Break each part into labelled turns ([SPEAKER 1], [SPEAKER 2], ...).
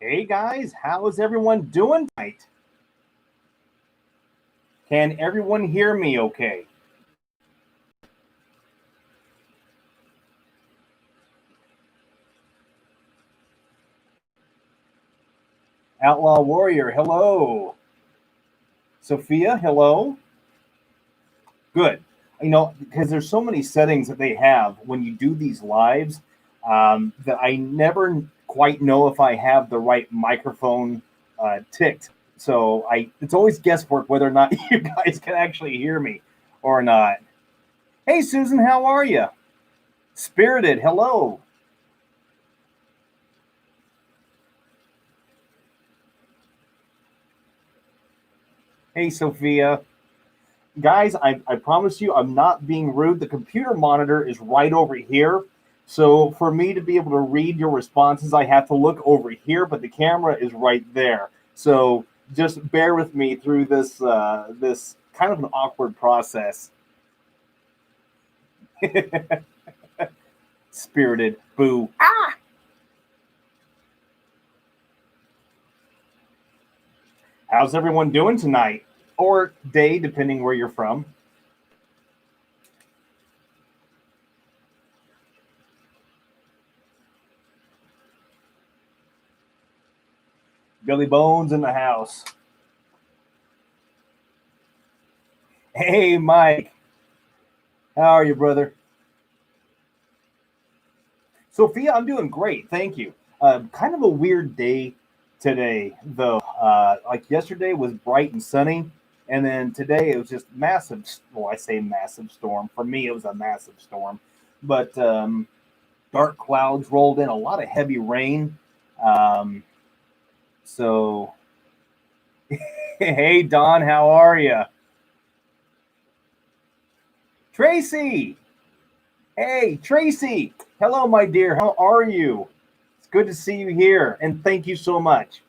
[SPEAKER 1] Hey guys, how's everyone doing tonight? Can everyone hear me okay? Outlaw Warrior, hello. Sophia, hello. Good. Because there's so many settings that they have when you do these lives that I never quite know if I have the right microphone ticked. So it's always guesswork whether or not you guys can actually hear me or not. Hey Susan, how are you? Spirited, hello. Hey Sophia. Guys, I promise you, I'm not being rude. The computer monitor is right over here. So for me to be able to read your responses, I have to look over here, but the camera is right there. So just bear with me through this kind of an awkward process. Spirited, boo. How's everyone doing tonight? Or day, depending where you're from. Billy Bones in the house. Hey, Mike. How are you, brother? Sophia, I'm doing great. Thank you. Kind of a weird day today, though. Like yesterday was bright and sunny, and then today it was just massive. Well, I say massive storm. For me, it was a massive storm, but dark clouds rolled in, a lot of heavy rain. Um, so, hey, Don, how are you? Tracy, hey, Tracy. Hello, my dear. How are you? It's good to see you here, and thank you so much.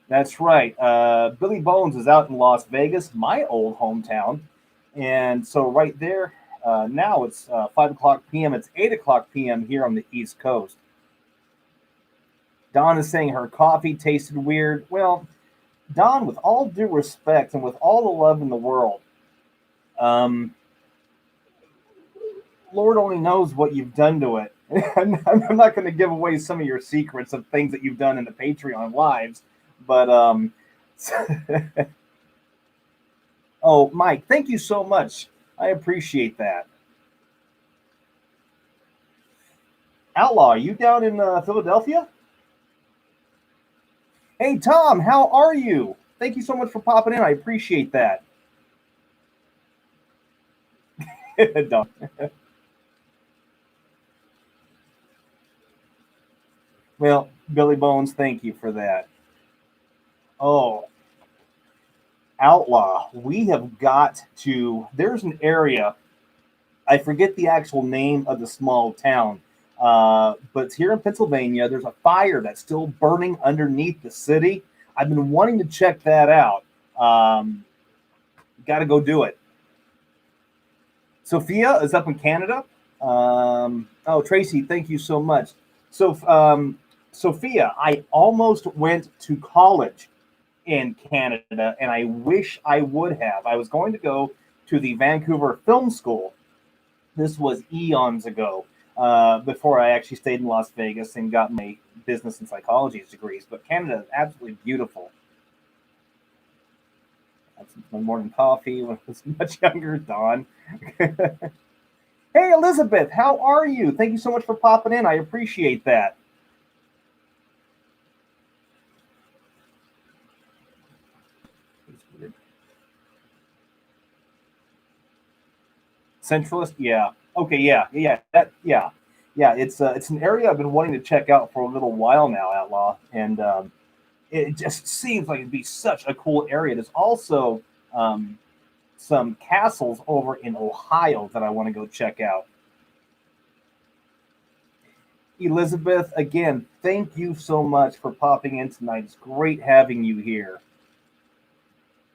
[SPEAKER 1] That's right. Billy Bones is out in Las Vegas, my old hometown. And so, right there, now it's 5 o'clock p.m. It's 8 o'clock p.m. here on the East Coast. Dawn is saying her coffee tasted weird. Well, Dawn, with all due respect and with all the love in the world, um, Lord only knows what you've done to it. I'm not going to give away some of your secrets of things that you've done in the Patreon lives, but oh, Mike, thank you so much. I appreciate that. Outlaw, are you down in Philadelphia? Hey, Tom, how are you? Thank you so much for popping in. I appreciate that. Done. Well, Billy Bones, thank you for that. Oh, Outlaw, we have got to. There's an area, I forget the actual name of the small town, but it's here in Pennsylvania. There's a fire that's still burning underneath the city. I've been wanting to check that out. Got to go do it. Sophia is up in Canada. Oh, Tracy, thank you so much. So, Sophia, I almost went to college in Canada, and I wish I would have. I was going to go to the Vancouver Film School. This was eons ago, before I actually stayed in Las Vegas and got my business and psychology degrees. But Canada is absolutely beautiful. That's my morning coffee when I was much younger, Don. Hey, Elizabeth, how are you? Thank you so much for popping in. I appreciate that. Centralist, yeah. Okay, yeah. It's an area I've been wanting to check out for a little while now, Outlaw, and it just seems like it'd be such a cool area. There's also um, some castles over in Ohio that I want to go check out. Elizabeth, again, thank you so much for popping in tonight. It's great having you here.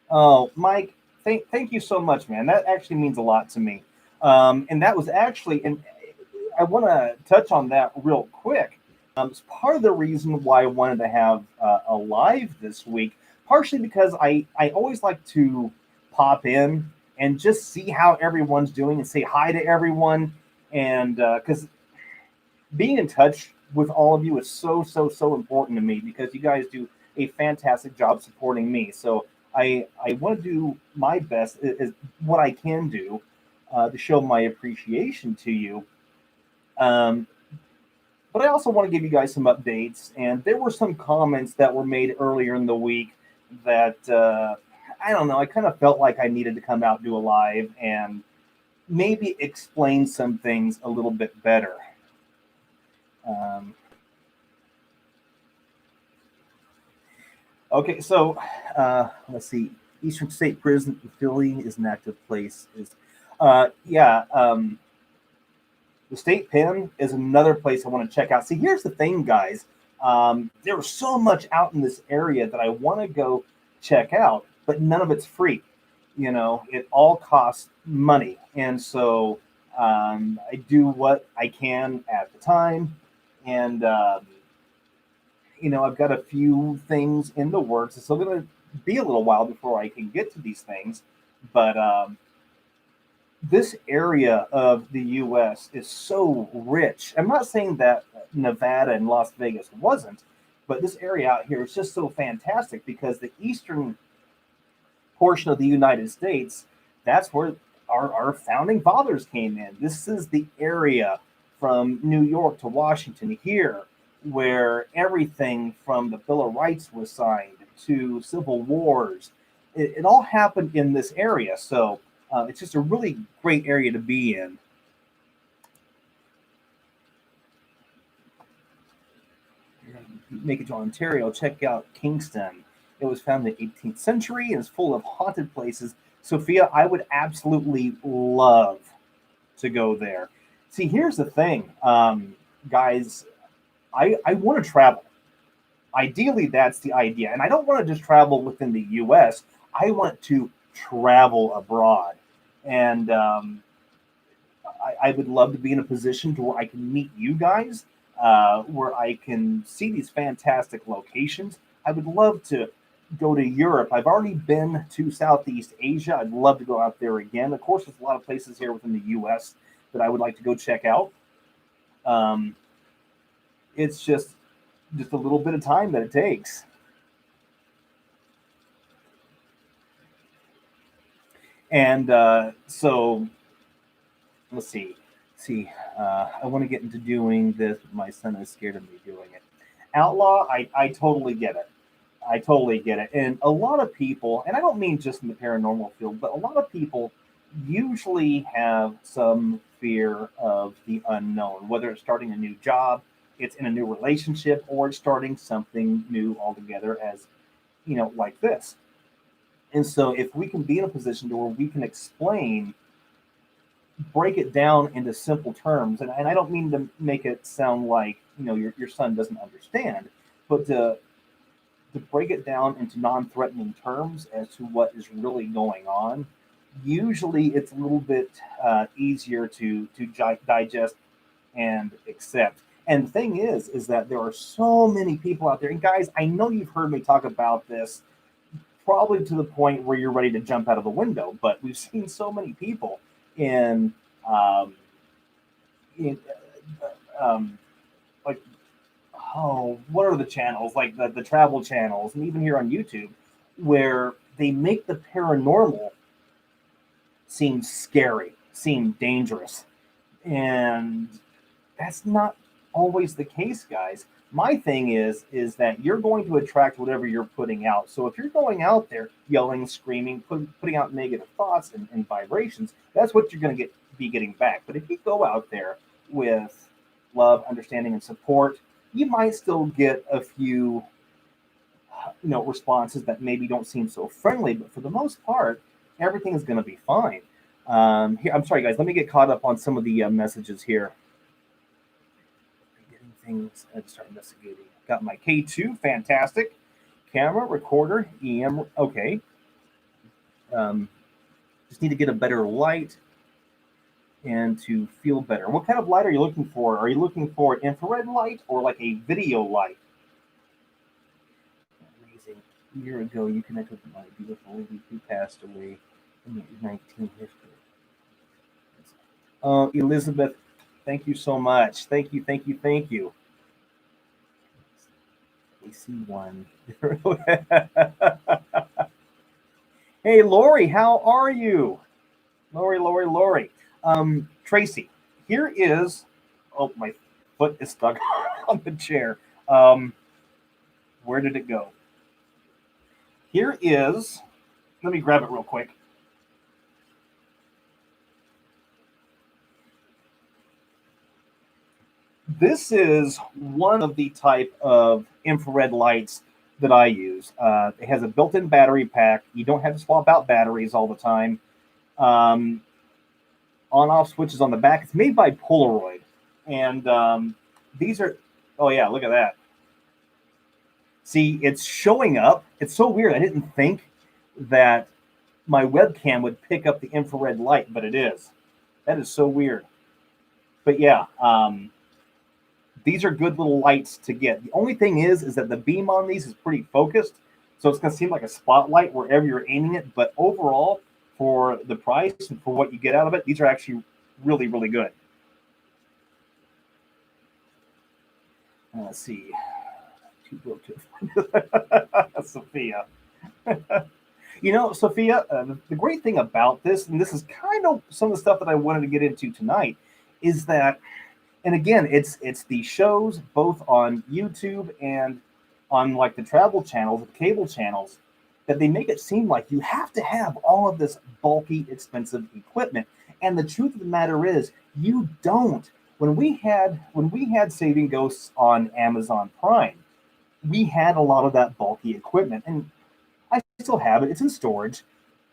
[SPEAKER 1] Oh, Mike, thank you so much, man. That actually means a lot to me. And that was actually, and I want to touch on that real quick. It's part of the reason why I wanted to have a live this week, partially because I always like to pop in and just see how everyone's doing and say hi to everyone. And because being in touch with all of you is so important to me because you guys do a fantastic job supporting me. So I want to do my best is what I can do to show my appreciation to you. Um, but I also want to give you guys some updates. And there were some comments that were made earlier in the week that I don't know. I kind of felt like I needed to come out and do a live and maybe explain some things a little bit better. Um, okay, so let's see. Eastern State Prison in Philly is an active place. Yeah. The state pen is another place I want to check out. See, here's the thing, guys. There's so much out in this area that I want to go check out, but none of it's free. You know, it all costs money, and so I do what I can at the time, and I've got a few things in the works. It's still going to be a little while before I can get to these things, but this area of the U.S. is so rich. I'm not saying that Nevada and Las Vegas wasn't, but this area out here is just so fantastic because the eastern portion of the United States, that's where our founding fathers came in. This is the area from New York to Washington here where everything from the Bill of Rights was signed to civil wars. It all happened in this area. So it's just a really great area to be in. Make it to Ontario, check out Kingston. It was founded in the 18th century and is full of haunted places. Sophia, I would absolutely love to go there. See, here's the thing, guys. I want to travel. Ideally, that's the idea. And I don't want to just travel within the U.S. I want to travel abroad. And I would love to be in a position to where I can meet you guys, where I can see these fantastic locations. I would love to go to Europe. I've already been to Southeast Asia. I'd love to go out there again. Of course, there's a lot of places here within the U.S. that I would like to go check out. It's just a little bit of time that it takes. And so let's see. I want to get into doing this, but my son is scared of me doing it. Outlaw, I totally get it. I totally get it. And a lot of people, and I don't mean just in the paranormal field, but a lot of people usually have some fear of the unknown, whether it's starting a new job, it's in a new relationship, or it's starting something new altogether, as like this. And so if we can be in a position to where we can break it down into simple terms, and I don't mean to make it sound like your son doesn't understand, but to break it down into non-threatening terms as to what is really going on, usually it's a little bit easier to digest and accept. And the thing is that there are so many people out there, and guys, I know you've heard me talk about this probably to the point where you're ready to jump out of the window, but we've seen so many people in, in like, oh, what are the channels, like the travel channels, and even here on YouTube, where they make the paranormal seem scary, seem dangerous. And that's not always the case, guys. My thing is that you're going to attract whatever you're putting out. So if you're going out there yelling, screaming, putting out negative thoughts and vibrations, that's what you're going to be getting back. But if you go out there with love, understanding, and support, you might still get a few responses that maybe don't seem so friendly. But for the most part, everything is going to be fine. Here, I'm sorry, guys. Let me get caught up on some of the messages here. Things and start investigating. Got my K2, fantastic. Camera, recorder, EM, okay. Just need to get a better light. and to feel better. What kind of light are you looking for? Are you looking for infrared light or like a video light? Amazing. A year ago, you connected with my beautiful lady who passed away in 1950. Elizabeth, thank you so much. Thank you, thank you, thank you. I see one. Hey, Lori, how are you? Lori. Tracy, here is. Oh, my foot is stuck on the chair. Where did it go? Here is. Let me grab it real quick. This is one of the type of infrared lights that I use. It has a built-in battery pack. You don't have to swap out batteries all the time. On-off switches on the back. It's made by Polaroid, and these are. Oh yeah, look at that. See, it's showing up. It's so weird. I didn't think that my webcam would pick up the infrared light, but it is. That is so weird. But yeah. These are good little lights to get. The only thing is that the beam on these is pretty focused, so it's going to seem like a spotlight wherever you're aiming it. But overall, for the price and for what you get out of it, these are actually really, really good. Let's see. Sophia. Sophia, the great thing about this, and this is kind of some of the stuff that I wanted to get into tonight, is that. And again, it's the shows both on YouTube and on like the travel channels, the cable channels, that they make it seem like you have to have all of this bulky, expensive equipment. And the truth of the matter is, you don't. When we had Saving Ghosts on Amazon Prime, we had a lot of that bulky equipment, and I still have it. It's in storage,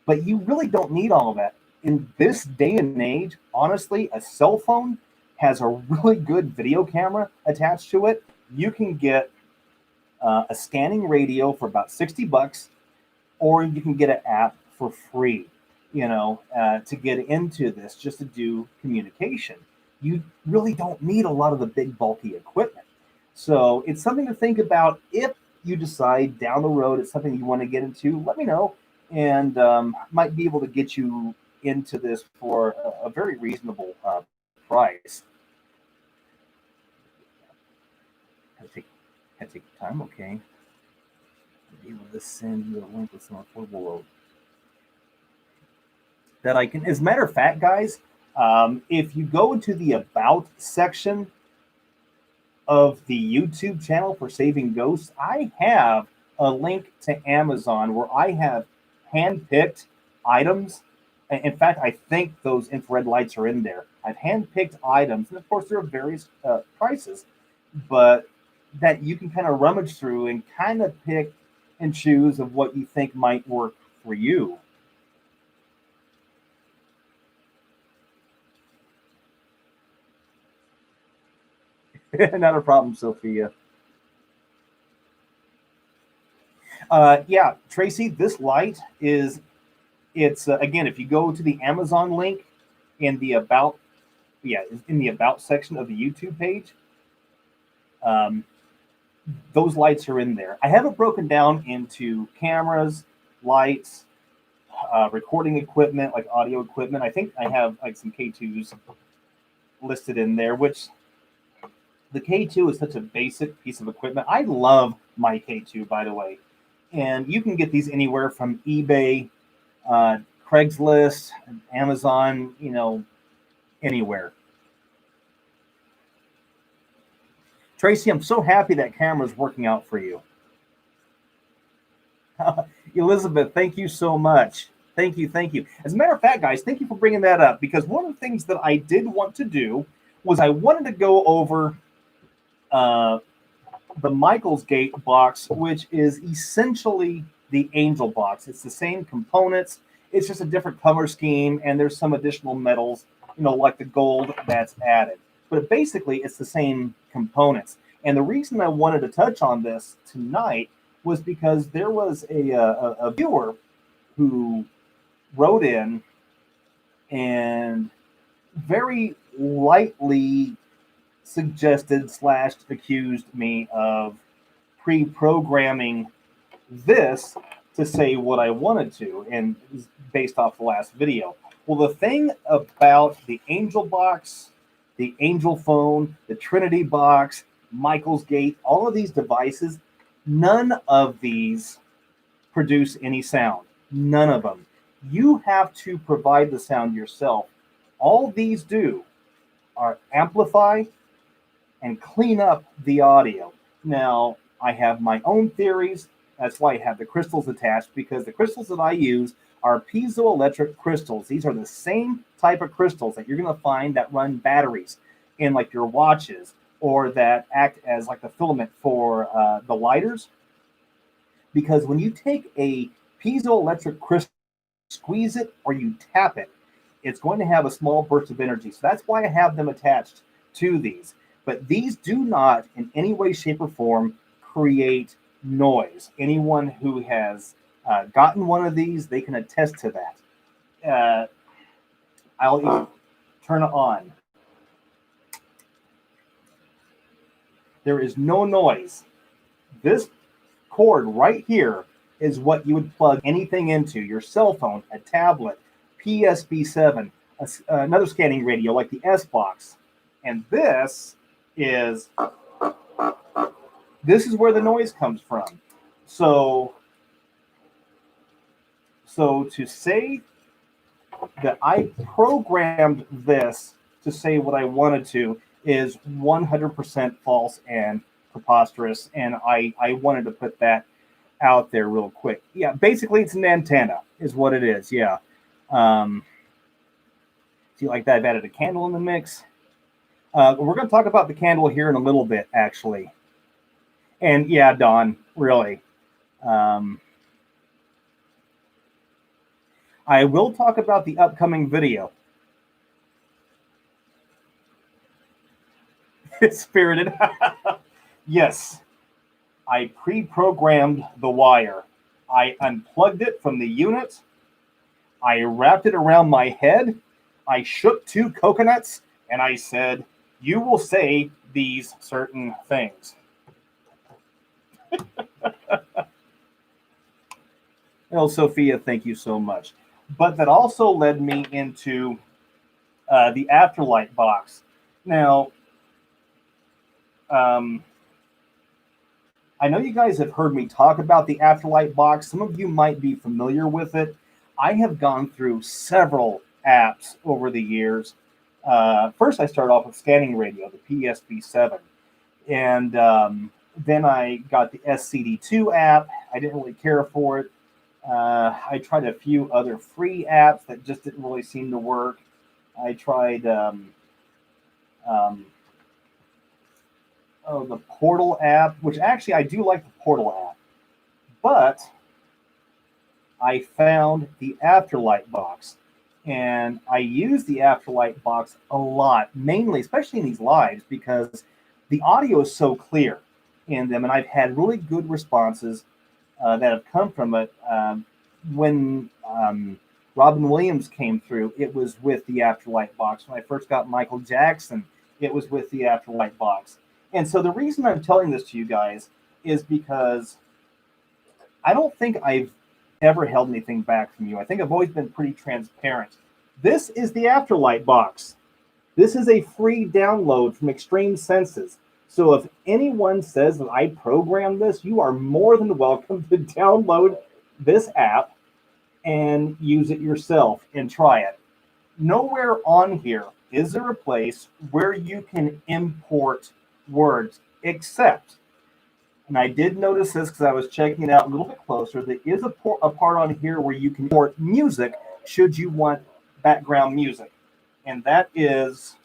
[SPEAKER 1] but you really don't need all of that in this day and age. Honestly, a cell phone has a really good video camera attached to it. You can get a scanning radio for about $60, or you can get an app for free, to get into this, just to do communication. You really don't need a lot of the big bulky equipment. So it's something to think about. If you decide down the road it's something you want to get into, let me know, and might be able to get you into this for a very reasonable price. Had to take time, okay. I'll be able to send you a link with some affordable load that I can. As a matter of fact, guys, if you go to the About section of the YouTube channel for Saving Ghosts, I have a link to Amazon where I have handpicked items. In fact, I think those infrared lights are in there. I've handpicked items, and of course, there are various prices, but that you can kind of rummage through and kind of pick and choose of what you think might work for you. Not a problem, Sophia. Yeah, Tracy, this light it's again, if you go to the Amazon link in the About section of the YouTube page, those lights are in there. I have it broken down into cameras, lights, recording equipment, like audio equipment. I think I have like some K2s listed in there, which the K2 is such a basic piece of equipment. I love my K2, by the way. And you can get these anywhere from eBay, Craigslist, Amazon, anywhere. Tracy, I'm so happy that camera's working out for you. Elizabeth, thank you so much. Thank you. As a matter of fact, guys, thank you for bringing that up, because one of the things that I did want to do was I wanted to go over the Michael's Gate box, which is essentially the Angel box. It's the same components. It's just a different color scheme, and there's some additional metals, like the gold that's added. But basically, it's the same components. And the reason I wanted to touch on this tonight was because there was a viewer who wrote in and very lightly suggested slash accused me of pre-programming this to say what I wanted to, and based off the last video. Well, the thing about the Angel box, the Angel phone, the Trinity box, Michael's Gate, all of these devices, none of these produce any sound. None of them. You have to provide the sound yourself. All these do are amplify and clean up the audio. Now, I have my own theories. That's why I have the crystals attached, because the crystals that I use are piezoelectric crystals. These are the same type of crystals that you're going to find that run batteries in like your watches, or that act as like the filament for the lighters. Because when you take a piezoelectric crystal, squeeze it or you tap it, it's going to have a small burst of energy. So that's why I have them attached to these. But these do not in any way, shape, or form create noise. Anyone who has gotten one of these, they can attest to that. I'll turn it on. There is no noise. This cord right here is what you would plug anything into: your cell phone, a tablet, PSB7, another scanning radio like the S box. And this is where the noise comes from. So to say that I programmed this to say what I wanted to is 100% false and preposterous, and I wanted to put that out there real quick. Yeah, basically it's an antenna is what it is. Yeah. See, like that, I've added a candle in the mix. We're going to talk about the candle here in a little bit, actually. And yeah, Don, really. I will talk about the upcoming video. It's spirited. Yes. I pre-programmed the wire. I unplugged it from the unit. I wrapped it around my head. I shook 2 coconuts, and I said, "You will say these certain things." Oh, Sophia, thank you so much. But that also led me into the Afterlight box. Now, I know you guys have heard me talk about the Afterlight box. Some of you might be familiar with it. I have gone through several apps over the years. First, I started off with scanning radio, the PSB7. And then I got the SCD2 app. I didn't really care for it. I tried a few other free apps that just didn't really seem to work. I tried the Portal app, which actually I do like the Portal app. But I found the Afterlight box. And I use the Afterlight box a lot, mainly, especially in these lives, because the audio is so clear in them. And I've had really good responses that have come from it. When Robin Williams came through, it was with the Afterlight box. When I first got Michael Jackson, it was with the Afterlight box. And so the reason I'm telling this to you guys is because I don't think I've ever held anything back from you. I think I've always been pretty transparent. This is the Afterlight box. This is a free download from Extreme Senses. So if anyone says that I programmed this, you are more than welcome to download this app and use it yourself and try it. Nowhere on here is there a place where you can import words, except, and I did notice this because I was checking it out a little bit closer, there is a part on here where you can import music should you want background music. And that is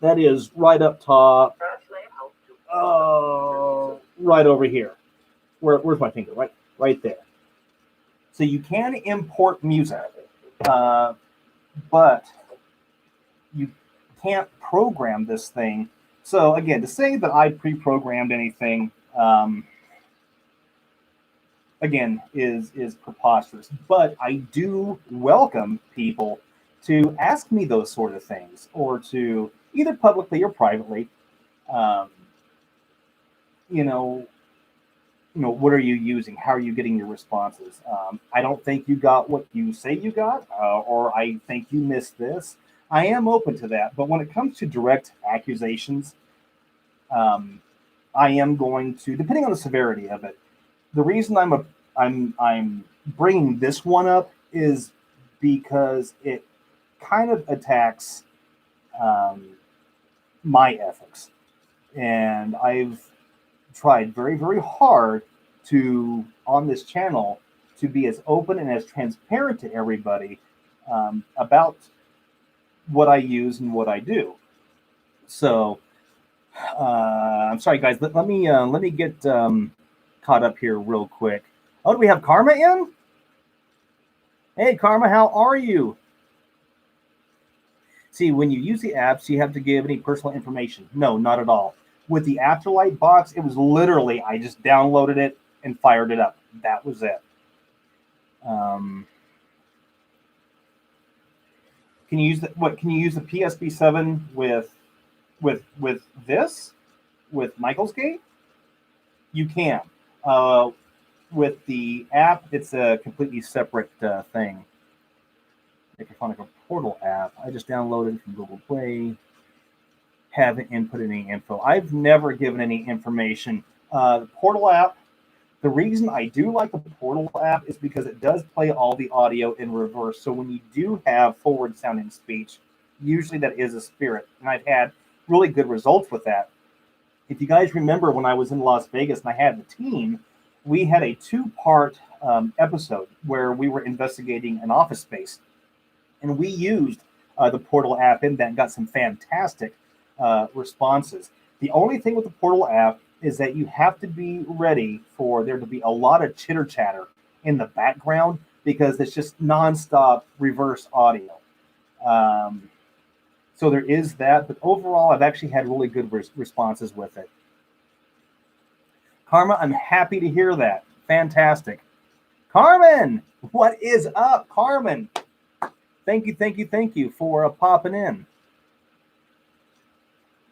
[SPEAKER 1] right up top. Right over here. Where's my finger? Right there. So you can import music, but you can't program this thing. So again, to say that I pre-programmed anything, again, is preposterous. But I do welcome people to ask me those sort of things, or to either publicly or privately, um, you know, what are you using? How are you getting your responses? I don't think you got what you say you got, or I think you missed this. I am open to that, but when it comes to direct accusations, um, I am going to, depending on the severity of it. The reason I'm bringing this one up is because it kind of attacks um, my ethics, and I've tried very, very hard to, on this channel, to be as open and as transparent to everybody about what I use and what I do. So I'm sorry, guys. Let me get caught up here real quick. Oh, do we have Karma in? Hey, Karma, how are you? See, when you use the apps, you have to give any personal information. No, not at all. With the Afterlight box, it was literally I just downloaded it and fired it up. That was it. Um, can you use the what? Can you use the PSP7 with this with Michael's Gate? You can. Uh, with the app, it's a completely separate thing. Microphonic Portal app. I just downloaded it from Google Play. Haven't input any info. I've never given any information. The Portal app, the reason I do like the Portal app is because it does play all the audio in reverse. So when you do have forward sounding speech, usually that is a spirit. And I've had really good results with that. If you guys remember when I was in Las Vegas and I had the team, we had a two-part episode where we were investigating an office space. And we used the Portal app in that and got some fantastic responses. The only thing with the Portal app is that you have to be ready for there to be a lot of chitter chatter in the background because it's just nonstop reverse audio. So there is that, but overall, I've actually had really good responses with it. Karma, I'm happy to hear that. Fantastic. Carmen, what is up, Carmen? Thank you for popping in.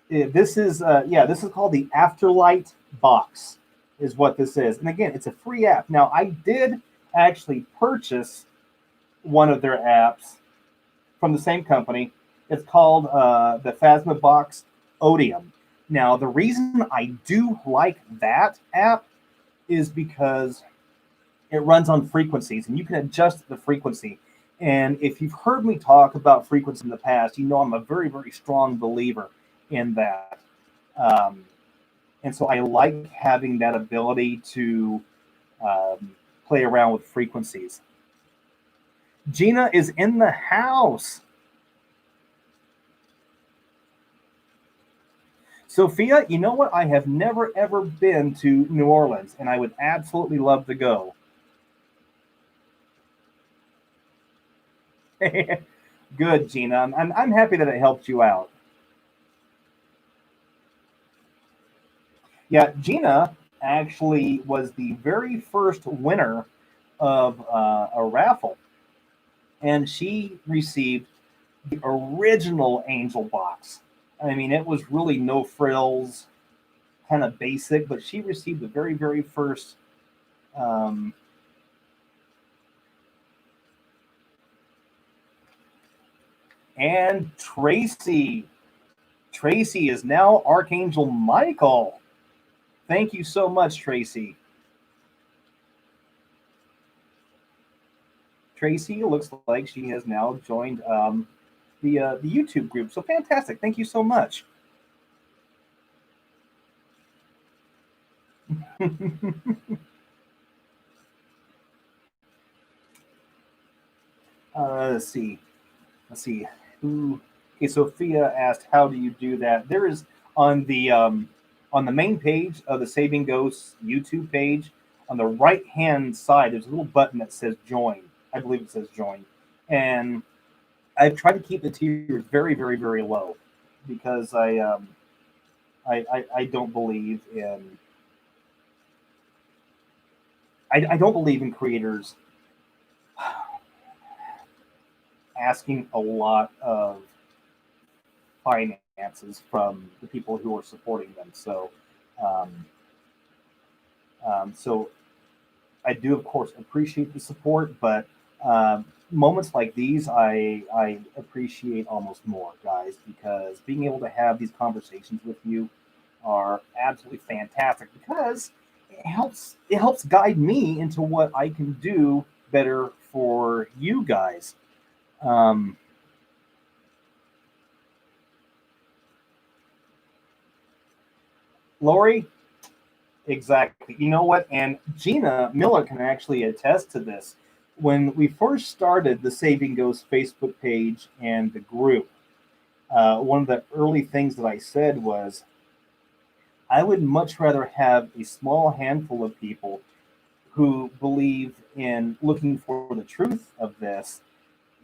[SPEAKER 1] This is this is called the Afterlight Box, is what this is. And again, it's a free app. Now, I did actually purchase one of their apps from the same company. It's called the Phasma Box Odium. Now, the reason I do like that app is because it runs on frequencies, and you can adjust the frequency. And if you've heard me talk about frequency in the past, you know I'm a very, very strong believer in that. And so I like having that ability to play around with frequencies. Gina is in the house. Sophia, you know what? I have never, ever been to New Orleans, and I would absolutely love to go. Good, Gina. I'm happy that it helped you out. Yeah, Gina actually was the very first winner of a raffle, and she received the original Angel box. I mean, it was really no frills, kind of basic, but she received the very, very first. And Tracy is now Archangel Michael. Thank you so much, Tracy. Tracy looks like she has now joined the YouTube group. So fantastic. Thank you so much. Let's see. Okay, Sophia asked, "How do you do that?" There is on the main page of the Saving Ghosts YouTube page, on the right hand side, there's a little button that says "Join." I believe it says "Join," and I've tried to keep the tiers very, very, very low because I don't believe in I don't believe in creators. asking a lot of finances from the people who are supporting them. Um, so I do, of course, appreciate the support, but moments like these, I appreciate almost more, guys, because being able to have these conversations with you are absolutely fantastic because it helps guide me into what I can do better for you guys. Um, Lori, exactly. You know what? And Gina Miller can actually attest to this. When we first started the Saving Ghost Facebook page and the group, one of the early things that I said was I would much rather have a small handful of people who believe in looking for the truth of this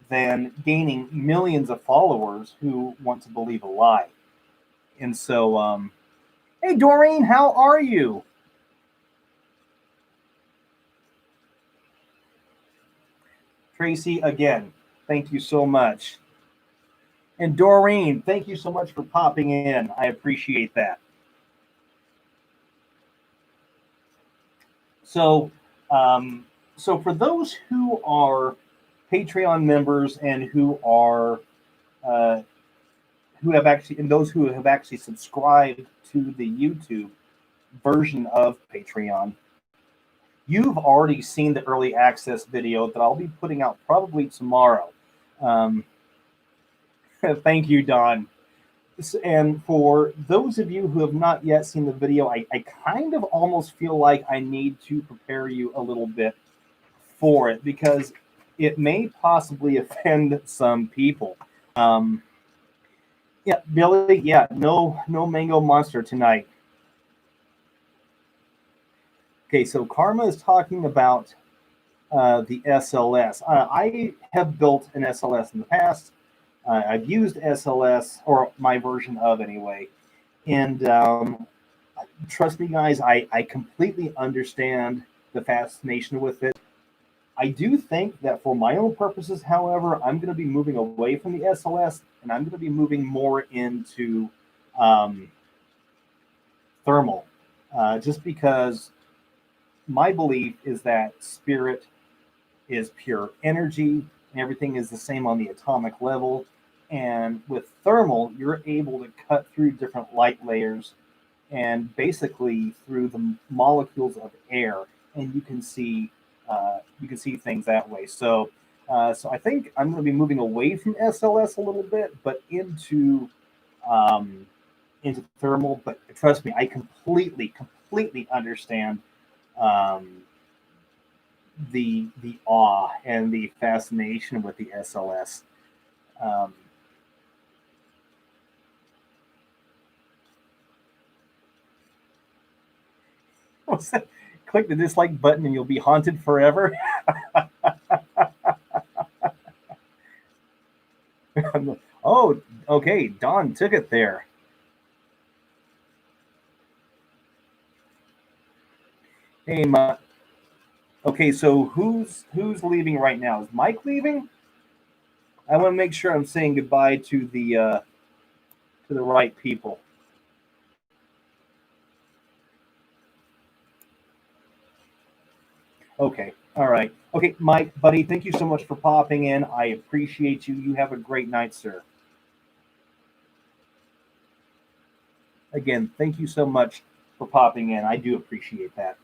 [SPEAKER 1] than gaining millions of followers who want to believe a lie. And so, hey, Doreen, how are you? Tracy, again, thank you so much. And Doreen, thank you so much for popping in. I appreciate that. So, um, so for those who are Patreon members and uh, who have actually and those who have actually subscribed to the YouTube version of Patreon, you've already seen the early access video that I'll be putting out probably tomorrow. Um, thank you, Don. And for those of you who have not yet seen the video, I kind of almost feel like I need to prepare you a little bit for it because it may possibly offend some people. Um, yeah, Billy. Yeah, no mango monster tonight. Okay, so Karma is talking about the SLS. I have built an SLS in the past. I've used SLS, or my version of anyway. And trust me, guys, I completely understand the fascination with it. I do think that for my own purposes, however, I'm going to be moving away from the SLS and I'm going to be moving more into um, thermal, just because my belief is that spirit is pure energy and everything is the same on the atomic level. And with thermal, you're able to cut through different light layers and basically through the molecules of air, and you can see things that way. So I think I'm going to be moving away from SLS a little bit, but um, into thermal. But trust me, I completely understand um, the awe and the fascination with the SLS. Um, Click the dislike button and you'll be haunted forever. Oh, okay. Don took it there. Hey, okay. So who's leaving right now? Is Mike leaving? I want to make sure I'm saying goodbye to the right people. Okay. All right. Okay, Mike, buddy. Thank you so much for popping in. I appreciate you. You have a great night, sir. Again, thank you so much for popping in. I do appreciate that.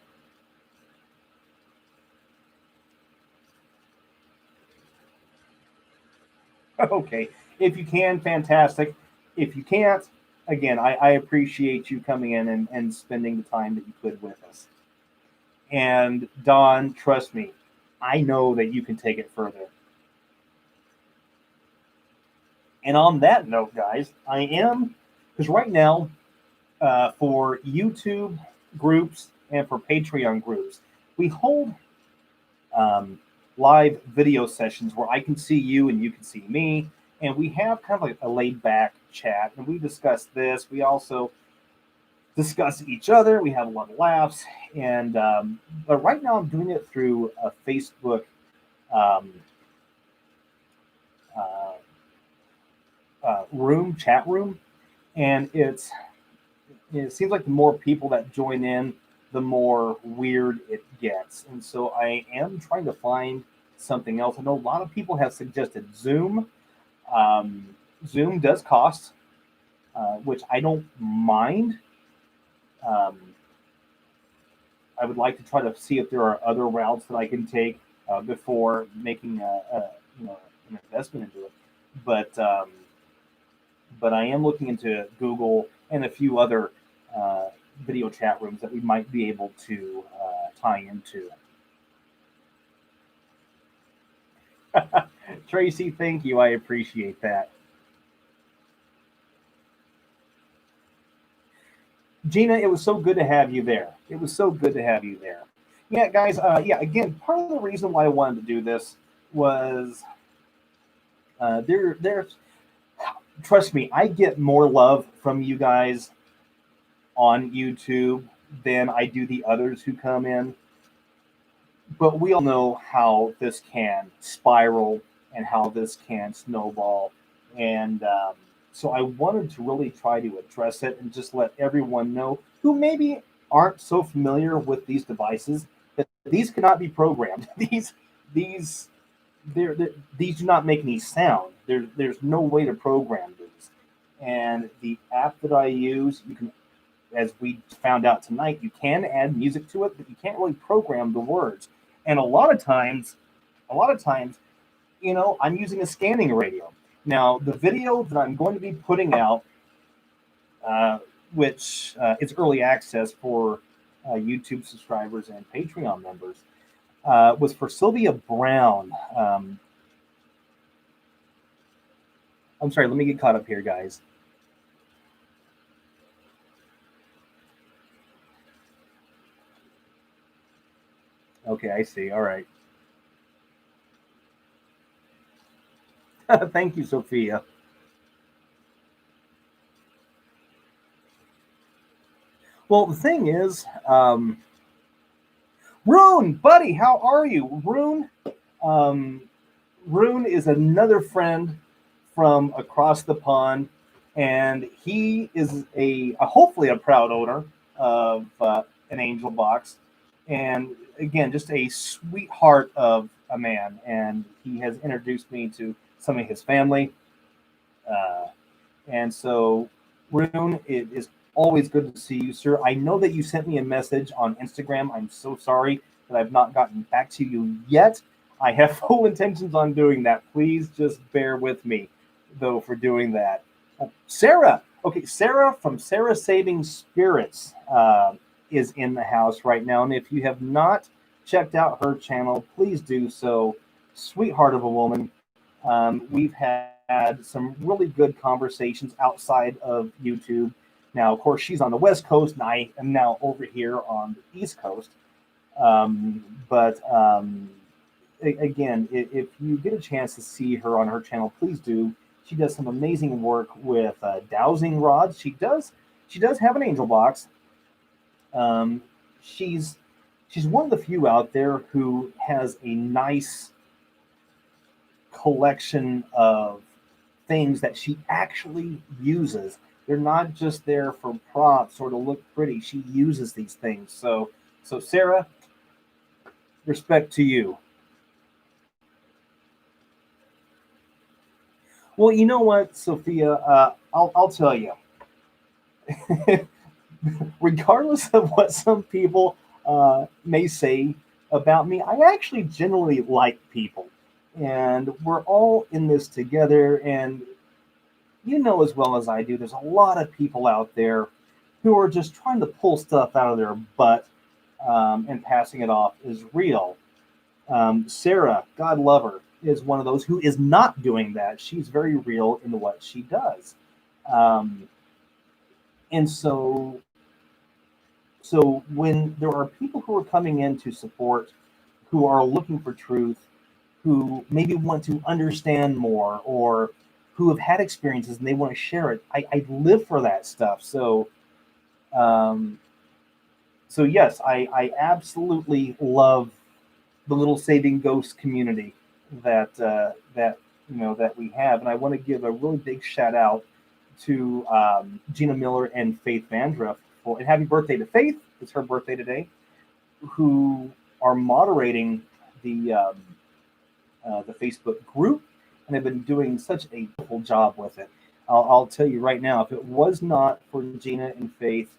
[SPEAKER 1] Okay. If you can, fantastic. If you can't, again, I appreciate you coming in and spending the time that you could with us. And Don, trust me, I know that you can take it further. And on that note, guys, I am, because right now, for YouTube groups and for Patreon groups, we hold um, live video sessions where I can see you and you can see me. And we have kind of like a laid back chat and we discuss this. We also discuss each other. We have a lot of laughs. And but right now I'm doing it through a Facebook um, uh, chat room, and it seems like the more people that join in, the more weird it gets. And so I am trying to find something else. I know a lot of people have suggested Zoom. Um, Zoom does cost, which I don't mind. Um, I would like to try to see if there are other routes that I can take before making an investment into it. But but I am looking into Google and a few other uh, video chat rooms that we might be able to tie into. Tracy, thank you. I appreciate that. Gina, it was so good to have you there. It was so good to have you there. Yeah, guys. Yeah, again, part of the reason why I wanted to do this was there's trust me, I get more love from you guys on YouTube than I do the others who come in. But we all know how this can spiral and how this can snowball. And so I wanted to really try to address it and just let everyone know who maybe aren't so familiar with these devices that these cannot be programmed. These these do not make any sound. There's no way to program these. And the app that I use, you can, as we found out tonight, you can add music to it, but you can't really program the words. And a lot of times, I'm using a scanning radio. Now, the video that I'm going to be putting out, uh, which is early access for YouTube subscribers and Patreon members, was for Sylvia Brown. I'm sorry, let me get caught up here, guys. Okay, I see. All right. Thank you, Sophia. Well, the thing is, Rune, buddy, how are you? Um, Rune is another friend from across the pond, and he is a hopefully a proud owner of an Angel Box, and again, just a sweetheart of a man. And he has introduced me to some of his family, uh, and so Rune, it is always good to see you, sir. I know that you sent me a message on Instagram. I'm so sorry that I've not gotten back to you yet. I have full intentions on doing that. Please just bear with me, though, for doing that. Sarah, okay, Sarah from Sarah Saving Spirits is in the house right now. And if you have not checked out her channel, please do so. Sweetheart of a woman. We've had some really good conversations outside of YouTube. Now, of course, she's on the West Coast, and I am now over here on the East Coast. But again, if you get a chance to see her on her channel, please do. She does some amazing work with dowsing rods. She does have an angel box. Um, she's she's one of the few out there who has a nice collection of things that she actually uses. They're not just there for props or to look pretty. She uses these things. So Sarah, respect to you. Well, you know what, Sophia? I'll tell you. Regardless of what some people may say about me, I actually generally like people, and we're all in this together. And you know as well as I do, there's a lot of people out there who are just trying to pull stuff out of their butt and passing it off as real. Sarah, God love her, is one of those who is not doing that. She's very real in what she does. Um, and so when there are people who are coming in to support, who are looking for truth, who maybe want to understand more, or who have had experiences and they want to share it, I live for that stuff. Um, so yes, I absolutely love the little saving ghost community that that we have. And I want to give a really big shout out to Gina Miller and Faith Vandruff and happy birthday to Faith. It's her birthday today, who are moderating the Facebook group, and they've been doing such a wonderful job with it. I'll tell you right now, if it was not for Gina and Faith,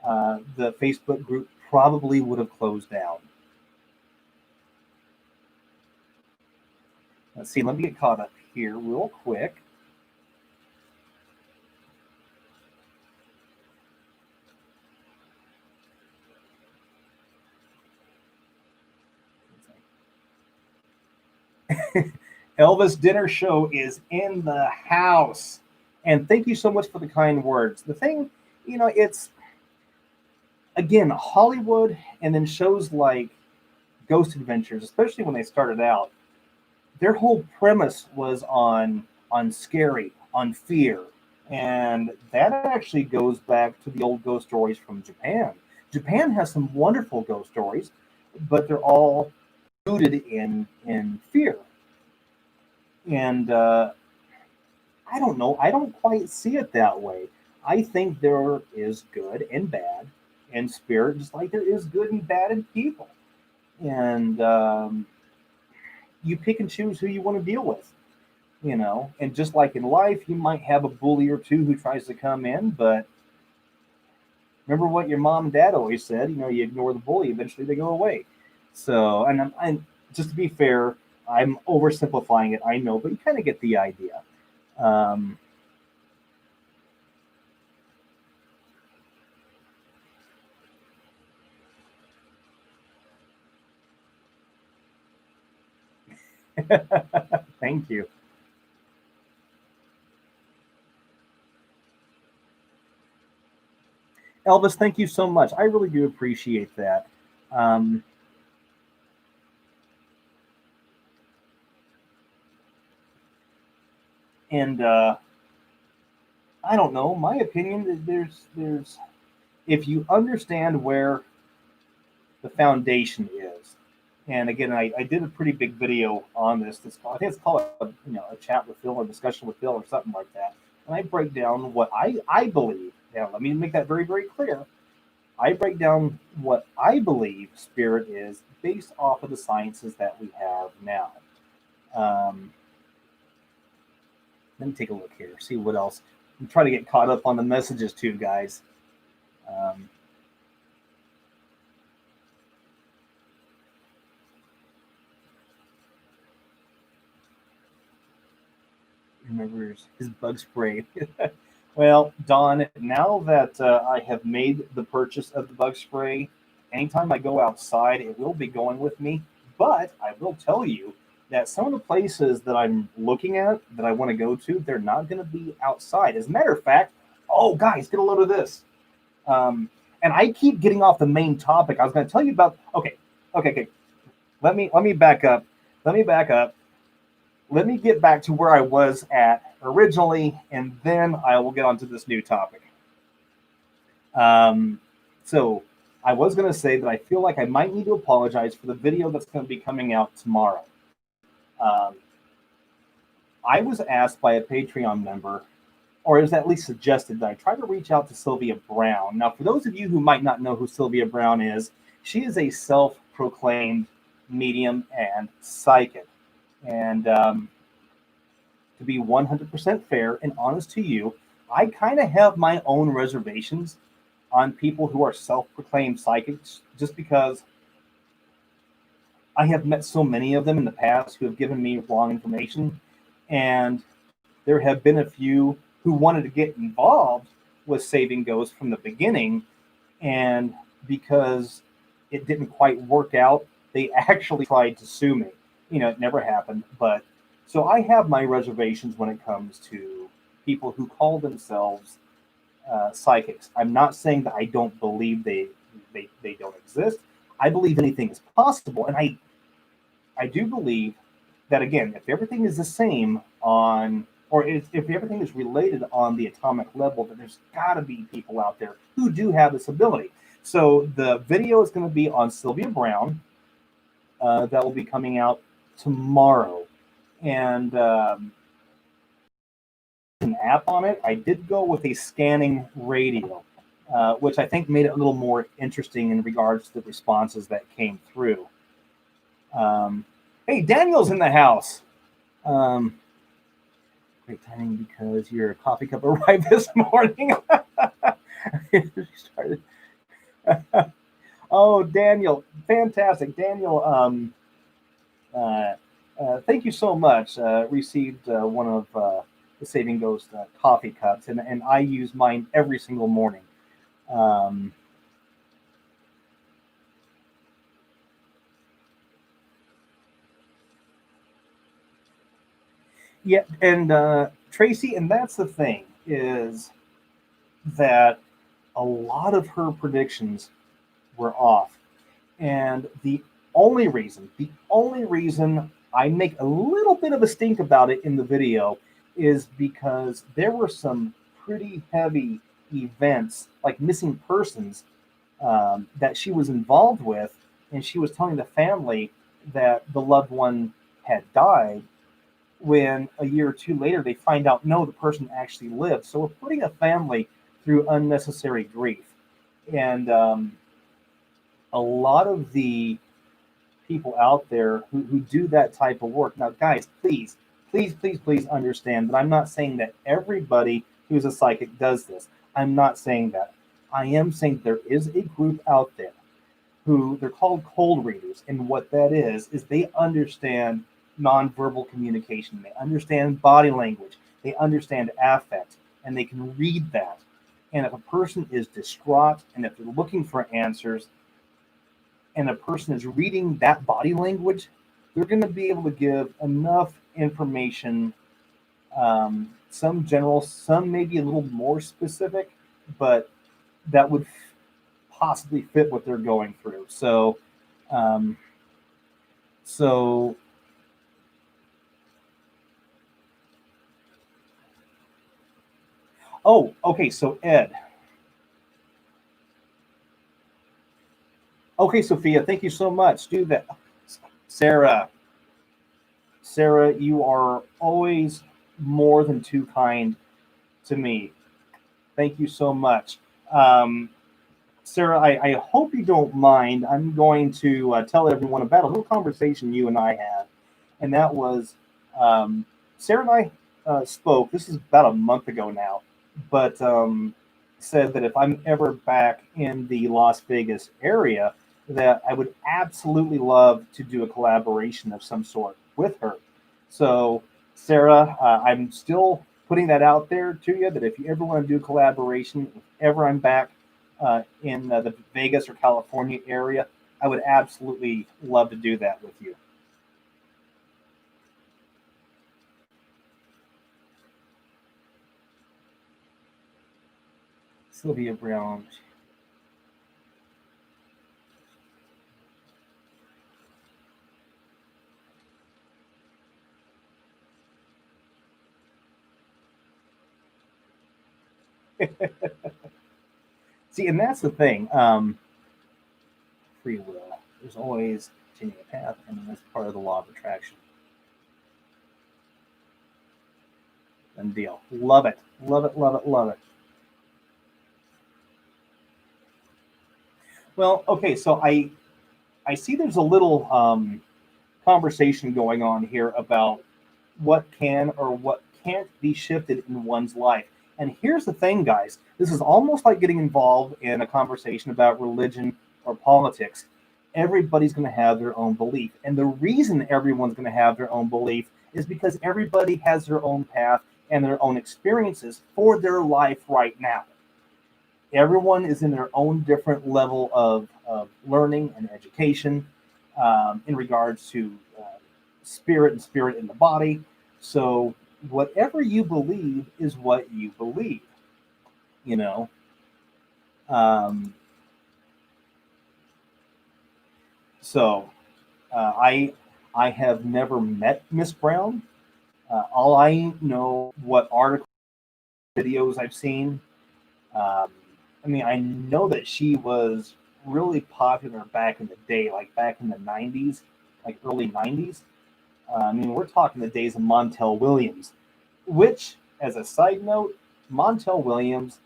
[SPEAKER 1] the Facebook group probably would have closed down. Let's see, let me get caught up here real quick. Elvis Dinner Show is in the house. And thank you so much for the kind words. The thing, it's, again, Hollywood and then shows like Ghost Adventures, especially when they started out, their whole premise was on scary, on fear. And that actually goes back to the old ghost stories from Japan. Japan has some wonderful ghost stories, but they're all rooted in fear. And I don't know. I don't quite see it that way. I think there is good and bad in spirit, just like there is good and bad in people. And you pick and choose who you want to deal with, And just like in life, you might have a bully or two who tries to come in, but remember what your mom and dad always said, you ignore the bully, eventually they go away. So, and I'm just to be fair, I'm oversimplifying it, I know, but you kind of get the idea. Thank you. Elvis, thank you so much. I really do appreciate that. And I don't know. My opinion, there's if you understand where the foundation is, and again, I did a pretty big video on this. I think it's called a chat with Phil or discussion with Phil or something like that. And I break down what I believe. Now, let me make that very, very clear. I break down what I believe spirit is based off of the sciences that we have now. Let me take a look here, see what else. I'm trying to get caught up on the messages too, guys. Remember his bug spray. Well, Don, now that I have made the purchase of the bug spray, anytime I go outside, it will be going with me. But I will tell you that some of the places that I'm looking at that I want to go to, they're not going to be outside. As a matter of fact, oh, guys, get a load of this. And I keep getting off the main topic. I was going to tell you about. Okay. Let me back up. Let me get back to where I was at originally, and then I will get onto this new topic. So I was going to say that I feel like I might need to apologize for the video that's going to be coming out tomorrow. I was asked by a Patreon member, or it was at least suggested, that I try to reach out to Sylvia Brown. Now, for those of you who might not know who Sylvia Brown is, she is a self-proclaimed medium and psychic. And to be 100% fair and honest to you, I kind of have my own reservations on people who are self-proclaimed psychics, just because I have met so many of them in the past who have given me wrong information. And there have been a few who wanted to get involved with saving ghosts from the beginning. And because it didn't quite work out, they actually tried to sue me. It never happened. But so I have my reservations when it comes to people who call themselves psychics. I'm not saying that I don't believe they don't exist. I believe anything is possible. And I do believe that, again, if everything is the same if everything is related on the atomic level, then there's got to be people out there who do have this ability. So the video is going to be on Sylvia Brown. That will be coming out tomorrow. And an app on it, I did go with a scanning radio, which I think made it a little more interesting in regards to the responses that came through. Hey, Daniel's in the house. Great timing because your coffee cup arrived this morning. Oh, Daniel, fantastic. Daniel, thank you so much. Received one of the Saving Ghost coffee cups, and I use mine every single morning. Um, yeah, and Tracy, and that's the thing is that a lot of her predictions were off. And the only reason I make a little bit of a stink about it in the video is because there were some pretty heavy events, like missing persons, that she was involved with, and she was telling the family that the loved one had died. When a year or two later they find out no, the person actually lived. So we're putting a family through unnecessary grief, and a lot of the people out there who do that type of work. Now, guys, please, please, please, please understand that I'm not saying that everybody who's a psychic does this. I'm not saying that. I am saying there is a group out there who they're called cold readers. And what that is they understand nonverbal communication, they understand body language, they understand affect, and they can read that. And if a person is distraught and if they're looking for answers, and a person is reading that body language, they're going to be able to give enough information, some general, some maybe a little more specific, but that would possibly fit what they're going through. Um, so, oh, okay. So Ed, okay, Sophia, thank you so much. Do that, Sarah. Sarah, you are always more than too kind to me. Thank you so much. Um, Sarah, I hope you don't mind. I'm going to tell everyone about a little conversation you and I had. And that was Sarah and I spoke, this is about a month ago now, but said that if I'm ever back in the Las Vegas area, that I would absolutely love to do a collaboration of some sort with her. So, Sarah, I'm still putting that out there to you that if you ever want to do a collaboration, if ever I'm back in the Vegas or California area, I would absolutely love to do that with you. Sylvia Brown. See, and that's the thing. Free will. There's always continuing path, and that's part of the law of attraction. And deal. Love it. Love it. Love it. Love it. Well, okay. So I see there's a little conversation going on here about what can or what can't be shifted in one's life. And here's the thing, guys. This is almost like getting involved in a conversation about religion or politics. Everybody's going to have their own belief. And the reason everyone's going to have their own belief is because everybody has their own path and their own experiences for their life right now. Everyone is in their own different level of learning and education in regards to spirit and spirit in the body. So whatever you believe is what you believe, you know. Um, so I have never met Miss Brown. All I know what articles, videos I've seen. Um, I mean, I know that she was really popular back in the day, like back in the '90s, like early '90s. I mean, we're talking the days of Montel Williams, which as a side note, Montel Williams,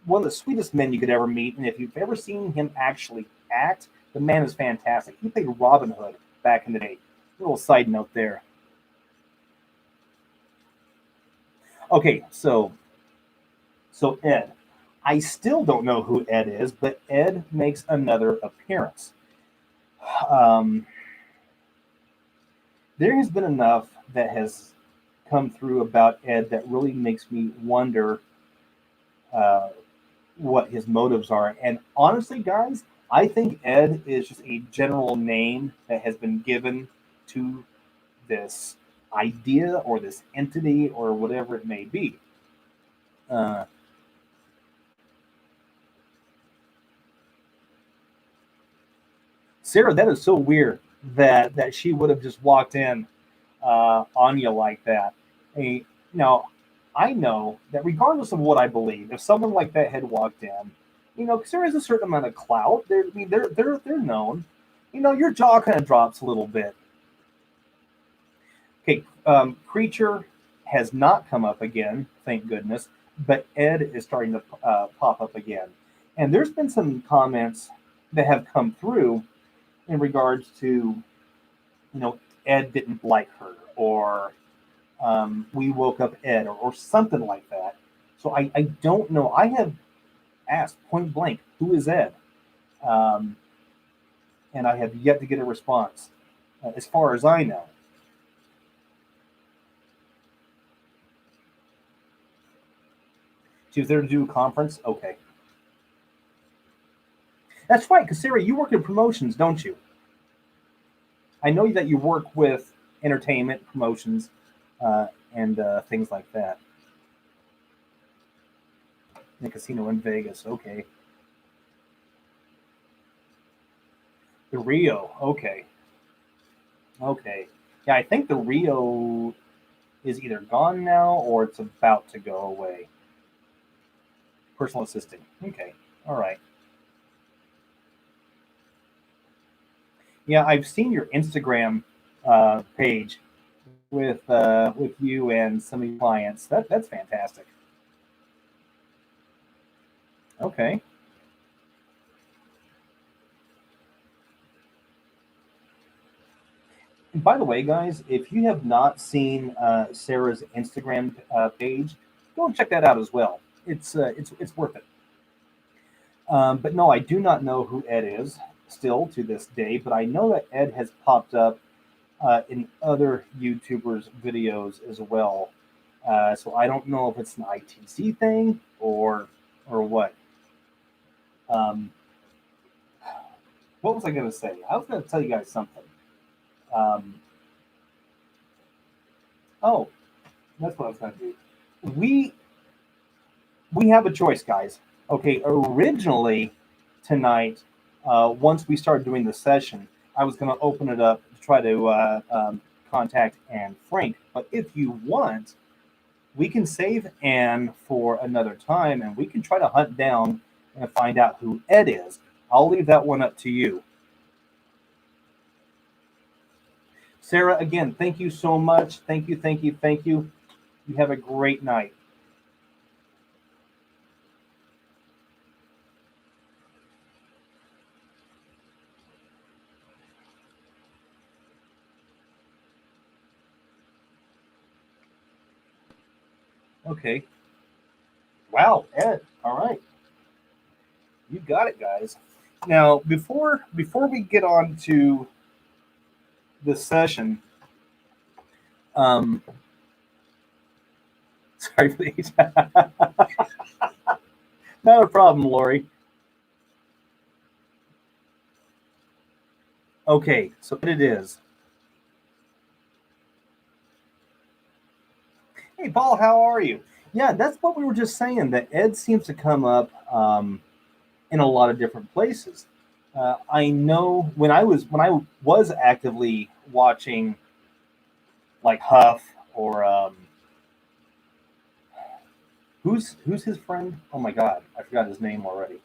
[SPEAKER 1] one of the sweetest men you could ever meet, and if you've ever seen him actually act, the man is fantastic. He played Robin Hood back in the day. Little side note there. Okay, so Ed. I still don't know who Ed is, but Ed makes another appearance. Um, there has been enough that has come through about Ed that really makes me wonder uh, what his motives are. And honestly, guys, I think Ed is just a general name that has been given to this idea or this entity or whatever it may be. Uh, Sarah, that is so weird that she would have just walked in on you like that. Now, I know that regardless of what I believe, if someone like that had walked in, because there is a certain amount of clout. They're known. Your jaw kind of drops a little bit. Okay, creature has not come up again, thank goodness. But Ed is starting to pop up again, and there's been some comments that have come through in regards to Ed didn't like her, or we woke up Ed, or something like that. So I don't know. I have asked point blank, who is Ed? Um, and I have yet to get a response, as far as I know. She was there to do a conference. Okay, that's right. Because Sarah, you work in promotions, don't you? I know that you work with entertainment promotions and things like that. In a casino in Vegas. Okay. The Rio. Okay. Okay. Yeah, I think the Rio is either gone now or it's about to go away. Personal assisting. Okay. All right. Yeah, I've seen your Instagram page with you and some of your clients. That's fantastic. Okay. And by the way, guys, if you have not seen Sarah's Instagram page, go and check that out as well. It's worth it. But no, I do not know who Ed is still to this day, but I know that Ed has popped up in other YouTubers' videos as well. So I don't know if it's an ITC thing or what. Um, what was I going to say? I was going to tell you guys something. Um, oh, that's what I was going to do. We we have a choice, guys. Okay, originally tonight, once we started doing the session, I was going to open it up to try to contact Anne Frank. But if you want, we can save Anne for another time, and we can try to hunt down and find out who Ed is. I'll leave that one up to you. Sarah, again, thank you so much. Thank you, thank you, thank you. You have a great night. Okay. Wow, Ed. All right. You got it, guys. Now, before we get on to the session, um, sorry, please. Not a problem, Lori. Okay, so what it is. Hey, Paul, how are you? Yeah, that's what we were just saying. That Ed seems to come up in a lot of different places. I know when I was actively watching like Huff or who's his friend? Oh my God, I forgot his name already.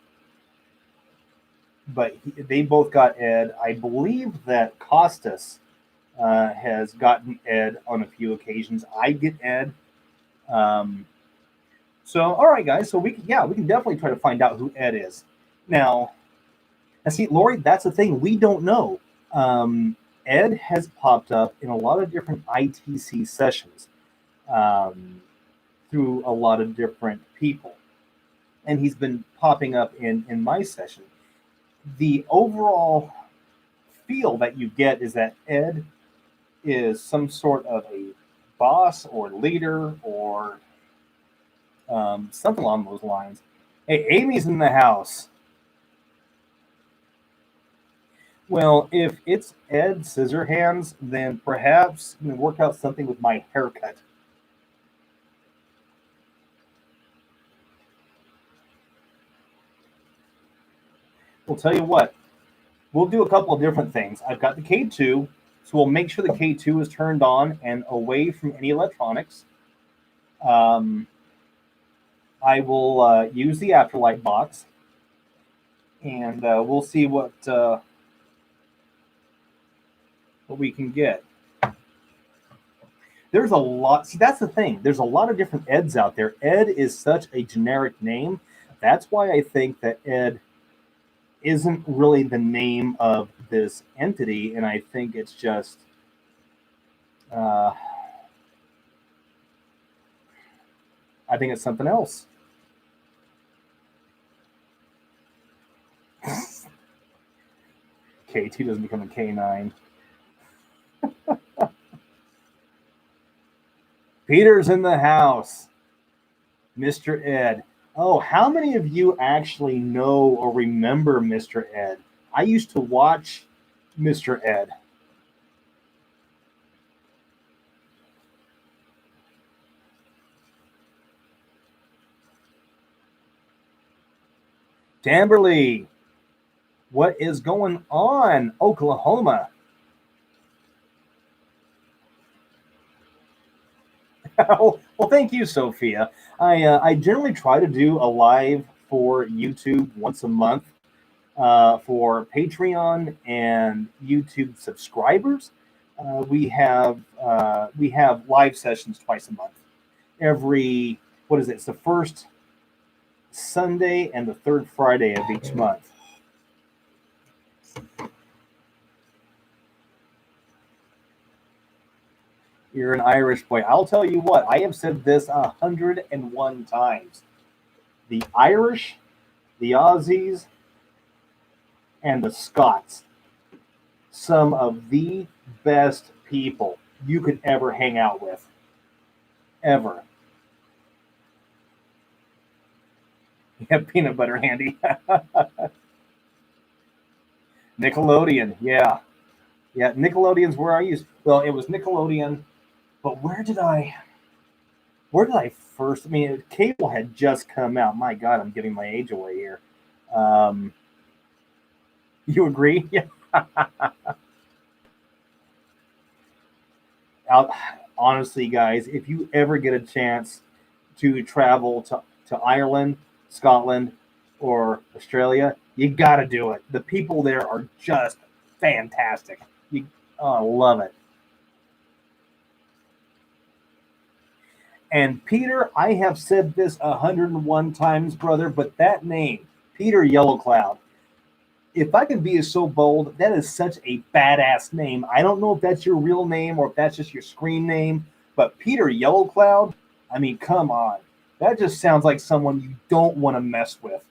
[SPEAKER 1] But they both got Ed. I believe that Costas has gotten Ed on a few occasions. I get Ed. Um, so, all right, guys. So we can definitely try to find out who Ed is. Now, see, Lori, that's the thing we don't know. Um, Ed has popped up in a lot of different ITC sessions um, through a lot of different people, and he's been popping up in my session. The overall feel that you get is that Ed is some sort of a boss or leader or something along those lines. Hey, Amy's in the house. Well, if it's Ed Scissorhands, then perhaps we can work out something with my haircut. We'll tell you what, we'll do a couple of different things. I've got the K2, so we'll make sure the K2 is turned on and away from any electronics. Um, I will use the Afterlight box, and we'll see what we can get. There's a lot. See, that's the thing. There's a lot of different Eds out there. Ed is such a generic name. That's why I think that Ed isn't really the name of this entity, and I think it's just uh, I think it's something else. K2 doesn't become a K9. Peter's in the house. Mr. Ed. Oh, how many of you actually know or remember Mr. Ed? I used to watch Mr. Ed. Tamberly, what is going on, Oklahoma? Well, thank you, Sophia. I generally try to do a live for YouTube once a month for Patreon and YouTube subscribers. We have live sessions twice a month. Every what is it? It's the first Sunday and the third Friday of each month. You're an Irish boy. I'll tell you what, I have said this 101 times. The Irish, the Aussies, and the Scots, some of the best people you could ever hang out with. Ever. You have peanut butter handy. Nickelodeon, yeah. Yeah, Nickelodeon's where I used. Well, it was Nickelodeon, but where did I first? I mean, cable had just come out. My God, I'm giving my age away here. Um, you agree? Yeah. Out, honestly, guys, if you ever get a chance to travel to Ireland, Scotland, or Australia, you got to do it. The people there are just fantastic. You, oh, I love it. And Peter, I have said this 101 times, brother, but that name, Peter Yellowcloud, if I can be so bold, that is such a badass name. I don't know if that's your real name or if that's just your screen name, but Peter Yellowcloud, I mean, come on. That just sounds like someone you don't want to mess with.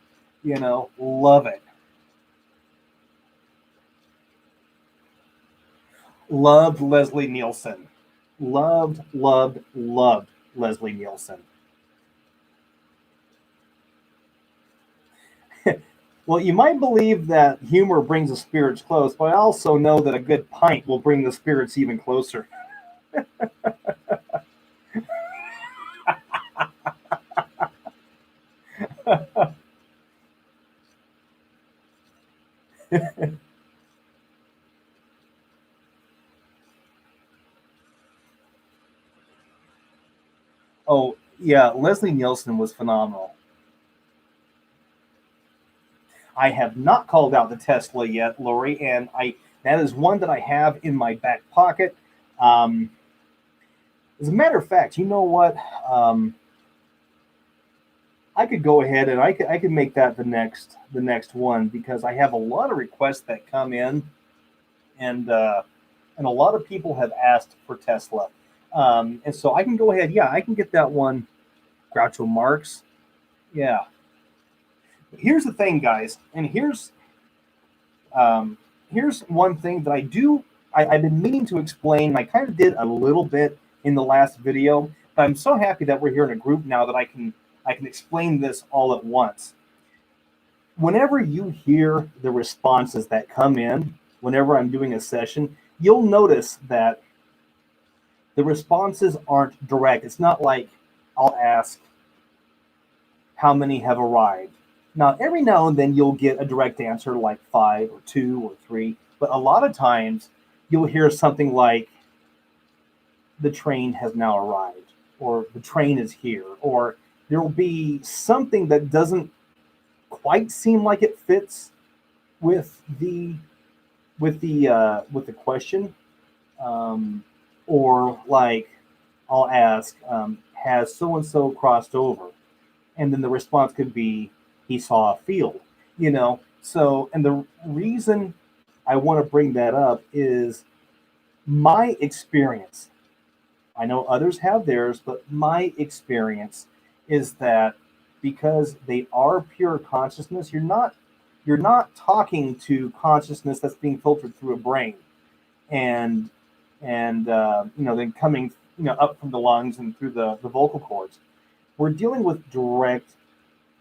[SPEAKER 1] Love it. Loved Leslie Nielsen. Loved, loved, loved Leslie Nielsen. Well, you might believe that humor brings the spirits close, but I also know that a good pint will bring the spirits even closer. Oh, yeah, Leslie Nielsen was phenomenal. I have not called out the Tesla yet, Lori, and I that is one that I have in my back pocket. Um, As a matter of fact, you know what? I could go ahead and I could make that the next one, because I have a lot of requests that come in, and and a lot of people have asked for Tesla, and so I can go ahead. Yeah, I can get that one. Groucho Marx. Yeah. Here's the thing, guys, and here's one thing that I do. I've been meaning to explain. I kind of did a little bit in the last video, but I'm so happy that we're here in a group now that I can explain this all at once. Whenever you hear the responses that come in, whenever I'm doing a session, you'll notice that the responses aren't direct. It's not like I'll ask how many have arrived. Now, every now and then you'll get a direct answer like five or two or three, but a lot of times you'll hear something like the train has now arrived, or the train is here, or there will be something that doesn't quite seem like it fits with the question, um, or like I'll ask, has so and so crossed over, and then the response could be he saw a field, So, and the reason I want to bring that up is my experience. I know others have theirs, but my experience is that because they are pure consciousness, you're not talking to consciousness that's being filtered through a brain, and then coming up from the lungs and through the vocal cords. We're dealing with direct,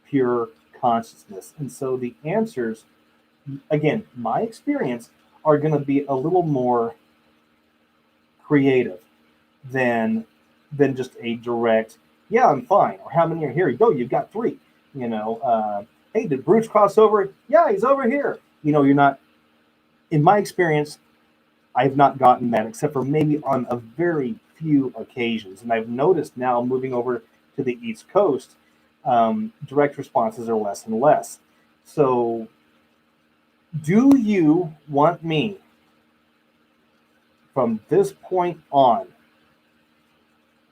[SPEAKER 1] pure consciousness, and so the answers, again, my experience, are going to be a little more creative than just a direct, yeah, I'm fine, or how many are here? Go, you've got three. Hey, did Bruce cross over? Yeah, he's over here. You're not. In my experience, I've not gotten that except for maybe on a very few occasions, and I've noticed now moving over to the East Coast, direct responses are less and less. So, do you want me from this point on,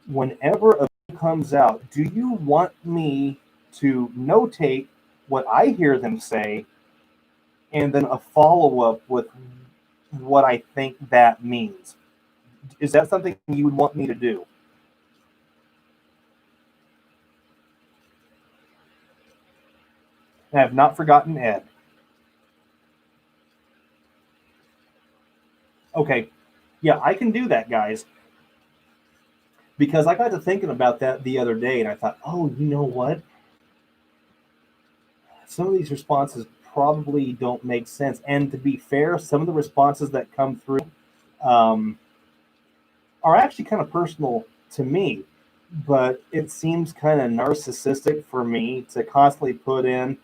[SPEAKER 1] whenever a video comes out, do you want me to notate what I hear them say and then a follow up with what I think that means? Is that something you would want me to do? I have not forgotten Ed. Okay. Yeah, I can do that, guys. Because I got to thinking about that the other day, and I thought, oh, you know what? Some of these responses probably don't make sense. And to be fair, some of the responses that come through, um, are actually kind of personal to me, but it seems kind of narcissistic for me to constantly put in.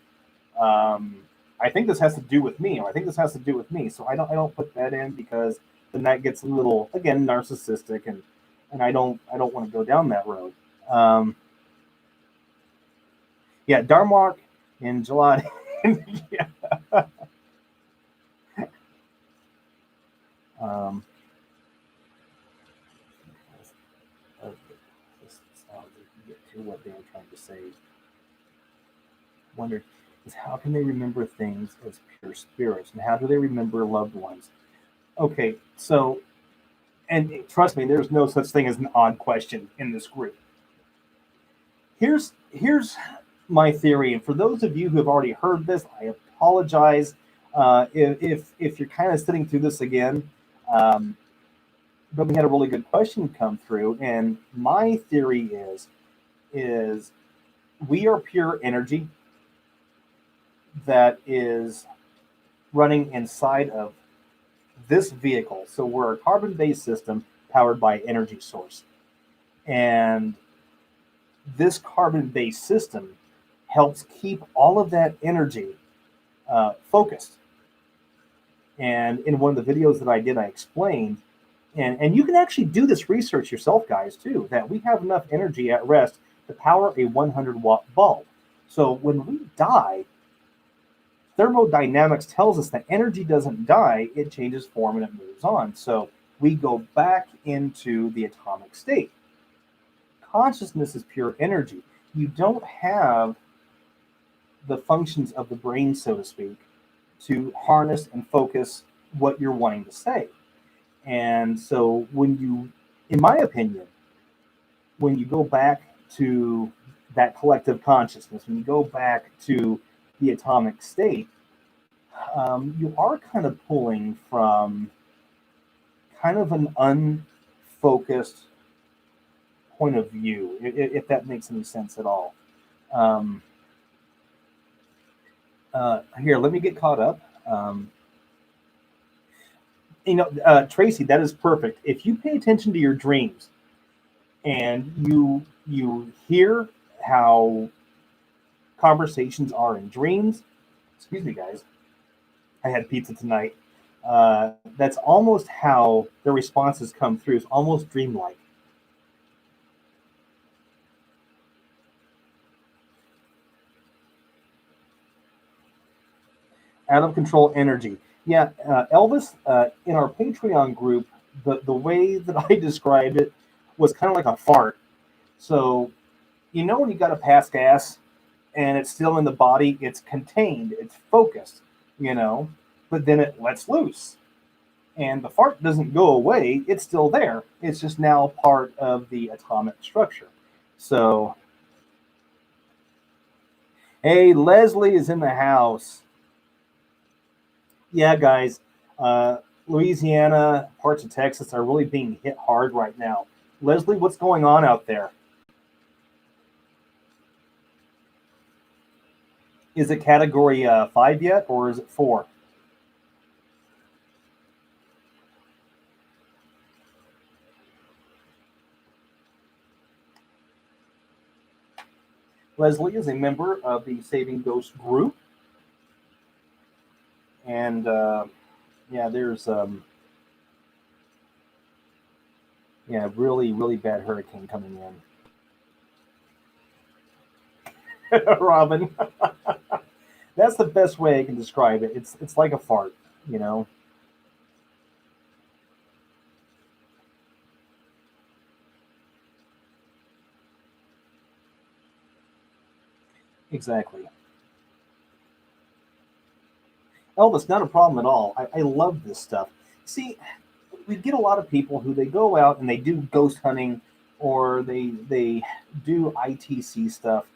[SPEAKER 1] Um, I think this has to do with me, or I think this has to do with me. So I don't put that in, because then that gets a little, again, narcissistic, and I don't want to go down that road. Um, yeah, Darmok in July. Yeah. Um, get to what they were trying to say. Wonder is, how can they remember things as pure spirits, and how do they remember loved ones? Okay, so, and trust me, there's no such thing as an odd question in this group. Here's my theory, and for those of you who have already heard this, I apologize if you're kind of sitting through this again. Um, but we had a really good question come through, and my theory is we are pure energy that is running inside of this vehicle. So we're a carbon-based system powered by energy source, and this carbon-based system helps keep all of that energy focused. And in one of the videos that I did, I explained, and you can actually do this research yourself, guys, too, that we have enough energy at rest to power a 100-watt bulb. So when we die, thermodynamics tells us that energy doesn't die, it changes form and it moves on. So we go back into the atomic state. Consciousness is pure energy. You don't have the functions of the brain, so to speak, to harness and focus what you're wanting to say. And so, when you, in my opinion, when you go back to that collective consciousness, when you go back to the atomic state, you are kind of pulling from kind of an unfocused point of view, if that makes any sense at all. Um, Here, let me get caught up. Tracy, that is perfect. If you pay attention to your dreams and you hear how conversations are in dreams, excuse me, guys, I had pizza tonight. That's almost how the responses come through. It's almost dreamlike. Out of control energy. Yeah, Elvis, in our Patreon group, the way that I described it was kind of like a fart. So, when you got to pass gas and it's still in the body, it's contained, it's focused, but then it lets loose. And the fart doesn't go away, it's still there. It's just now part of the atomic structure. So, hey, Leslie is in the house. Yeah, guys, uh, Louisiana, parts of Texas are really being hit hard right now. Leslie, what's going on out there? Is it category 5 yet, or is it 4? Leslie is a member of the Saving Ghost group. And yeah, there's really, really bad hurricane coming in. Robin, that's the best way I can describe it. It's like a fart, you know. Exactly. Elvis, not a problem at all. I love this stuff. See, we get a lot of people who they go out and they do ghost hunting or they do ITC stuff.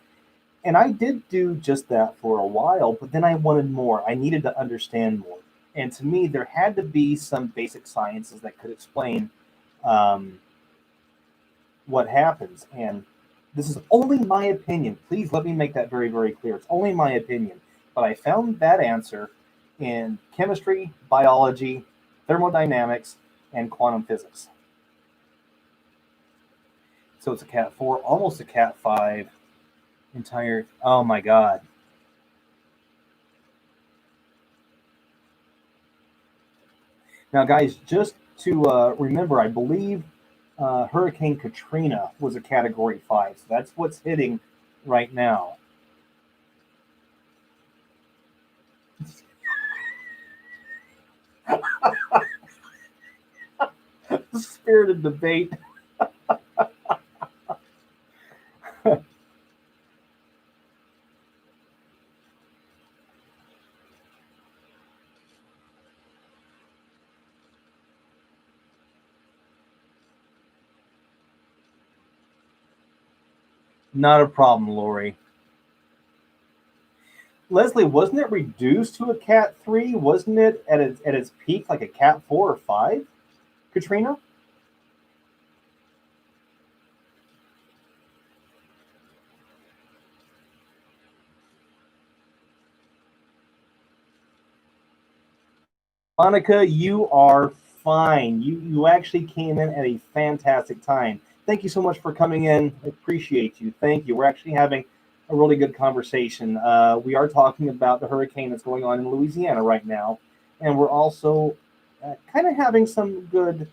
[SPEAKER 1] And I did do just that for a while, but then I wanted more. I needed to understand more. And to me, there had to be some basic sciences that could explain um, what happens. And this is only my opinion. Please let me make that very, very clear. It's only my opinion. But I found that answer in chemistry, biology, thermodynamics, and quantum physics. So it's a Cat 4, almost a Cat 5 entire. Oh my God. Now, guys, just to remember, I believe Hurricane Katrina was a Category 5. So that's what's hitting right now. Spirited debate. Not a problem, Lori. Leslie, wasn't it reduced to a Cat 3? Wasn't it at its peak like a Cat 4 or 5? Katrina? Monica, you are fine. You actually came in at a fantastic time. Thank you so much for coming in. I appreciate you. Thank you. We're actually having a really good conversation. We are talking about the hurricane that's going on in Louisiana right now, and we're also kind of having some good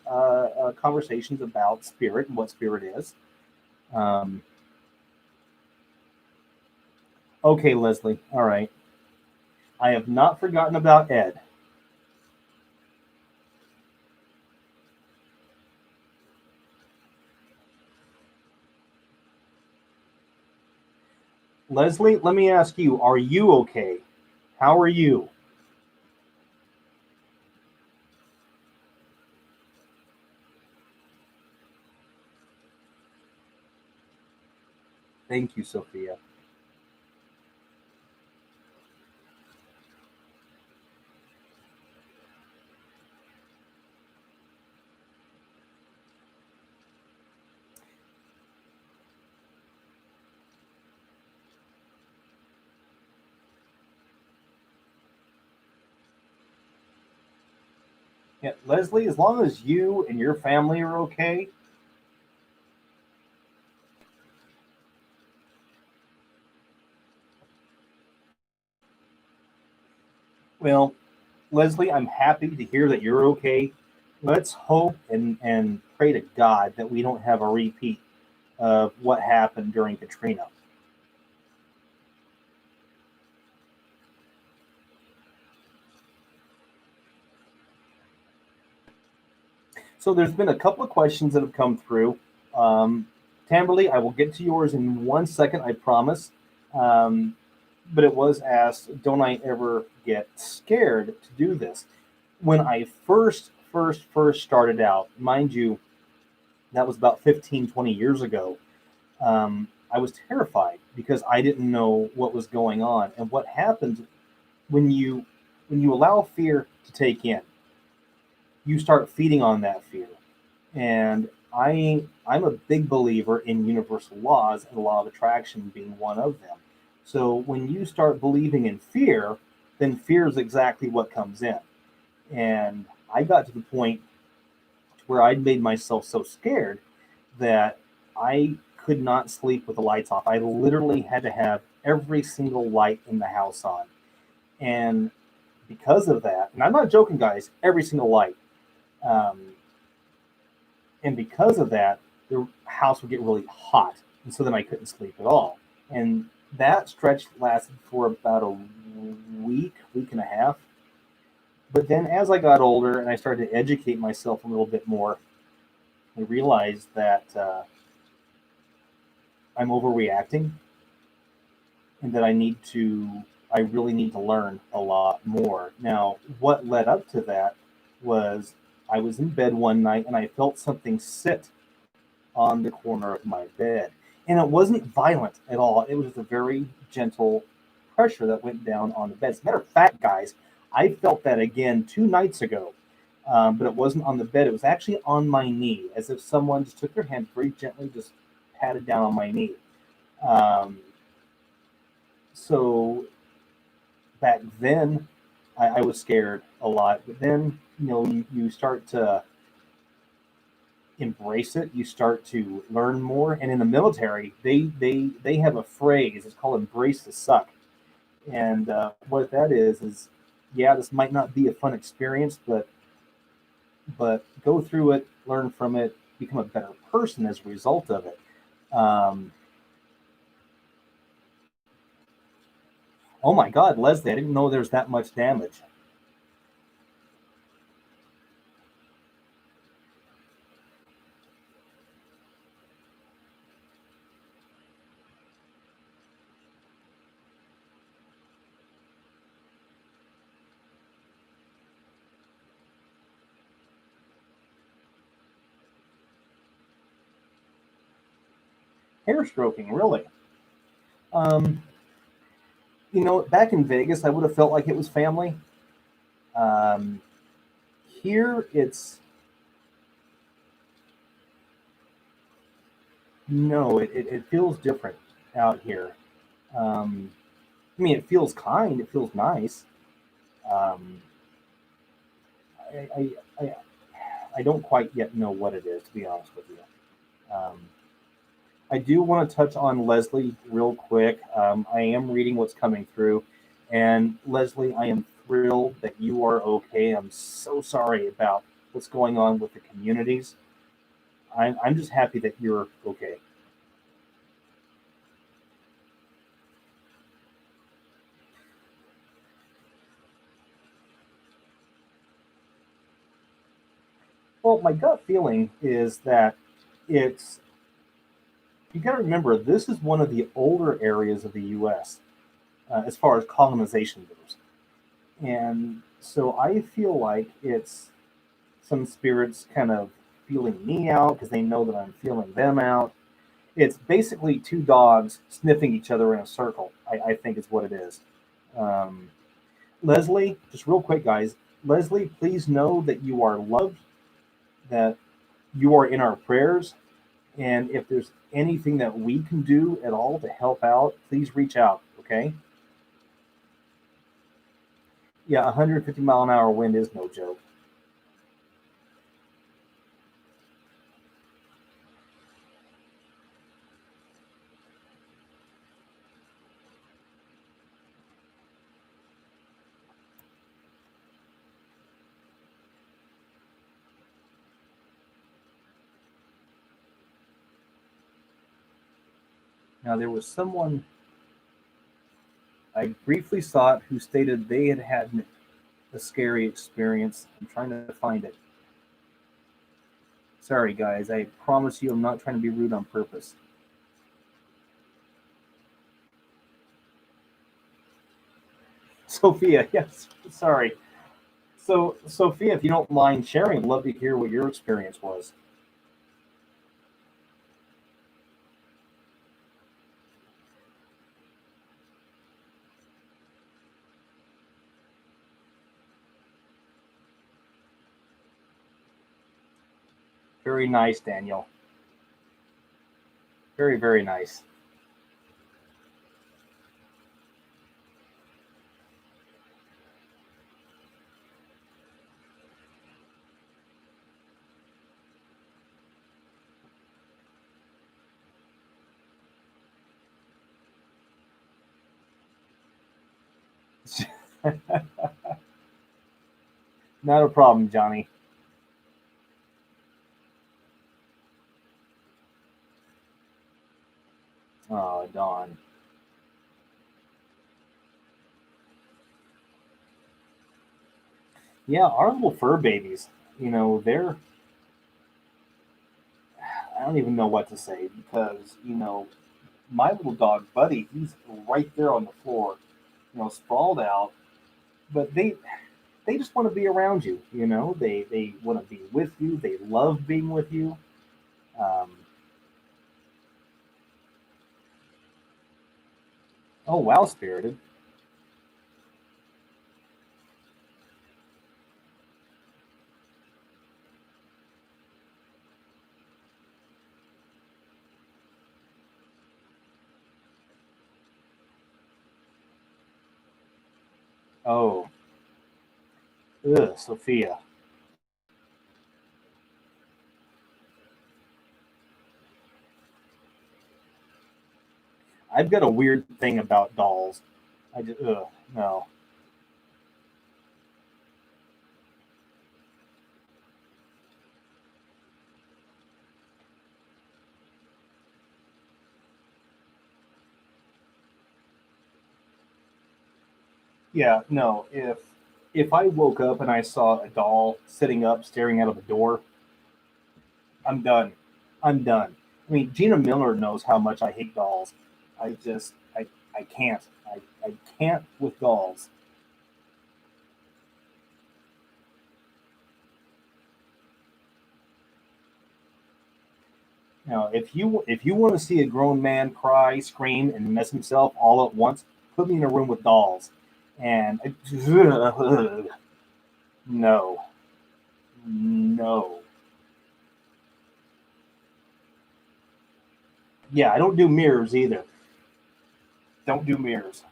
[SPEAKER 1] conversations about spirit and what spirit is. Um, okay, Leslie. All right. I have not forgotten about Ed. Leslie, let me ask you, are you okay? How are you? Thank you, Sophia. Yeah, Leslie, as long as you and your family are okay, well, Leslie, I'm happy to hear that you're okay. Let's hope and pray to God that we don't have a repeat of what happened during Katrina. So there's been a couple of questions that have come through. Um, Tamberly, I will get to yours in 1 second, I promise. Um, but it was asked, don't I ever get scared to do this? When I first started out, mind you, that was about 15, 20 years ago. I was terrified because I didn't know what was going on. And what happens when you allow fear to take in, you start feeding on that fear. And I'm a big believer in universal laws and the law of attraction being one of them. So when you start believing in fear, then fear is exactly what comes in. And I got to the point where I'd made myself so scared that I could not sleep with the lights off. I literally had to have every single light in the house on. And because of that, and I'm not joking, guys, every single light. Um, and because of that, the house would get really hot, and so then I couldn't sleep at all. And that stretch lasted for about a week and a half. But then, as I got older and I started to educate myself a little bit more, I realized that I'm overreacting, and that I really need to learn a lot more. Now, what led up to that was I was in bed one night and I felt something sit on the corner of my bed. And it wasn't violent at all. It was just a very gentle pressure that went down on the bed. As a matter of fact, guys, I felt that again 2 nights ago, but it wasn't on the bed. It was actually on my knee, as if someone just took their hand very gently, just patted down on my knee. Um, so back then, I was scared a lot. But then, you start to embrace it, you start to learn more. And in the military, they have a phrase, it's called embrace the suck. And what that is yeah, this might not be a fun experience, but go through it, learn from it, become a better person as a result of it. um, oh my God, Leslie, I didn't know there's that much damage. Hair stroking, really? um, back in Vegas, I would have felt like it was family. um, Here it's no, it feels different out here. um, I mean, it feels kind, it feels nice. um, I, I, I, I don't quite yet know what it is, to be honest with you. um, I do want to touch on Leslie real quick. I am reading what's coming through. And Leslie, I am thrilled that you are okay. I'm so sorry about what's going on with the communities. I'm just happy that you're okay. Well, my gut feeling is that it's You got to remember, this is one of the older areas of the U.S. As far as colonization goes, and so I feel like it's some spirits kind of feeling me out because they know that I'm feeling them out. It's basically two dogs sniffing each other in a circle. I think is what it is. Um, Leslie, just real quick, guys. Leslie, please know that you are loved, that you are in our prayers, and if there's anything that we can do at all to help out, please reach out. Okay? Yeah, 150-mile-an-hour wind is no joke. Now, there was someone I briefly saw it who stated they had had a scary experience. I'm trying to find it. Sorry, guys. I promise you I'm not trying to be rude on purpose. Sophia, yes, sorry. So, Sophia, if you don't mind sharing, I'd love to hear what your experience was. Very nice, Daniel. Very, very nice. Not a problem, Johnny. Oh, Dawn. Yeah, our little fur babies, they're, I don't even know what to say because, my little dog, Buddy, he's right there on the floor, sprawled out, but they just want to be around you, they want to be with you, they love being with you. Um, oh, wow, Spirited. Oh, ugh, Sophia. I've got a weird thing about dolls. I just, ugh, no. Yeah, no. If I woke up and I saw a doll sitting up staring out of a door, I'm done. I'm done. I mean, Gina Miller knows how much I hate dolls. I just I can't. I can't with dolls. Now, if you want to see a grown man cry, scream, and mess himself all at once, put me in a room with dolls. And no, no. Yeah, I don't do mirrors either. Don't do mirrors.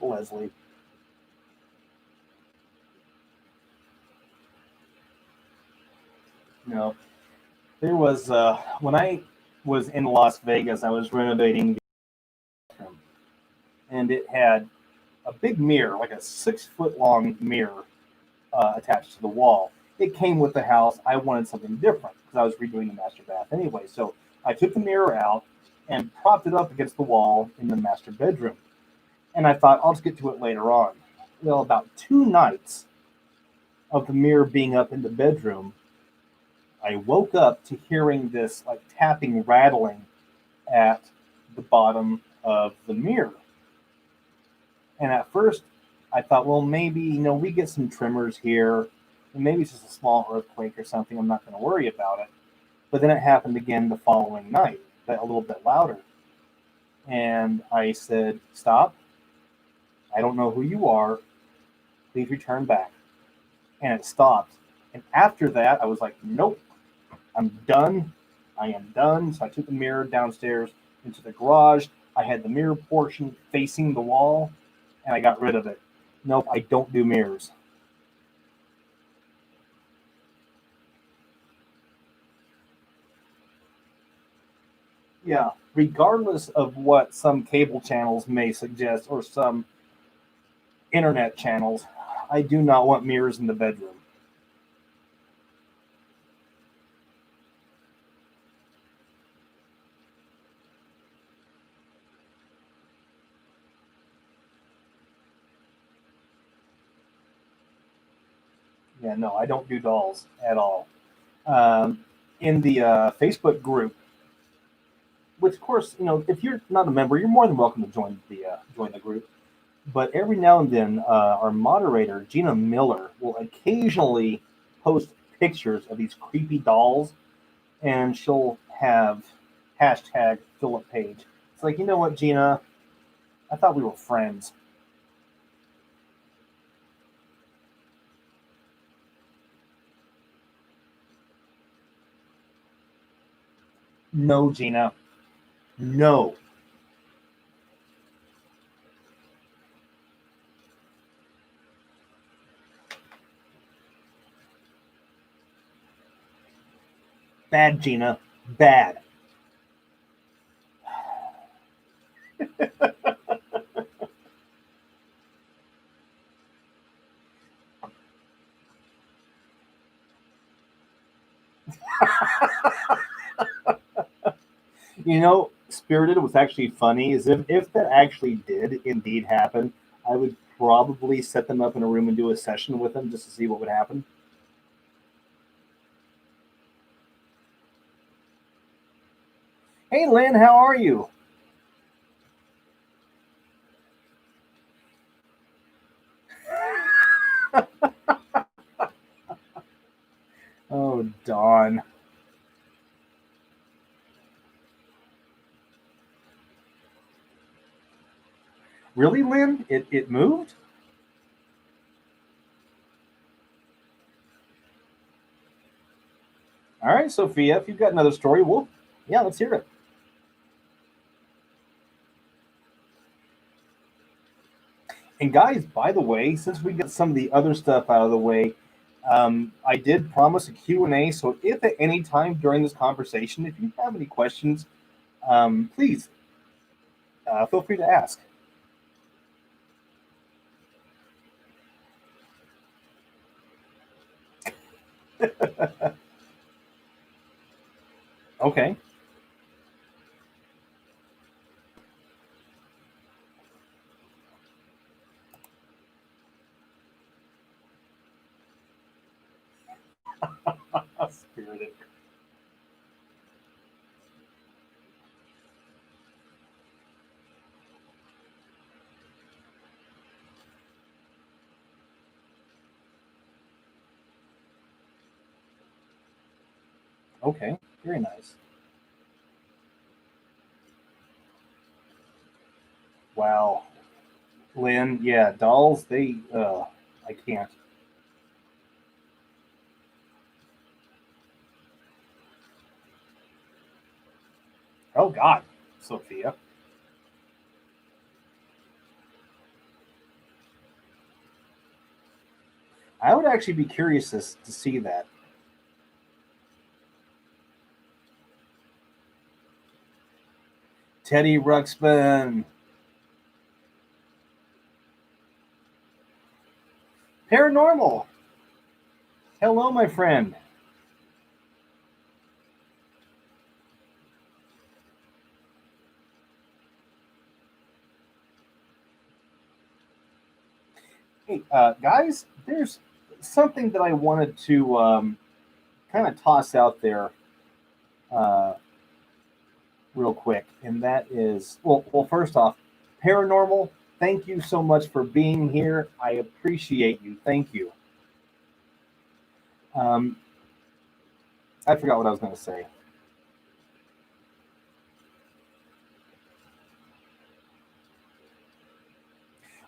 [SPEAKER 1] Leslie. No, there was when I was in Las Vegas, I was renovating the bathroom, and it had a big mirror, like a 6 foot long mirror, attached to the wall. It came with the house. I wanted something different because I was redoing the master bath anyway. So I took the mirror out and propped it up against the wall in the master bedroom. And I thought I'll just get to it later on. Well, about 2 nights of the mirror being up in the bedroom, I woke up to hearing this like tapping, rattling at the bottom of the mirror. And at first, I thought, well, maybe we get some tremors here, and maybe it's just a small earthquake or something. I'm not going to worry about it. But then it happened again the following night, but a little bit louder. And I said, "Stop! I don't know who you are. Please return back." And it stopped. And after that, I was like, "Nope, I'm done. I am done." So I took the mirror downstairs into the garage. I had the mirror portion facing the wall, and I got rid of it. Nope, I don't do mirrors. Yeah, regardless of what some cable channels may suggest or some internet channels, I do not want mirrors in the bedroom. Yeah, no, I don't do dolls at all. Um, in the Facebook group, which of course, if you're not a member, you're more than welcome to join the group. But every now and then, our moderator Gina Miller will occasionally post pictures of these creepy dolls, and she'll have hashtag Philip Page. It's like, you know what, Gina? I thought we were friends. No, Gina. No. Bad, Gina. Bad. Spirited was actually funny. Is if that actually did indeed happen, I would probably set them up in a room and do a session with them just to see what would happen. Hey, Lynn, how are you? Oh, Dawn. Really, Lynn? It moved? All right, Sophia, if you've got another story, yeah, let's hear it. And guys, by the way, since we got some of the other stuff out of the way, I did promise a Q&A. So if at any time during this conversation, if you have any questions, please feel free to ask. Okay. Spirited. Okay, very nice. Wow. Lynn, yeah, dolls, I can't. Oh, God, Sophia. I would actually be curious to see that. Teddy Ruxpin. Paranormal. Hello, my friend. Hey, guys, there's something that I wanted to kind of toss out there uh, real quick, and that is first off, paranormal. Thank you so much for being here. I appreciate you. Thank you. Um, I forgot what I was going to say.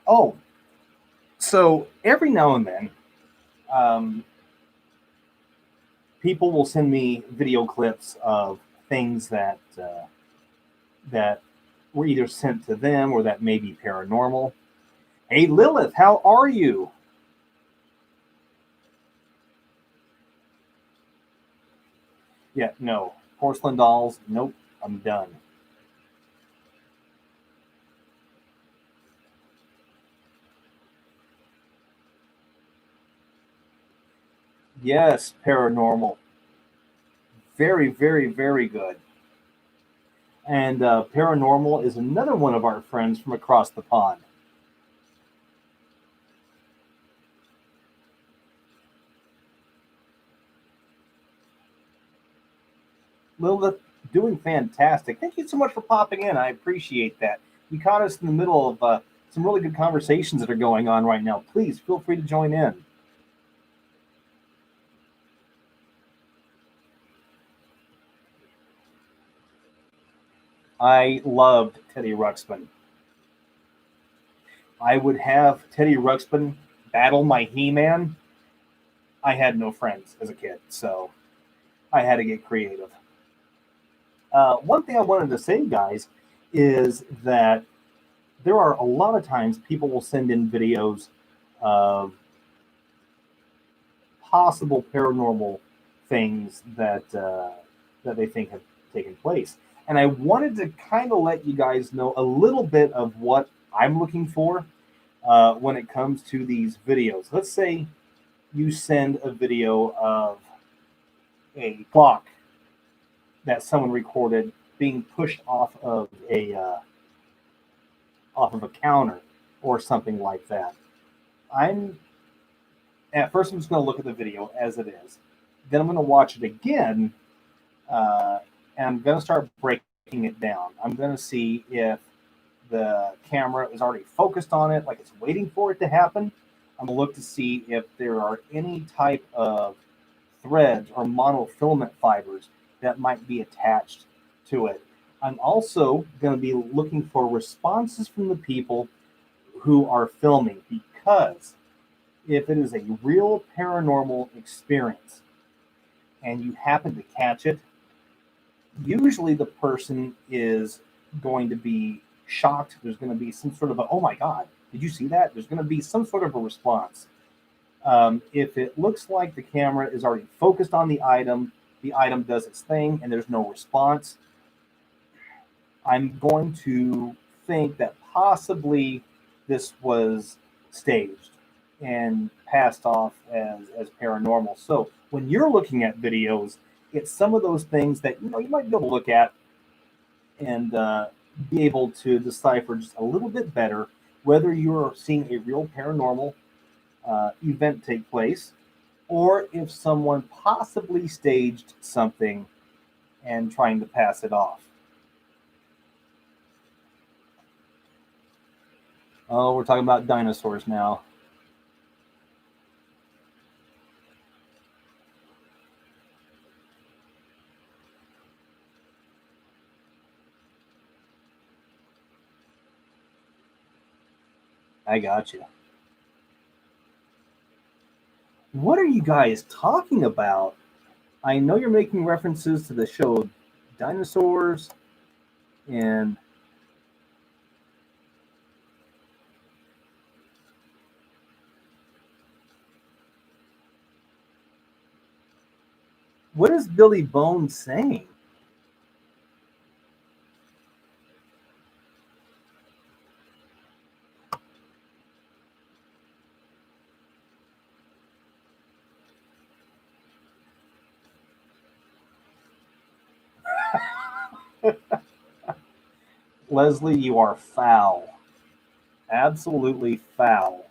[SPEAKER 1] Oh, so every now and then, um, people will send me video clips of things that were either sent to them or that may be paranormal. Hey, Lilith, how are you? Yeah, no. Porcelain dolls, nope, I'm done. Yes, paranormal. Very, very, very good. And paranormal is another one of our friends from across the pond. Lilith, doing fantastic. Thank you so much for popping in. I appreciate that. You caught us in the middle of some really good conversations that are going on right now. Please feel free to join in. I loved Teddy Ruxpin. I would have Teddy Ruxpin battle my He-Man. I had no friends as a kid, so I had to get creative. One thing I wanted to say, guys, is that there are a lot of times people will send in videos of possible paranormal things that they think have taken place, and I wanted to kind of let you guys know a little bit of what I'm looking for when it comes to these videos. Let's say you send a video of a clock that someone recorded being pushed off of a counter or something like that. I'm At first I'm just going to look at the video as it is. Then I'm going to watch it again, uh, and I'm going to start breaking it down. I'm going to see if the camera is already focused on it, like it's waiting for it to happen. I'm going to look to see if there are any type of threads or monofilament fibers that might be attached to it. I'm also going to be looking for responses from the people who are filming, because if it is a real paranormal experience and you happen to catch it, usually the person is going to be shocked. There's going to be some sort of a, oh my God, did you see that? There's going to be some sort of a response. If it looks like the camera is already focused on the item does its thing, and there's no response, I'm going to think that possibly this was staged and passed off as paranormal. So when you're looking at videos, it's some of those things that you might be able to look at and be able to decipher just a little bit better whether you're seeing a real paranormal event take place, or if someone possibly staged something and trying to pass it off. Oh, we're talking about dinosaurs now. I got you. What are you guys talking about? I know you're making references to the show Dinosaurs, and what is Billy Bones saying? Leslie, you are foul. Absolutely foul.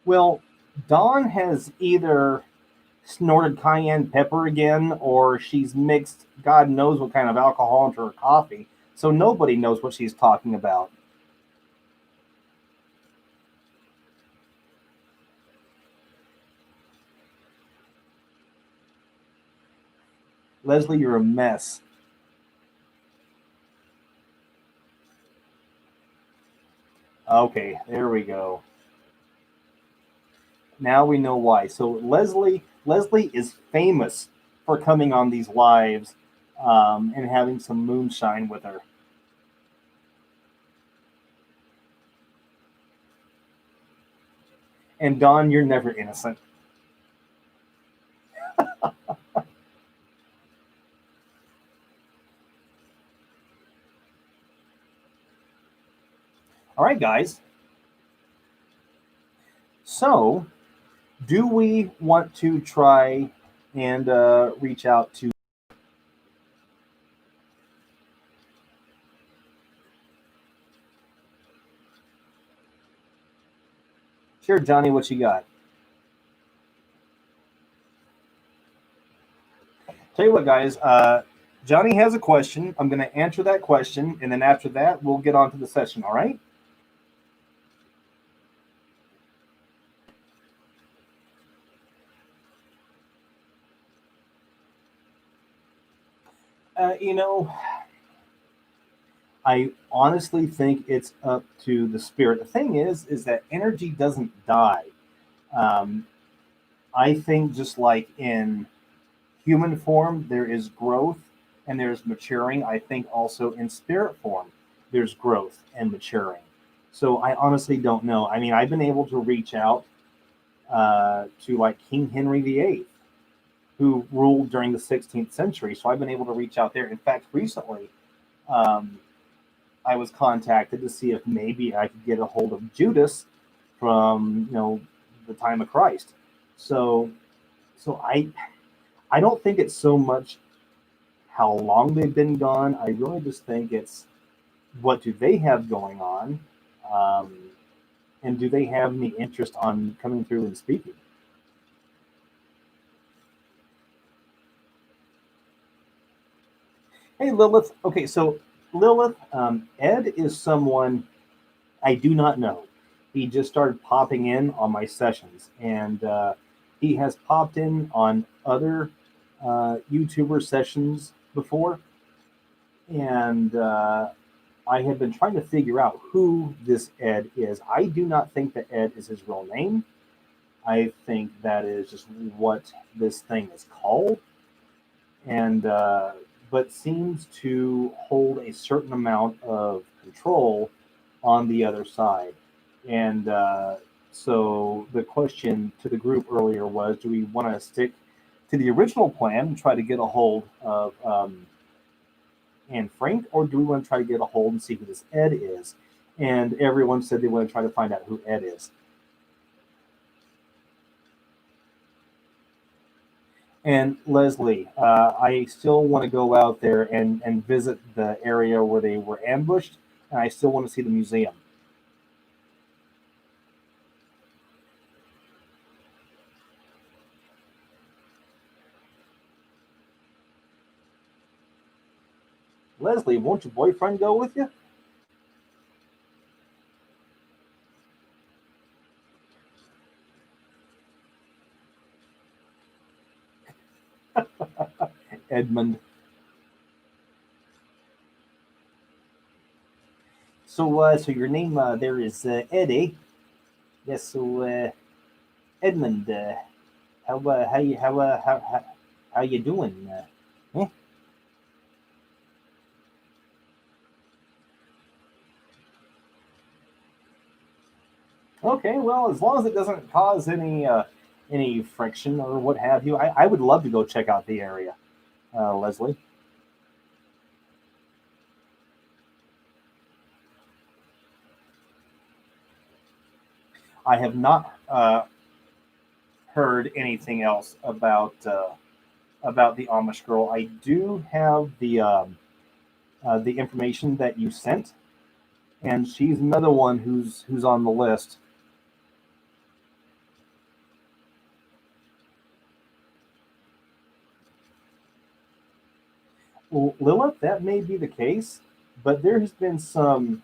[SPEAKER 1] Well, Dawn has either snorted cayenne pepper again, or she's mixed God knows what kind of alcohol into her coffee. So nobody knows what she's talking about. Leslie, you're a mess. Okay, there we go. Now we know why. So Leslie is famous for coming on these lives and having some moonshine with her. And Dawn, you're never innocent. All right, guys. So, do we want to try and reach out to? Sure, Johnny, what you got? Tell you what, guys. Johnny has a question. I'm going to answer that question, and then after that, we'll get on to the session. All right? You know, I honestly think it's up to the spirit. The thing is that energy doesn't die. Um, I think just like in human form, there is growth and there's maturing. I think also in spirit form, there's growth and maturing. So I honestly don't know. I mean, I've been able to reach out to like King Henry VIII, who ruled during the 16th century. So I've been able to reach out there. In fact, recently, um, I was contacted to see if maybe I could get a hold of Judas from the time of Christ. So so I don't think it's so much how long they've been gone. I really just think it's what do they have going on, um, and do they have any interest on coming through and speaking? Hey, Lilith. Okay, so Lilith, Ed is someone I do not know. He just started popping in on my sessions, and he has popped in on other YouTuber sessions before, and I have been trying to figure out who this Ed is. I do not think that Ed is his real name. I think that is just what this thing is called, and but seems to hold a certain amount of control on the other side. And so the question to the group earlier was, do we want to stick to the original plan and try to get a hold of Anne Frank, or do we want to try to get a hold and see who this Ed is? And everyone said they want to try to find out who Ed is. And Leslie, I still want to go out there and visit the area where they were ambushed, and I still want to see the museum. Leslie, won't your boyfriend go with you? Edmund. So your name there is Eddie. Yes. So Edmund, how you doing? Eh? Okay. Well, as long as it doesn't cause any friction or what have you, I would love to go check out the area, Leslie. I have not heard anything else about the Amish girl. I do have the information that you sent, and she's another one who's on the list. Lilith, that may be the case, but there has been some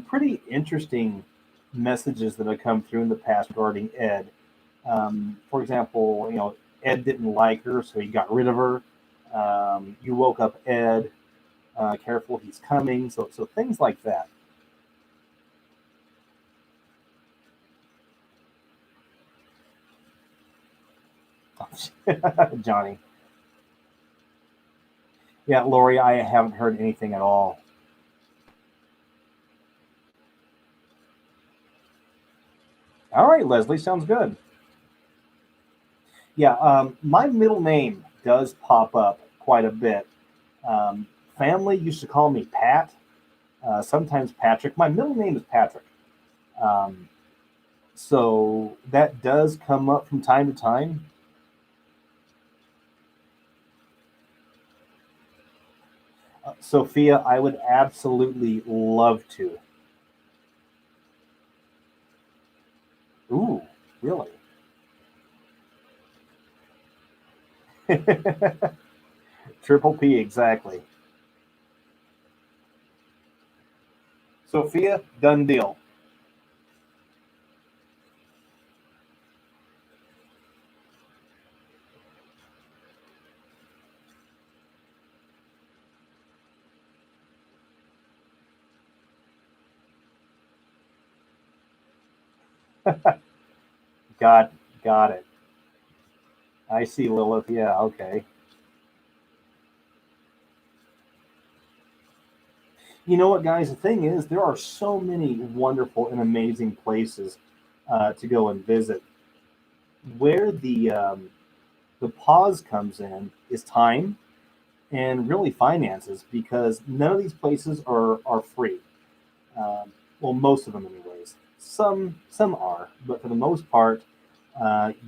[SPEAKER 1] pretty interesting messages that have come through in the past regarding Ed. For example, Ed didn't like her, so he got rid of her. You woke up Ed. Careful, he's coming. So things like that. Johnny. Yeah, Lori, I haven't heard anything at all. All right, Leslie, sounds good. Yeah, my middle name does pop up quite a bit. Um, Family used to call me Pat, sometimes Patrick. My middle name is Patrick. Um, so that does come up from time to time. Sophia, I would absolutely love to. Ooh, really? Triple P, exactly. Sophia, done deal. Got got it. I see Lilith. Yeah, okay. You know what, guys? The thing is, there are so many wonderful and amazing places to go and visit. Where the pause comes in is time and really finances, because none of these places are free. Well, most of them, anyways. Some are, but for the most part,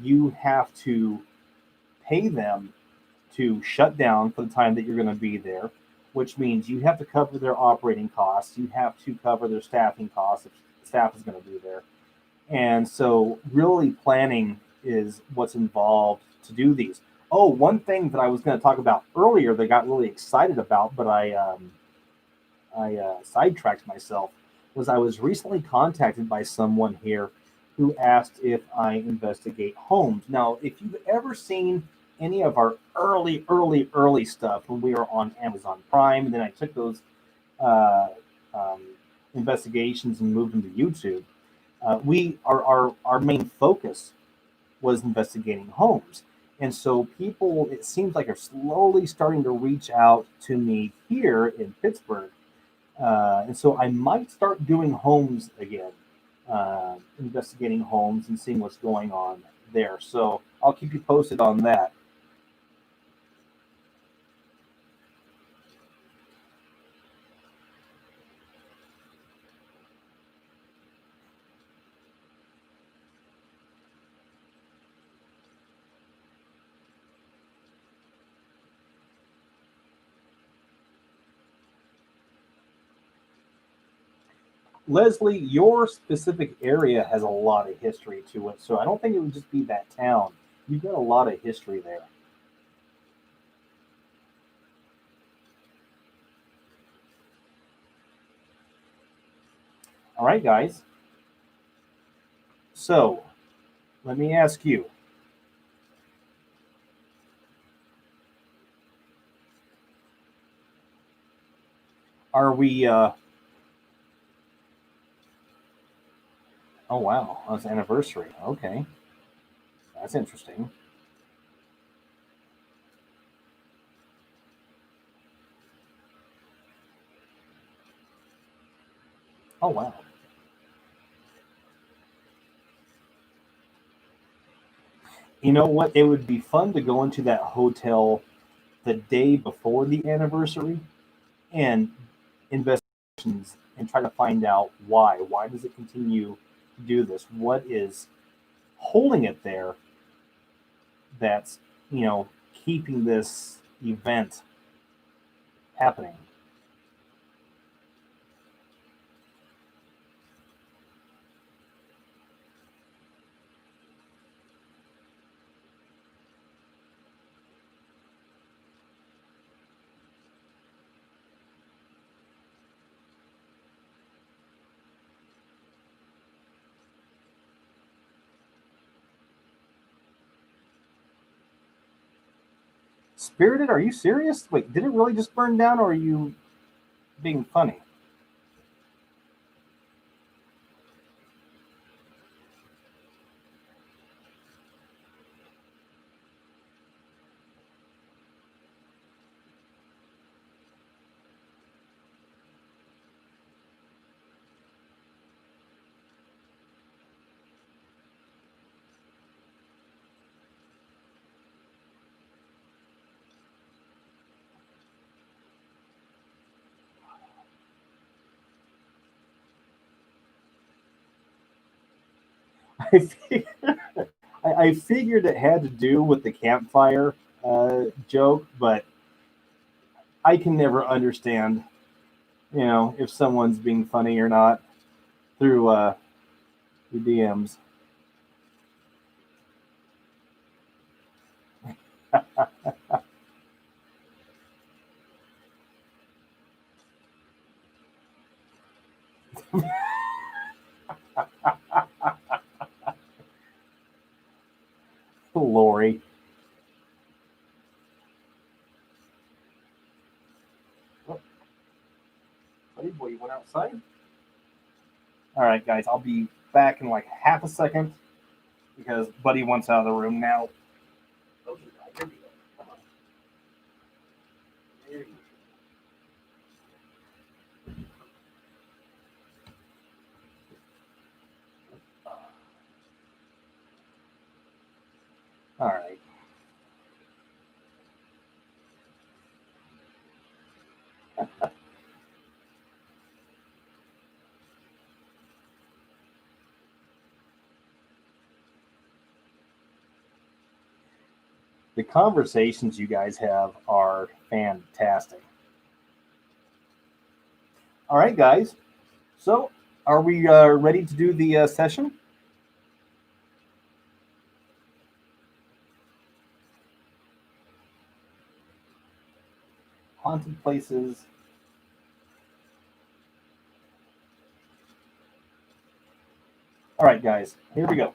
[SPEAKER 1] you have to pay them to shut down for the time that you're going to be there, which means you have to cover their operating costs. You have to cover their staffing costs if staff is going to be there. And so, really, planning is what's involved to do these. Oh, one thing that I was going to talk about earlier that I got really excited about, but I sidetracked myself, was I was recently contacted by someone here who asked if I investigate homes. Now, if you've ever seen any of our early stuff when we were on Amazon Prime, and then I took those uh, um, investigations and moved them to YouTube, our main focus was investigating homes. And so people, it seems like, are slowly starting to reach out to me here in Pittsburgh, and so I might start doing homes again, investigating homes and seeing what's going on there. So I'll keep you posted on that. Leslie, your specific area has a lot of history to it, so I don't think it would just be that town. You've got a lot of history there. All right, guys. So let me ask you: Are we? Oh wow, that's anniversary. Okay, that's interesting. Oh wow. You know what? It would be fun to go into that hotel the day before the anniversary and investigations and try to find out why. Why does it continue to do this? What is holding it there that's, you know, keeping this event happening? Spirited, are you serious? Wait, did it really just burn down, or are you being funny? I, fig- I figured it had to do with the campfire joke, but I can never understand, if someone's being funny or not through the DMs. Lori. Oh, buddy boy, you went outside? All right, guys, I'll be back in like half a second because Buddy wants out of the room now. Okay, here we go. Come on. There you go. All right. The conversations you guys have are fantastic. All right, guys. So, are we ready to do the session? Haunted places. All right, guys. Here we go.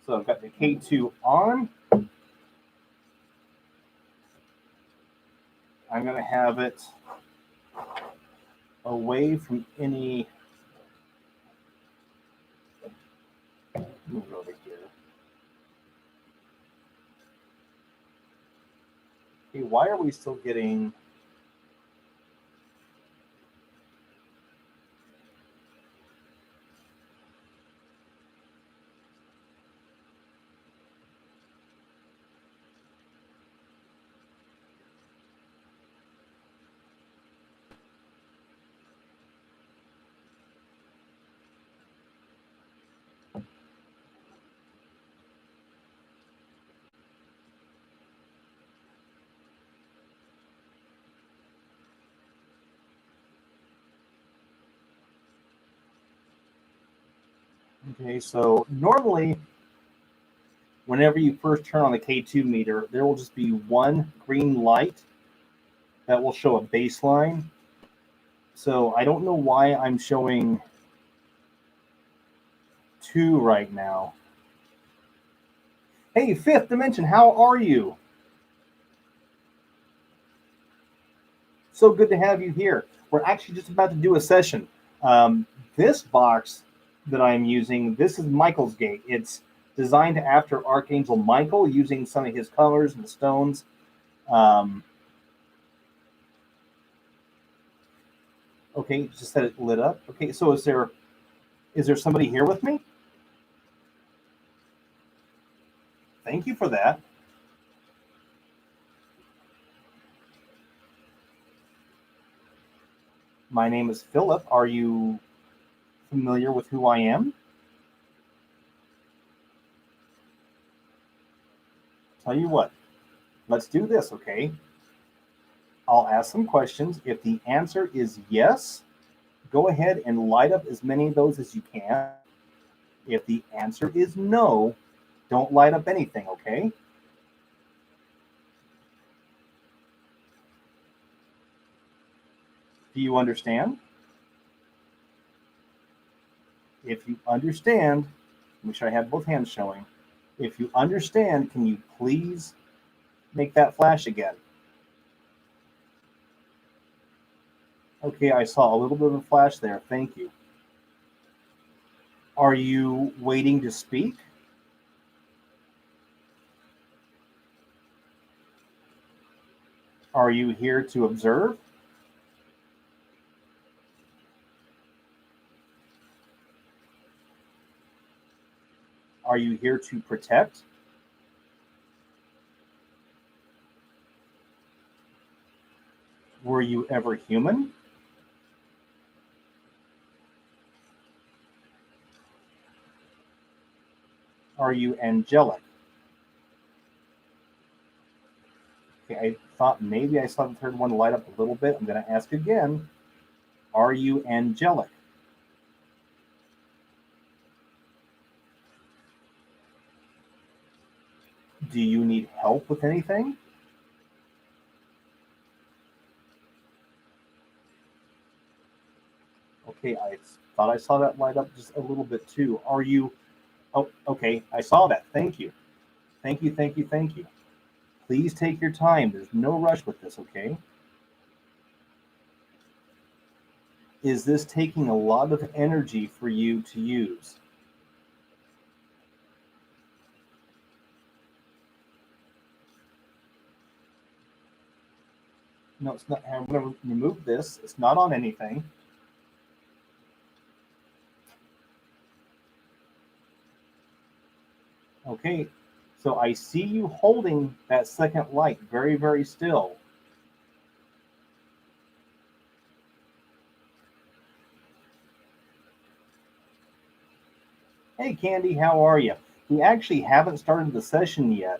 [SPEAKER 1] So I've got the K2 on. I'm going to have it away from any. Move it over here. Okay, why are we still getting? Okay, so normally, whenever you first turn on the K2 meter, there will just be one green light that will show a baseline. So I don't know why I'm showing two right now. Hey, Fifth Dimension, how are you? So good to have you here. We're actually just about to do a session. This box that I'm using, this is Michael's Gate. It's designed after Archangel Michael, using some of his colors and stones. Okay, just said it lit up. Okay, so is there somebody here with me? Thank you for that. My name is Philip. Are you familiar with who I am? Tell you what, let's do this, okay? I'll ask some questions. If the answer is yes, go ahead and light up as many of those as you can. If the answer is no, don't light up anything, okay? Do you understand? If you understand, make sure I have both hands showing. If you understand, can you please Make that flash again. Okay, I saw a little bit of a flash there. Thank you. Are you waiting to speak? Are you here to observe? Are you here to protect? Were you ever human? Are you angelic? Okay, I thought maybe I saw the third one light up a little bit. I'm going to ask again. Are you angelic? Do you need help with anything? Okay, I thought I saw that light up just a little bit too. Are you? Oh, okay, I saw that. Thank you. Thank you, thank you, thank you. Please take your time. There's no rush with this, okay? Is this taking a lot of energy for you to use? No, it's not. I'm going to remove this. It's not on anything. Okay, so I see you holding that second light very, very still. Hey, Candy, how are you? We actually haven't started the session yet.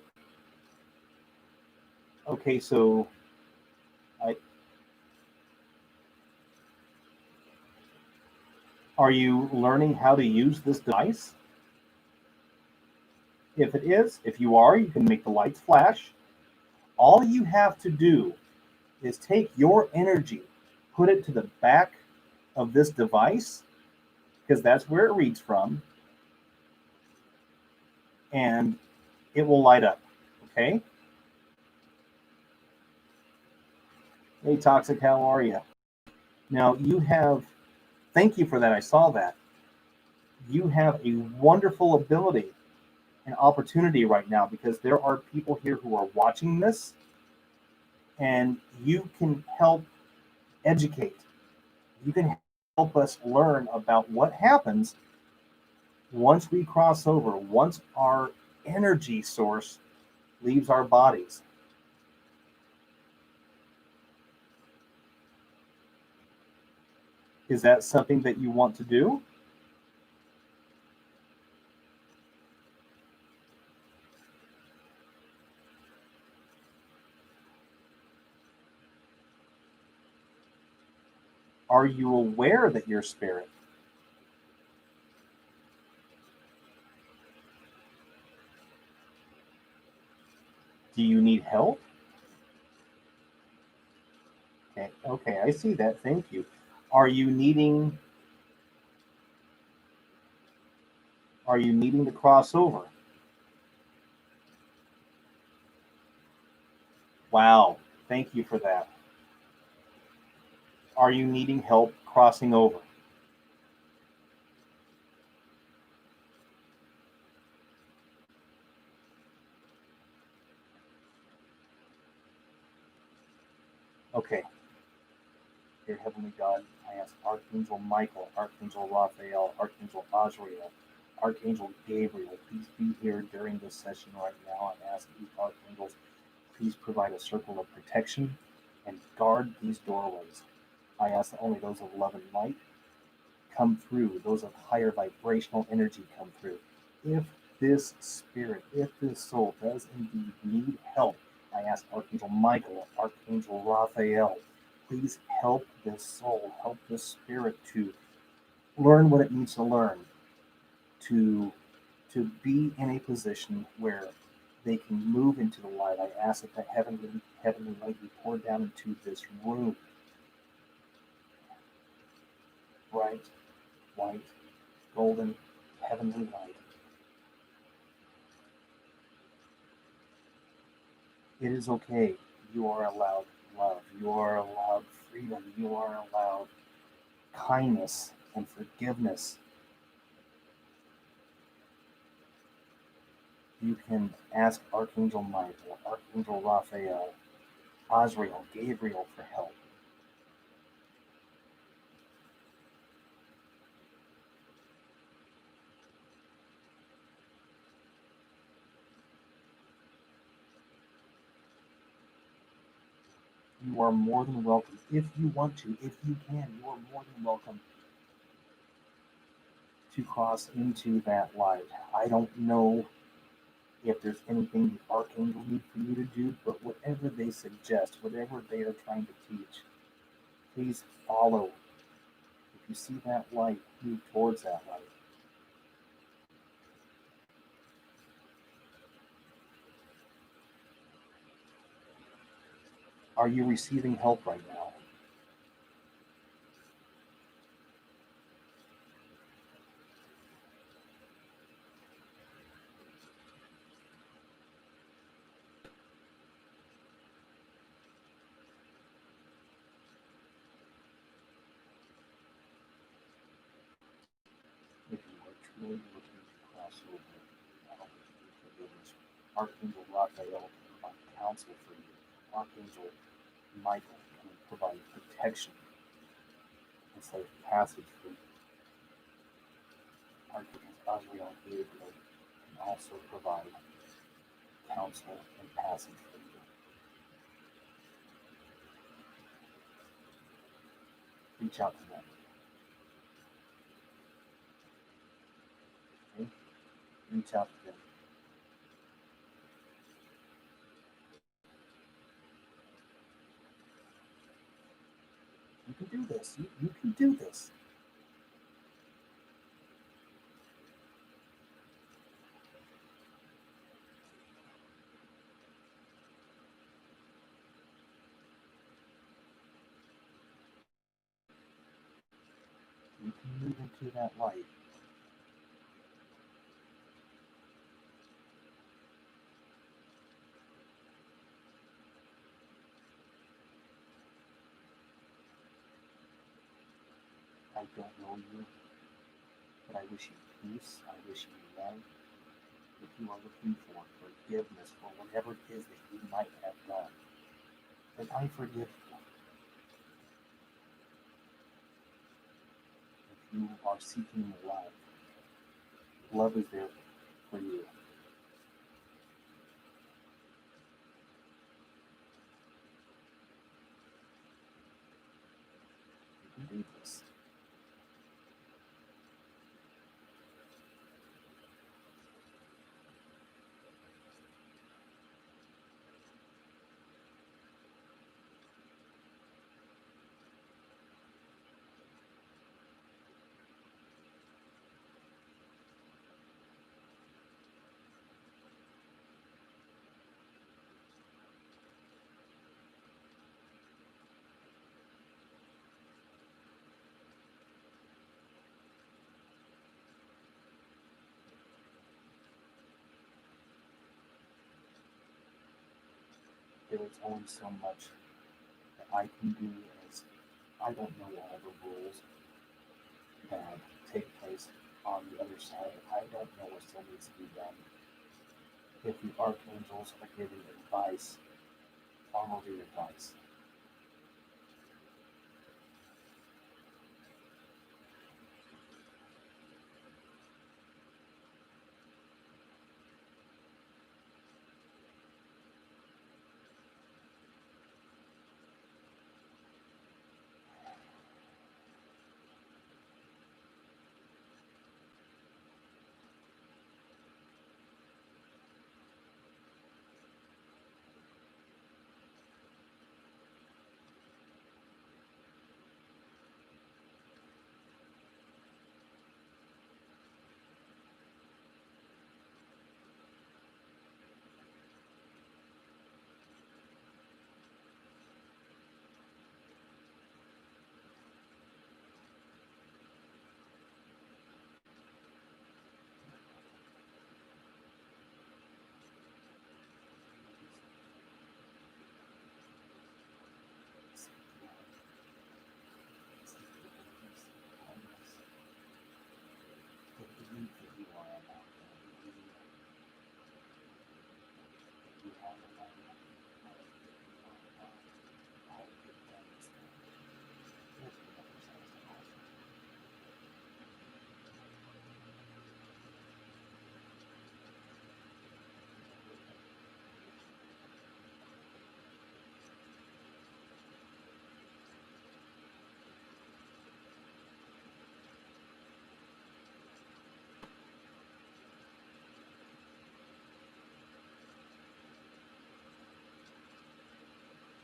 [SPEAKER 1] Okay, so I, are you learning how to use this device? If it is, if you are, you can make the lights flash. All you have to do is take your energy, put it to the back of this device, because that's where it reads from, and it will light up. Okay? Hey, Toxic, how are you? Now, thank you for that. I saw that. You have a wonderful ability and opportunity right now because there are people here who are watching this, and you can help educate. You can help us learn about what happens once we cross over, once our energy source leaves our bodies. Is that something that you want to do? Are you aware that you're spirit? Do you need help? Okay, okay, I see that. Thank you. Are you needing are you needing to cross over? Wow, thank you for that. Are you needing help crossing over? Okay. Dear Heavenly God, I ask Archangel Michael, Archangel Raphael, Archangel Azrael, Archangel Gabriel, please be here during this session right now. I ask these archangels, please provide a circle of protection and guard these doorways. I ask that only those of love and light come through, those of higher vibrational energy come through. If this spirit, if this soul does indeed need help, I ask Archangel Michael, Archangel Raphael, please help this soul, help this spirit to learn what it needs to learn, to be in a position where they can move into the light. I ask that the heavenly light be poured down into this room. Bright, white, golden, heavenly light. It is okay. You are allowed love. You are allowed freedom. You are allowed kindness and forgiveness. You can ask Archangel Michael, Archangel Raphael, Azrael, Gabriel for help. You are more than welcome. If you want to, if you can, you are more than welcome to cross into that light. I don't know if there's anything the archangels need for you to do, but whatever they suggest, whatever they are trying to teach, please follow. If you see that light, move towards that light. Are you receiving help right now? If you are truly looking to cross over, forgiveness, Archangel Raphael can provide counsel for you. Archangel Michael can provide protection instead of passage for you. Archangel Azrael and Gabriel can also provide counsel and passage for you. Reach out to them. Okay? Reach out to them. You can do this. You can do this. You can move into that light. I don't know you, but I wish you peace. I wish you love. If you are looking for forgiveness for whatever it is that you might have done, then I forgive you. If you are seeking love is there for you. You can do this. There is only so much that I can do, as I don't know all the rules that take place on the other side. I don't know what still needs to be done. If the archangels are giving advice, follow the advice.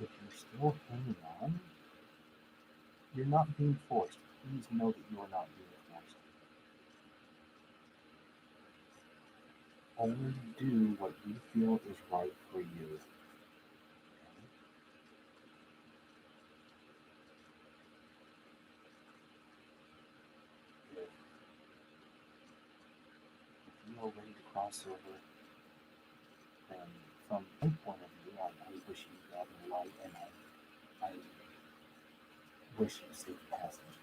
[SPEAKER 1] If you're still hanging on, you're not being forced. Please know that you are not being forced. Only do what you feel is right for you. If you are ready to cross over, then from my point of view, I wish you love and light, and I wish you safe passage.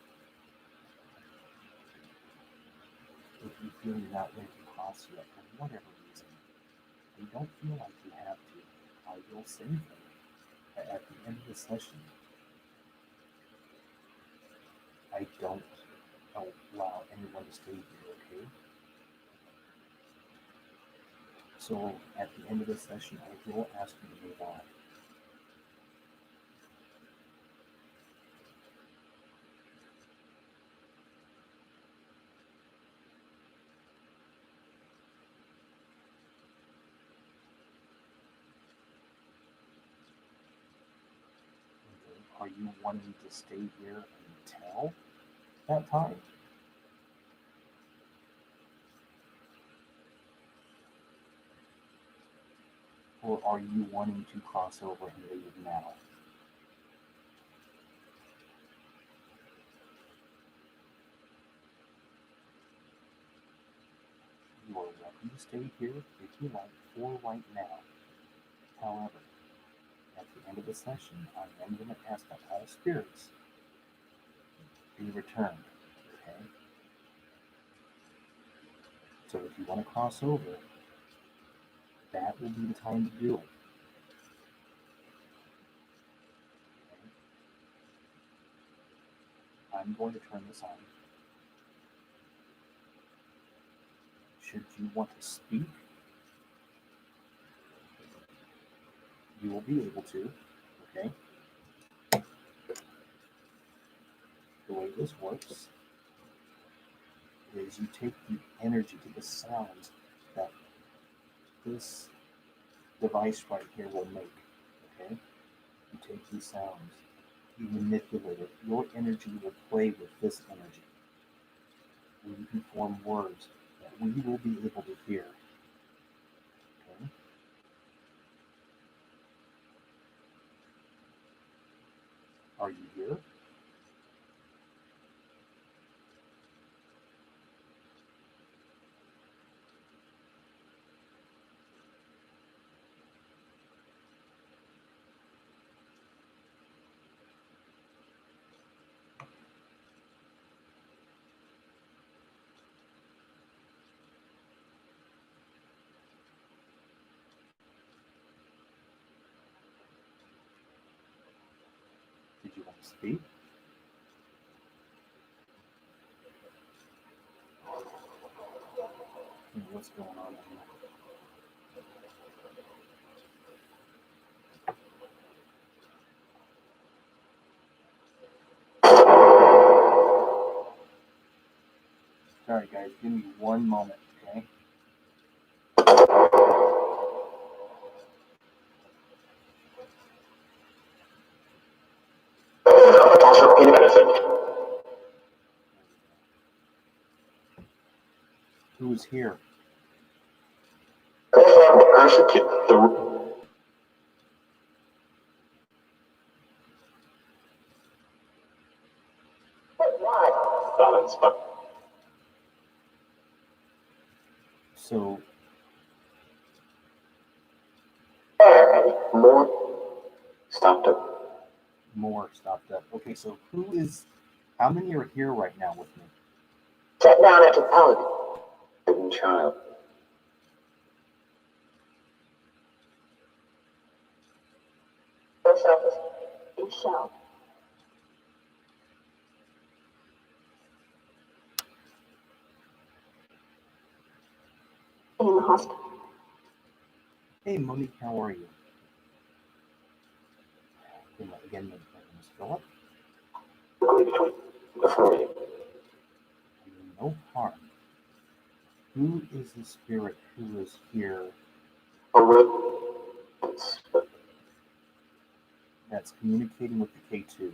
[SPEAKER 1] If you feel you're not ready to cross yet for whatever reason, you don't feel like you have to, I will say that at the end of the session, I don't allow anyone to stay here, okay? So at the end of the session, I will ask you to move on. Okay. Are you wanting to stay here until that time? Or are you wanting to cross over and leave now? You are welcome to stay here if you like for right now. However, at the end of the session, I am going to ask that all spirits be returned. Okay? So if you want to cross over, that will be the time to do it. Okay? I'm going to turn this on. Should you want to speak, you will be able to. Okay? The way this works is you take the energy to the sounds that this device right here will make. Okay? You take these sounds, you manipulate it. Your energy will play with this energy. You can form words that we will be able to hear. Okay? Are you here? Did you want to speak? What's going on here? Sorry guys, give me one moment, okay? Who's here? So more stopped up. Okay, so how many are here right now with me?
[SPEAKER 2] Set down at the paladin. Hidden child. Yourself. In the hospital.
[SPEAKER 1] Hey Monique, how are you? Again, my name is Philip. No harm. Who is the spirit who is here? that's communicating with the K2.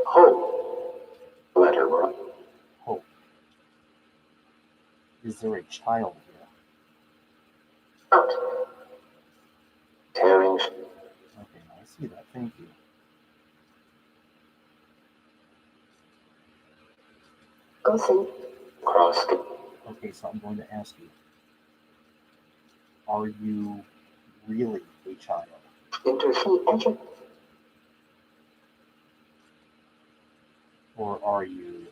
[SPEAKER 2] Hope. Letter write.
[SPEAKER 1] Hope. Is there a child here?
[SPEAKER 2] Out. Tearing.
[SPEAKER 1] Okay, I see that. Thank you.
[SPEAKER 2] Go see. Cross.
[SPEAKER 1] Okay, so I'm going to ask you, are you really a child?
[SPEAKER 2] Enter.
[SPEAKER 1] Or are you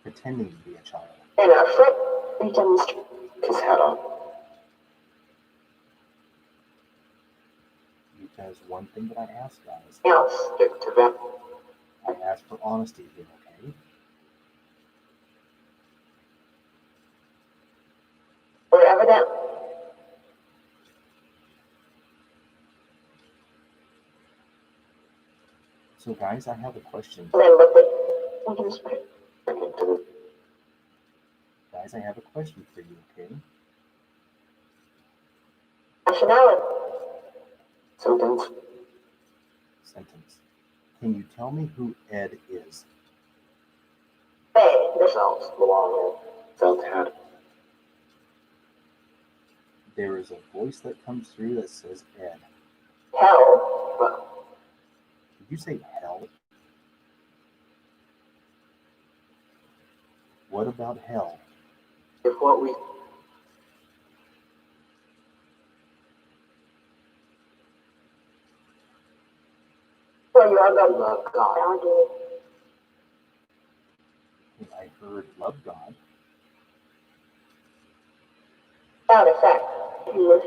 [SPEAKER 1] pretending to be a child?
[SPEAKER 2] And our friend. We demonstrate. His hat on.
[SPEAKER 1] Because one thing that I ask guys,
[SPEAKER 2] Else. Stick to that.
[SPEAKER 1] I ask for honesty here, okay?
[SPEAKER 2] Wherever that.
[SPEAKER 1] So guys, I have a question.
[SPEAKER 2] Then look at. We can spread.
[SPEAKER 1] Guys, I have a question for you, okay?
[SPEAKER 2] Nationality. Sentence.
[SPEAKER 1] Sentence. Can you tell me who Ed is?
[SPEAKER 2] They themselves belong in. Felt hat.
[SPEAKER 1] There is a voice that comes through that says Ed.
[SPEAKER 2] Hell. Well,
[SPEAKER 1] Did you say hell? What about hell?
[SPEAKER 2] if what we. Well, you are going to love God. I do.
[SPEAKER 1] I heard love God.
[SPEAKER 2] Without effect. He was.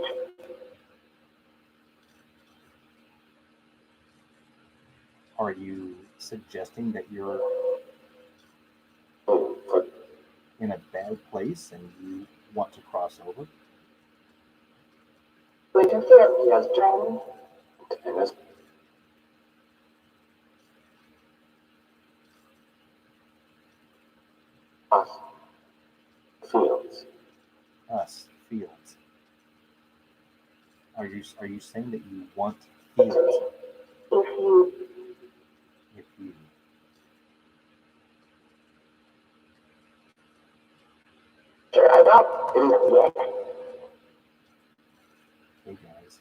[SPEAKER 1] Are you suggesting that you're in a bad place and you want to cross over?
[SPEAKER 2] To interfere. He has drained. And this. Us. Fields.
[SPEAKER 1] Us, fields. Are you saying that you want fields?
[SPEAKER 2] If you.
[SPEAKER 1] If you
[SPEAKER 2] Sure, I don't. Yet.
[SPEAKER 1] Hey guys,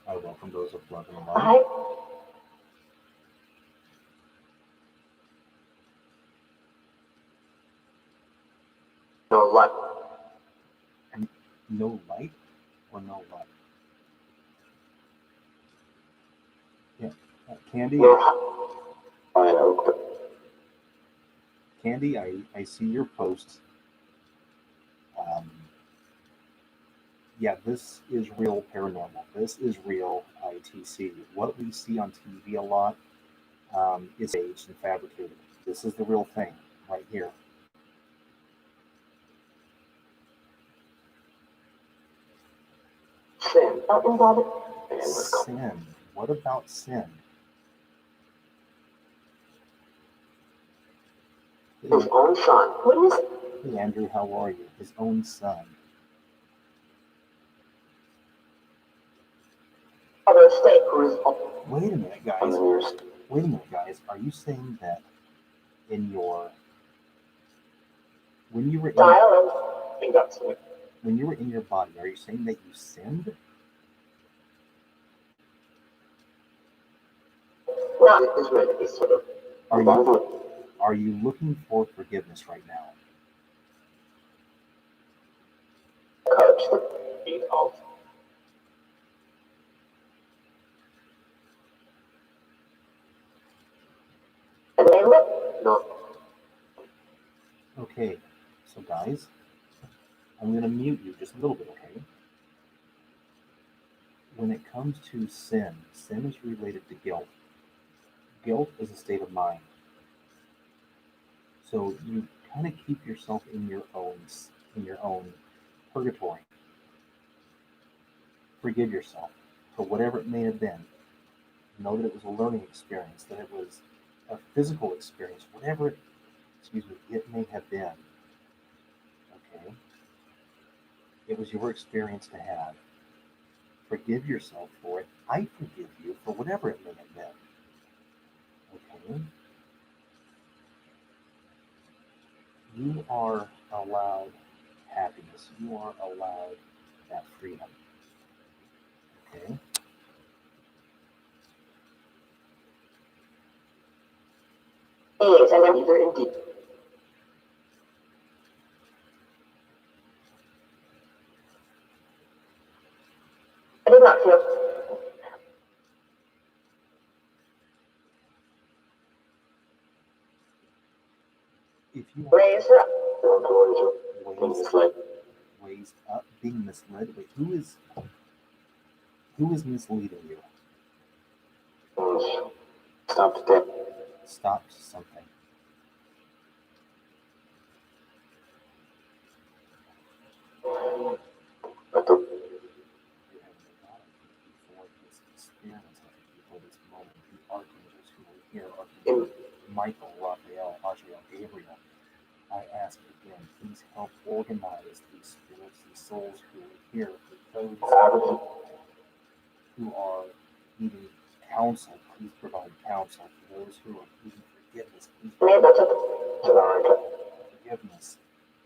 [SPEAKER 1] I welcome those of love and light.
[SPEAKER 2] I. No luck.
[SPEAKER 1] No light or no light? Yeah, Candy.
[SPEAKER 2] No. I know.
[SPEAKER 1] Candy, I see your post. Yeah, this is real paranormal. This is real ITC. What we see on TV a lot is staged and fabricated. This is the real thing right here.
[SPEAKER 2] Sin.
[SPEAKER 1] Sin. What about sin?
[SPEAKER 2] His own son. What is it?
[SPEAKER 1] Hey Andrew, how are you? His own son.
[SPEAKER 2] Other state who is.
[SPEAKER 1] Wait a minute, guys.
[SPEAKER 2] On the nearest.
[SPEAKER 1] Wait a minute, guys. Are you saying that in your when you were in your body, are you saying that you sinned?
[SPEAKER 2] No, it is really sort of.
[SPEAKER 1] Are you looking for forgiveness right now?
[SPEAKER 2] Coach the beat of. And they look. No.
[SPEAKER 1] Okay, so guys, I'm going to mute you just a little bit, okay? When it comes to sin, sin is related to guilt. Guilt is a state of mind. So you kind of keep yourself in your own purgatory. Forgive yourself for whatever it may have been. Know that it was a learning experience, that it was a physical experience, whatever it may have been. Okay? It was your experience to have. Forgive yourself for it. I forgive you for whatever it may have been. Okay? You are allowed happiness. You are allowed that freedom. Okay?
[SPEAKER 2] Yes, I am either indeed. I did not feel.
[SPEAKER 1] If you
[SPEAKER 2] Raised up.
[SPEAKER 1] Raised up, being misled. Wait, who is misleading you?
[SPEAKER 2] Stopped dead.
[SPEAKER 1] Stopped something.
[SPEAKER 2] But the
[SPEAKER 1] You have no knowledge before this experience, before this moment. The archangels who were here, Archangel Michael, Raphael, Archangel, Gabriel. I ask again, please help organize these spirits, these souls who are here, for those who are needing counsel. Please provide counsel. For those who are needing forgiveness, please provide forgiveness.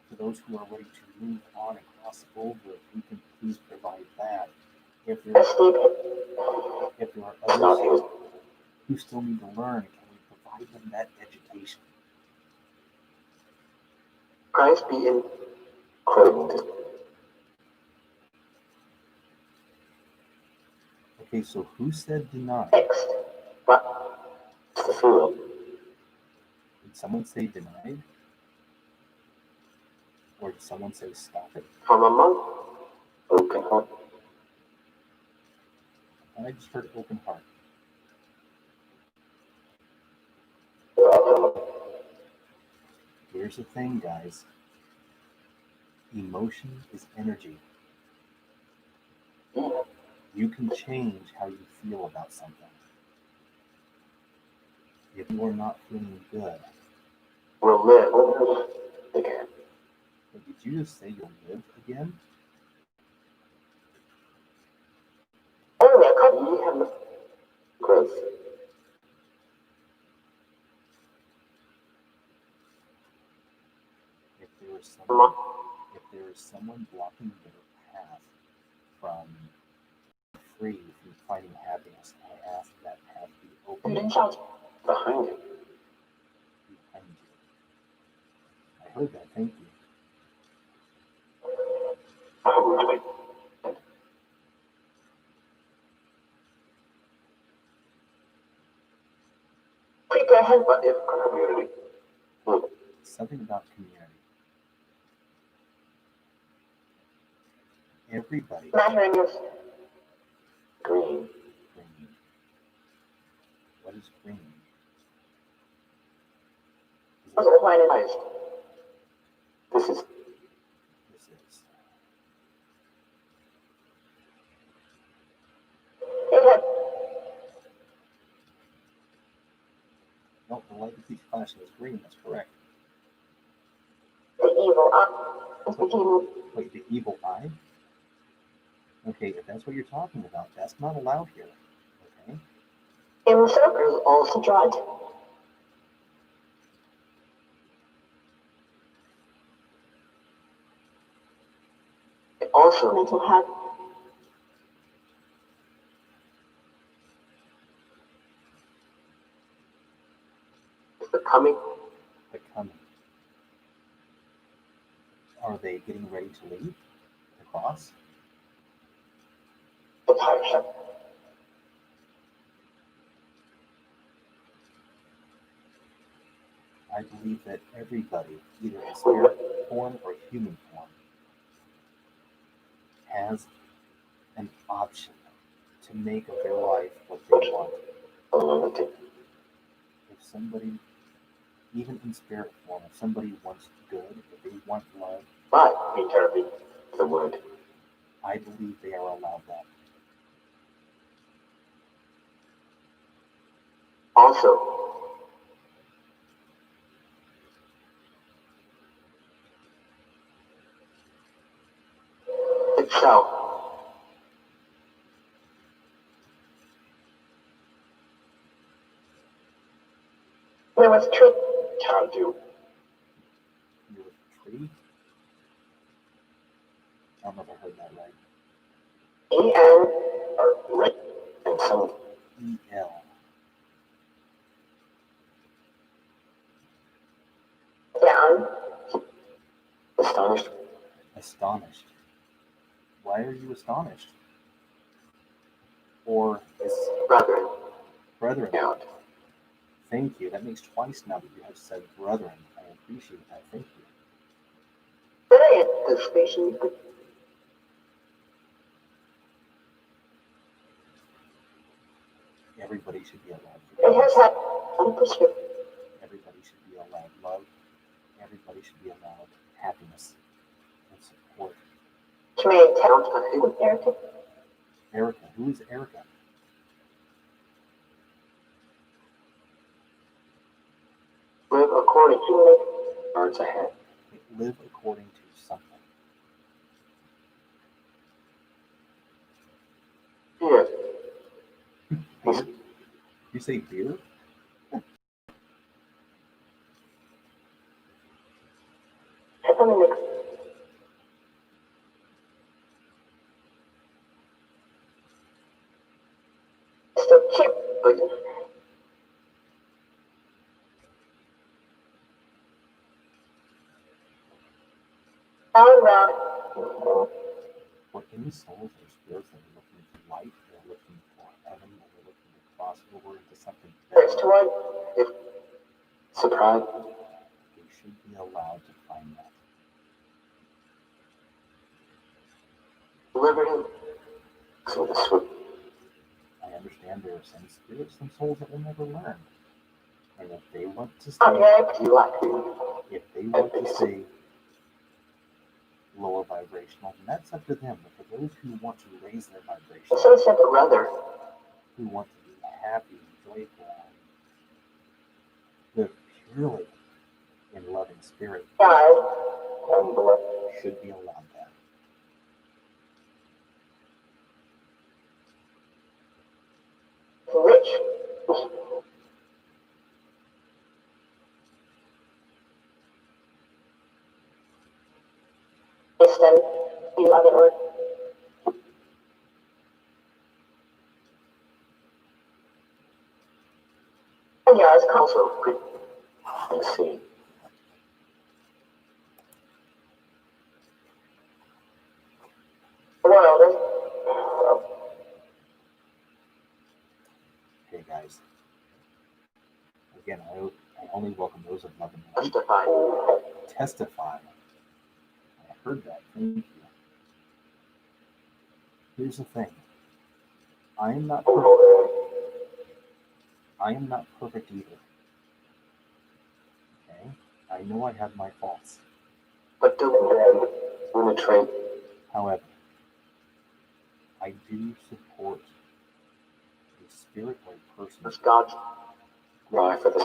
[SPEAKER 1] For those who are ready to move on and cross over, if we can please provide that. If there are others who still need to learn, can we provide them that education?
[SPEAKER 2] Christ be in Christ.
[SPEAKER 1] Okay, so who said deny?
[SPEAKER 2] Next. What? The fool.
[SPEAKER 1] Did someone say denied? Or did someone say stop it?
[SPEAKER 2] From among open heart.
[SPEAKER 1] And I just heard open heart. Here's the thing, guys. Emotion is energy. You can change how you feel about something. If you are not feeling good,
[SPEAKER 2] Will live again.
[SPEAKER 1] did you just say you'll live again?
[SPEAKER 2] Only I can't you have growth.
[SPEAKER 1] If there is someone blocking their path from free from finding happiness, I ask that path be open
[SPEAKER 2] Behind you.
[SPEAKER 1] behind you. I heard that. Thank you.
[SPEAKER 2] Prepare help if community.
[SPEAKER 1] Something about community. Everybody.
[SPEAKER 2] Matter in your green.
[SPEAKER 1] Green. What is green?
[SPEAKER 2] Was organized. This is
[SPEAKER 1] This is.
[SPEAKER 2] it had
[SPEAKER 1] No, the light that keeps flashing is green. That's correct.
[SPEAKER 2] the evil up. This became
[SPEAKER 1] Wait, the evil eye? Okay, if that's what you're talking about, that's not allowed here. Okay?
[SPEAKER 2] in circles also tried. It also mental health. Is the coming
[SPEAKER 1] The coming. Are they getting ready to leave? To cross?
[SPEAKER 2] the passion.
[SPEAKER 1] I believe that everybody, either in spirit form or human form, has an option to make of their life what they want.
[SPEAKER 2] Unlimited.
[SPEAKER 1] If somebody, even in spirit form, if somebody wants good, if they want love,
[SPEAKER 2] But be terribly the word.
[SPEAKER 1] I believe they are allowed that.
[SPEAKER 2] Also So, there was a tree. Can't do.
[SPEAKER 1] You're a tree? I don't know if I heard that right.
[SPEAKER 2] E-N or right and some
[SPEAKER 1] E-L.
[SPEAKER 2] down. Astonished.
[SPEAKER 1] Astonished. Why are you astonished? Or
[SPEAKER 2] Brethren.
[SPEAKER 1] brethren?
[SPEAKER 2] Out.
[SPEAKER 1] Thank you. That makes twice now that you have said brethren. I appreciate that. Thank you.
[SPEAKER 2] The station.
[SPEAKER 1] Everybody should be allowed
[SPEAKER 2] It has
[SPEAKER 1] forgiveness.
[SPEAKER 2] had some prescription.
[SPEAKER 1] Everybody should be allowed love. Everybody should be allowed happiness and support.
[SPEAKER 2] To me, in town, with Erica.
[SPEAKER 1] Erica. Who is Erica?
[SPEAKER 2] Live according to birds ahead.
[SPEAKER 1] Live according to something.
[SPEAKER 2] Here.
[SPEAKER 1] Beer? You say beer?
[SPEAKER 2] So cheap. All around.
[SPEAKER 1] For any souls or spirits that are looking for light, they're looking for heaven, or they're looking to cross over into something
[SPEAKER 2] There's
[SPEAKER 1] better,
[SPEAKER 2] one. If surprise.
[SPEAKER 1] they should be allowed to find that.
[SPEAKER 2] Deliver him. So the swift.
[SPEAKER 1] I understand there are some spirits, some souls that will never learn. And if they want to
[SPEAKER 2] Okay,
[SPEAKER 1] stay,
[SPEAKER 2] you like
[SPEAKER 1] if they want to stay lower vibrational, then that's up to them. But for those who want to raise their vibration,
[SPEAKER 2] so simple, brother.
[SPEAKER 1] who want to be happy, joyful, live purely in loving spirit,
[SPEAKER 2] Died. And blood.
[SPEAKER 1] should be allowed that.
[SPEAKER 2] Rich. Instead, you love it or. And yeah, it's also pretty. Let's see. The world is.
[SPEAKER 1] Hey guys, again, I only welcome those of love and light.
[SPEAKER 2] Justified.
[SPEAKER 1] Testify. I heard that. Thank you. Here's the thing. I am not perfect. I am not perfect either. Okay? I know I have my faults.
[SPEAKER 2] But don't want to trade.
[SPEAKER 1] However, I do support a spirit or a person.
[SPEAKER 2] It's God's cry for this.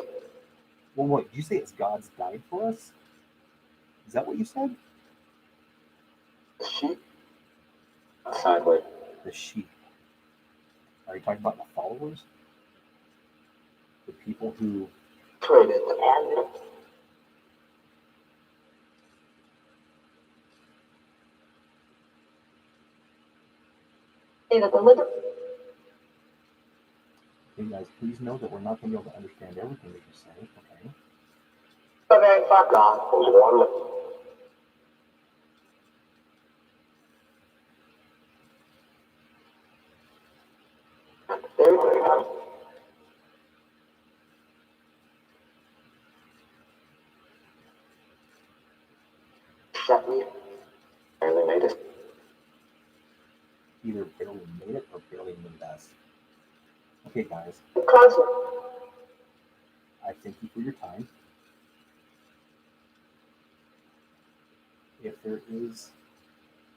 [SPEAKER 1] Well, wait, did you say it's God's died for us? Is that what you said?
[SPEAKER 2] Sheep. Sideways.
[SPEAKER 1] The sheep. Are you talking about the followers? The people who
[SPEAKER 2] Traded the hand. Either the liver.
[SPEAKER 1] Hey guys, please know that we're not going to be able to understand everything that you say, okay?
[SPEAKER 2] The very fuck off was one. Very good. Shut me. Barely made it.
[SPEAKER 1] Either barely made it or barely made us. Okay guys,
[SPEAKER 2] Constant.
[SPEAKER 1] I thank you for your time. If there is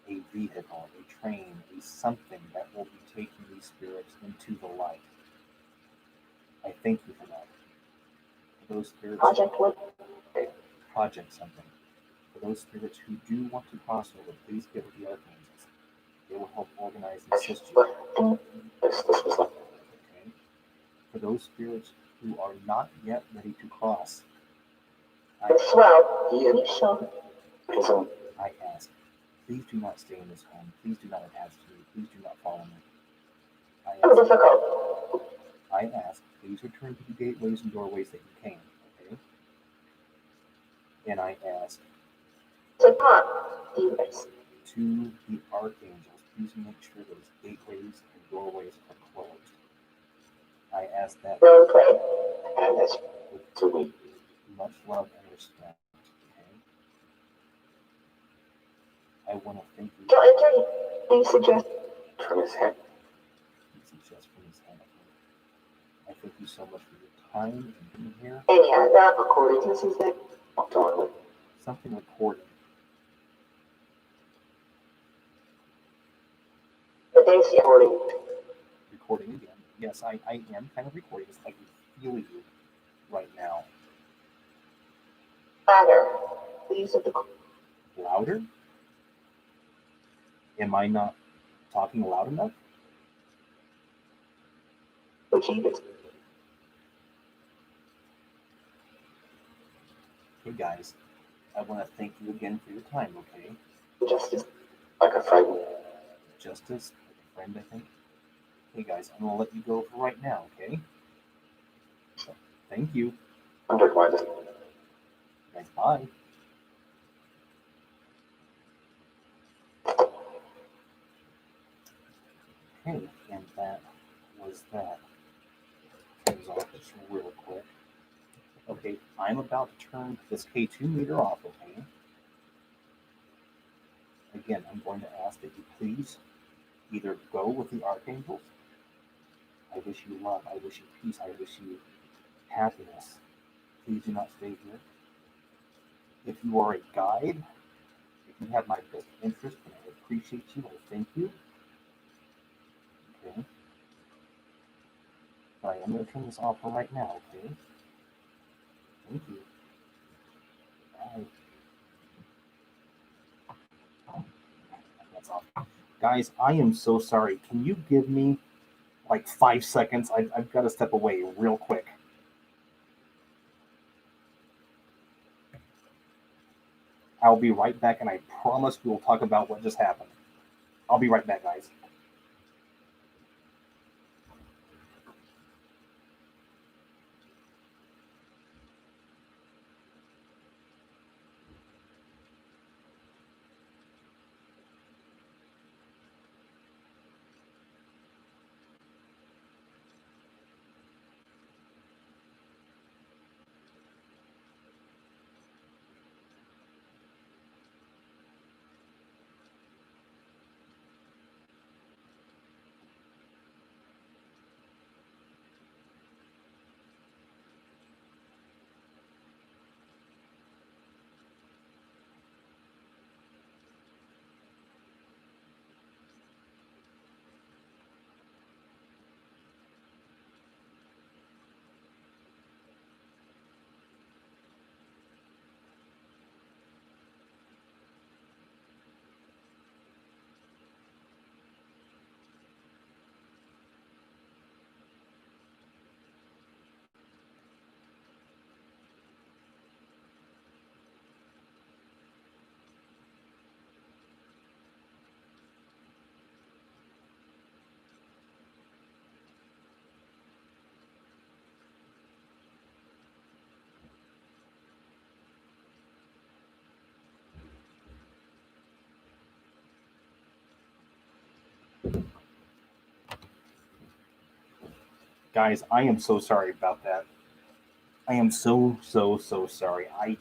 [SPEAKER 1] a vehicle, a train, a something that will be taking these spirits into the light, I thank you for that. For those spirits, project something. For those spirits who do want to cross over, please give it the archangels. They will help organize and assist you.
[SPEAKER 2] But this was like
[SPEAKER 1] Okay? For those spirits who are not yet ready to cross,
[SPEAKER 2] swell. You shall.
[SPEAKER 1] I ask, please do not stay in this home. Please do not attach to me. Please do not follow me.
[SPEAKER 2] Difficult.
[SPEAKER 1] I ask, please return to the gateways and doorways that you came. Okay? And I ask,
[SPEAKER 2] To pop. Demons.
[SPEAKER 1] to the archangels, please make sure those gateways and doorways are closed. I ask that
[SPEAKER 2] Role play. And that's to me.
[SPEAKER 1] much love and respect. Okay? I want to thank you.
[SPEAKER 2] Don't enter. Please suggest. From his head.
[SPEAKER 1] He suggests from his hand. I thank you so much for your time and being here.
[SPEAKER 2] And yeah, that recording. This is that.
[SPEAKER 1] Something recorded.
[SPEAKER 2] The day's recording.
[SPEAKER 1] Recording again. Yes, I am kind of recording. It's like I feel you right now.
[SPEAKER 2] Louder. Please at the.
[SPEAKER 1] Louder? Am I not talking loud enough?
[SPEAKER 2] Achieve it.
[SPEAKER 1] Hey guys, I want to thank you again for your time, okay?
[SPEAKER 2] Justice. Like a friend.
[SPEAKER 1] Justice, like a friend, I think. Hey guys, I'm going to let you go for right now, okay? So, thank you.
[SPEAKER 2] Underground.
[SPEAKER 1] Guys, bye. Okay, and that was that. Turn this off just real quick. Okay, I'm about to turn this K2 meter off, okay? Again, I'm going to ask that you please either go with the archangels. I wish you love. I wish you peace. I wish you happiness. Please do not stay here. If you are a guide, if you have my best interest, and I appreciate you, I thank you. Okay. But I am going to turn this off for right now, okay? Thank you. Bye. That's off. Guys, I am so sorry. Can you give me like 5 seconds? I've got to step away real quick. I'll be right back, and I promise we'll talk about what just happened. I'll be right back, guys. Guys, I am so sorry about that. I am so sorry. I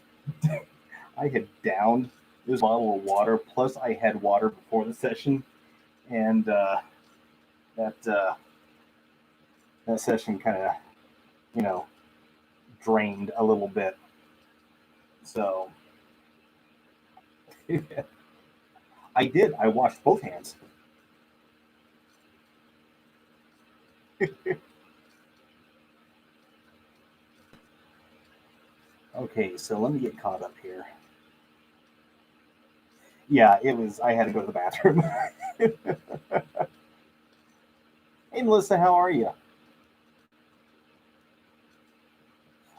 [SPEAKER 1] had downed this bottle of water, plus I had water before the session, and that that session kind of, you know, drained a little bit. So I did. I washed both hands. Okay, so let me get caught up here. Yeah, it was. I had to go to the bathroom. Hey, Melissa, how are you?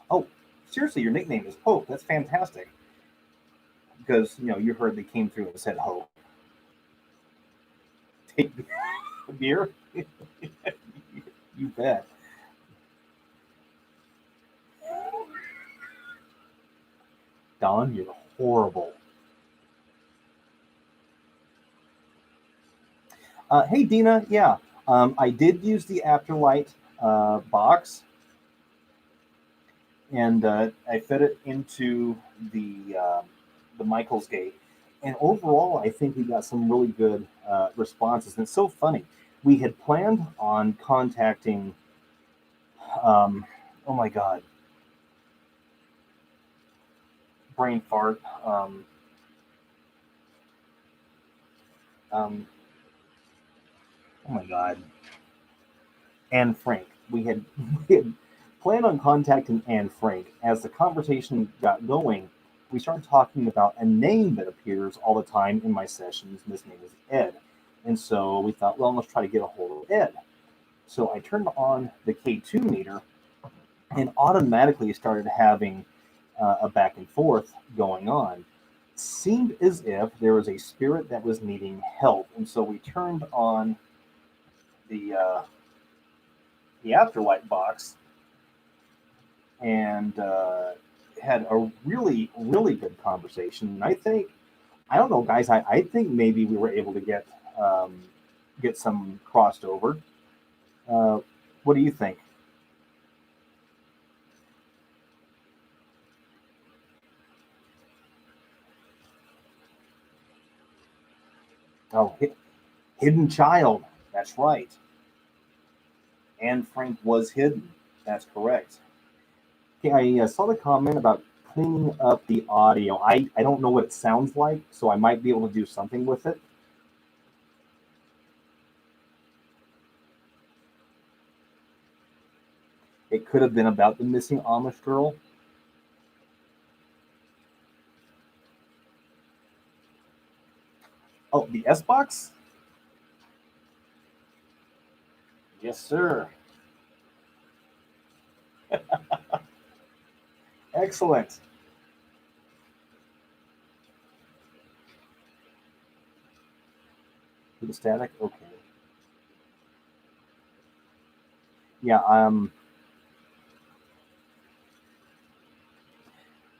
[SPEAKER 1] Oh, seriously, your nickname is Hope. That's fantastic. Because, you heard they came through and said Hope. Take beer? You bet. Don, you're horrible. Hey, Dina. Yeah, I did use the Afterlight box, and I fed it into the Michael's gate. And overall, I think we got some really good responses. And it's so funny. We had planned on contacting, oh my God, brain fart. Um, oh my God, Anne Frank. We had planned on contacting Anne Frank. As the conversation got going, we started talking about a name that appears all the time in my sessions, and this name is Ed. And so we thought, well, let's try to get a hold of Ed. So I turned on the K2 meter and automatically started having a back and forth going on. Seemed as if there was a spirit that was needing help. And so we turned on the uh, the Afterlight box and had a really, really good conversation. And I don't know, guys, I think maybe we were able to get some crossed over. Uh, what do you think? Oh, hidden child. That's right. Anne Frank was hidden. That's correct. Okay, I saw the comment about cleaning up the audio. I don't know what it sounds like, so I might be able to do something with it. It could have been about the missing Amish girl. Oh, the S box? Yes, sir. Excellent. For the static? Okay. Yeah,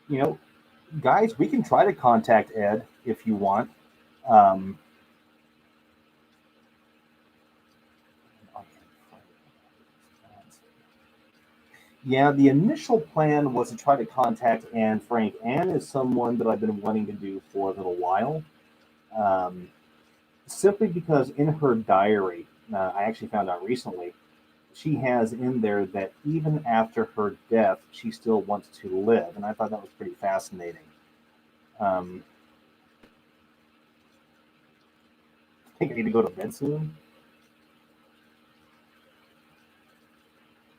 [SPEAKER 1] you know, guys, we can try to contact Ed if you want. Um, yeah, the initial plan was to try to contact Anne Frank. Anne is someone that I've been wanting to do for a little while, um, simply because in her diary, I actually found out recently, she has in there that even after her death, she still wants to live. And I thought that was pretty fascinating. Um, I think I need to go to bed soon.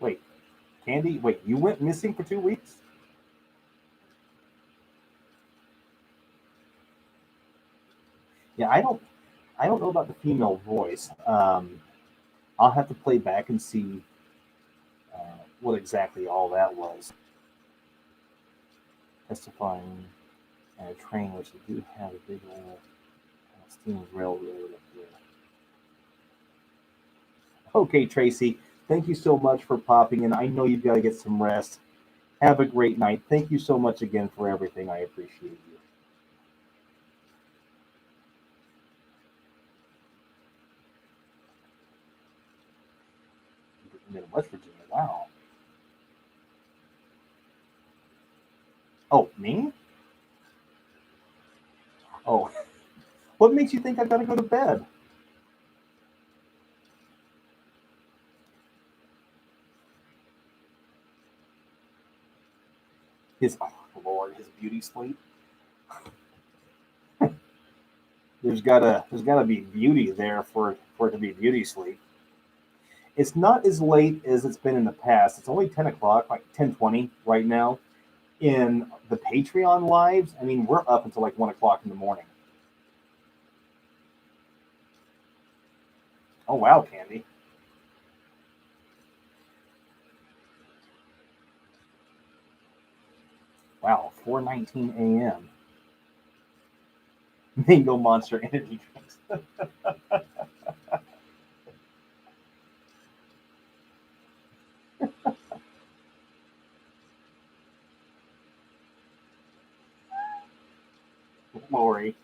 [SPEAKER 1] Wait, Candy, wait, you went missing for 2 weeks? Yeah, I don't know about the female voice. I'll have to play back and see what exactly all that was. Testifying at a train, which they do have a big old steam railroad up there. Okay, Tracy, thank you so much for popping in. I know you've got to get some rest. Have a great night. Thank you so much again for everything. I appreciate you. In West Virginia, wow. Oh, me? Oh, what makes you think I've got to go to bed? His, oh Lord, his beauty sleep. There's gotta be beauty there for it to be beauty sleep. It's not as late as it's been in the past. It's only 10 o'clock, like 10:20 right now. In the Patreon lives, I mean, we're up until like 1 o'clock in the morning. Oh wow, Candy. Wow, 4:19 a.m. Mango Monster energy drinks. Lori.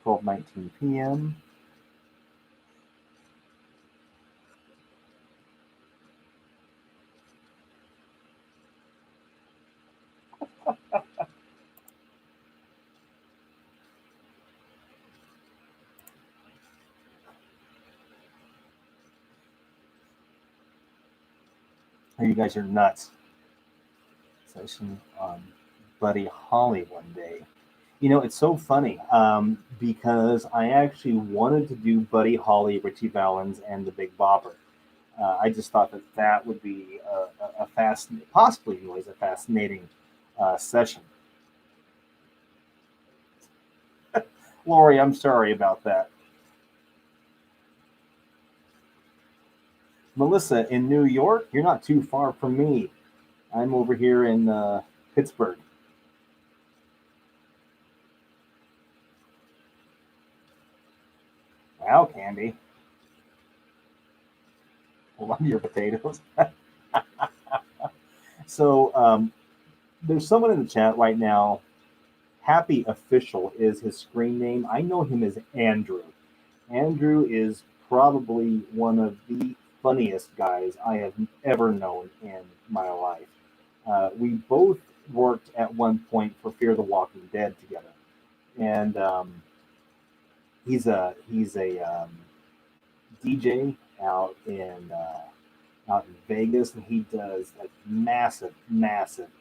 [SPEAKER 1] 12:19 p.m. Oh, you guys are nuts. Session on Buddy Holly one day. You know, it's so funny because I actually wanted to do Buddy Holly, Richie Valens, and the Big Bopper. I just thought that that would be a fascinating, possibly anyways, a fascinating session. Lori, I'm sorry about that. Melissa, in New York, you're not too far from me. I'm over here in Pittsburgh. Wow, Candy. Love your potatoes. So there's someone in the chat right now. Happy Official is his screen name. I know him as Andrew. Andrew is probably one of the funniest guys I have ever known in my life. We both worked at one point for Fear the Walking Dead together, and he's a DJ out in Vegas, and he does like massive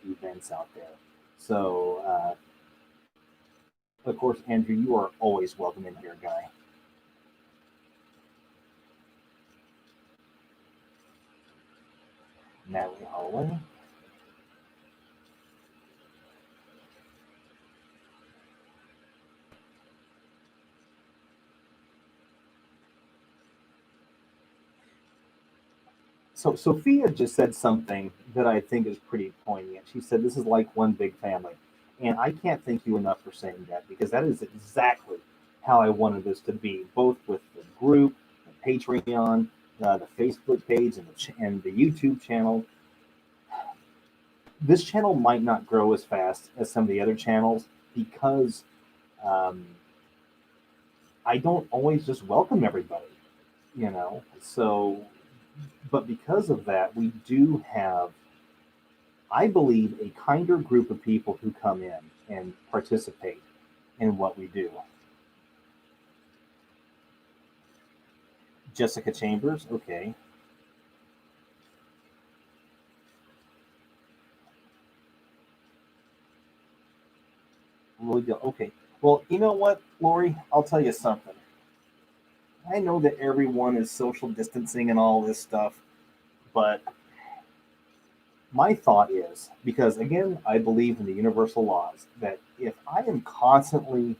[SPEAKER 1] events out there. So, of course, Andrew, you are always welcome in here, guy. Natalie Holloway. So Sophia just said something that I think is pretty poignant. She said, "This is like one big family," and I can't thank you enough for saying that because that is exactly how I wanted this to be, both with the group, the Patreon, the Facebook page, and the YouTube channel. This channel might not grow as fast as some of the other channels because um, I don't always just welcome everybody, you know. So, but because of that, we do have, I believe, a kinder group of people who come in and participate in what we do. Jessica Chambers, okay. Really good. Okay. Well, you know what, Lori? I'll tell you something. I know that everyone is social distancing and all this stuff, but my thought is because, again, I believe in the universal laws that if I am constantly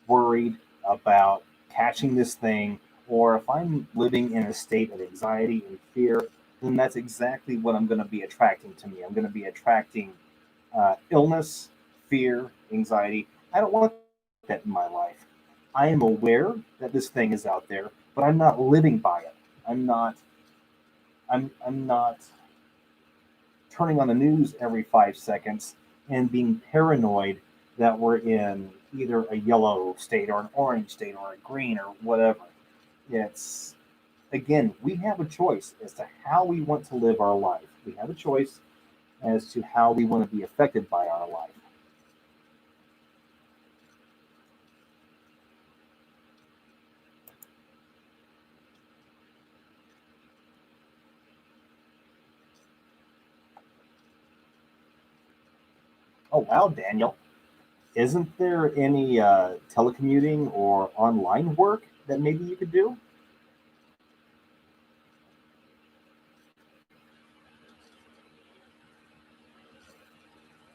[SPEAKER 1] worried about catching this thing, or if I'm living in a state of anxiety and fear, then that's exactly what I'm going to be attracting to me. I'm going to be attracting illness, fear, anxiety. I don't want that in my life. I am aware that this thing is out there, but I'm not living by it. I'm not. I'm not turning on the news every 5 seconds and being paranoid that we're in either a yellow state or an orange state or a green or whatever. It's, again, we have a choice as to how we want to live our life. We have a choice as to how we want to be affected by our life. Oh, wow, Daniel. Isn't there any telecommuting or online work that maybe you could do?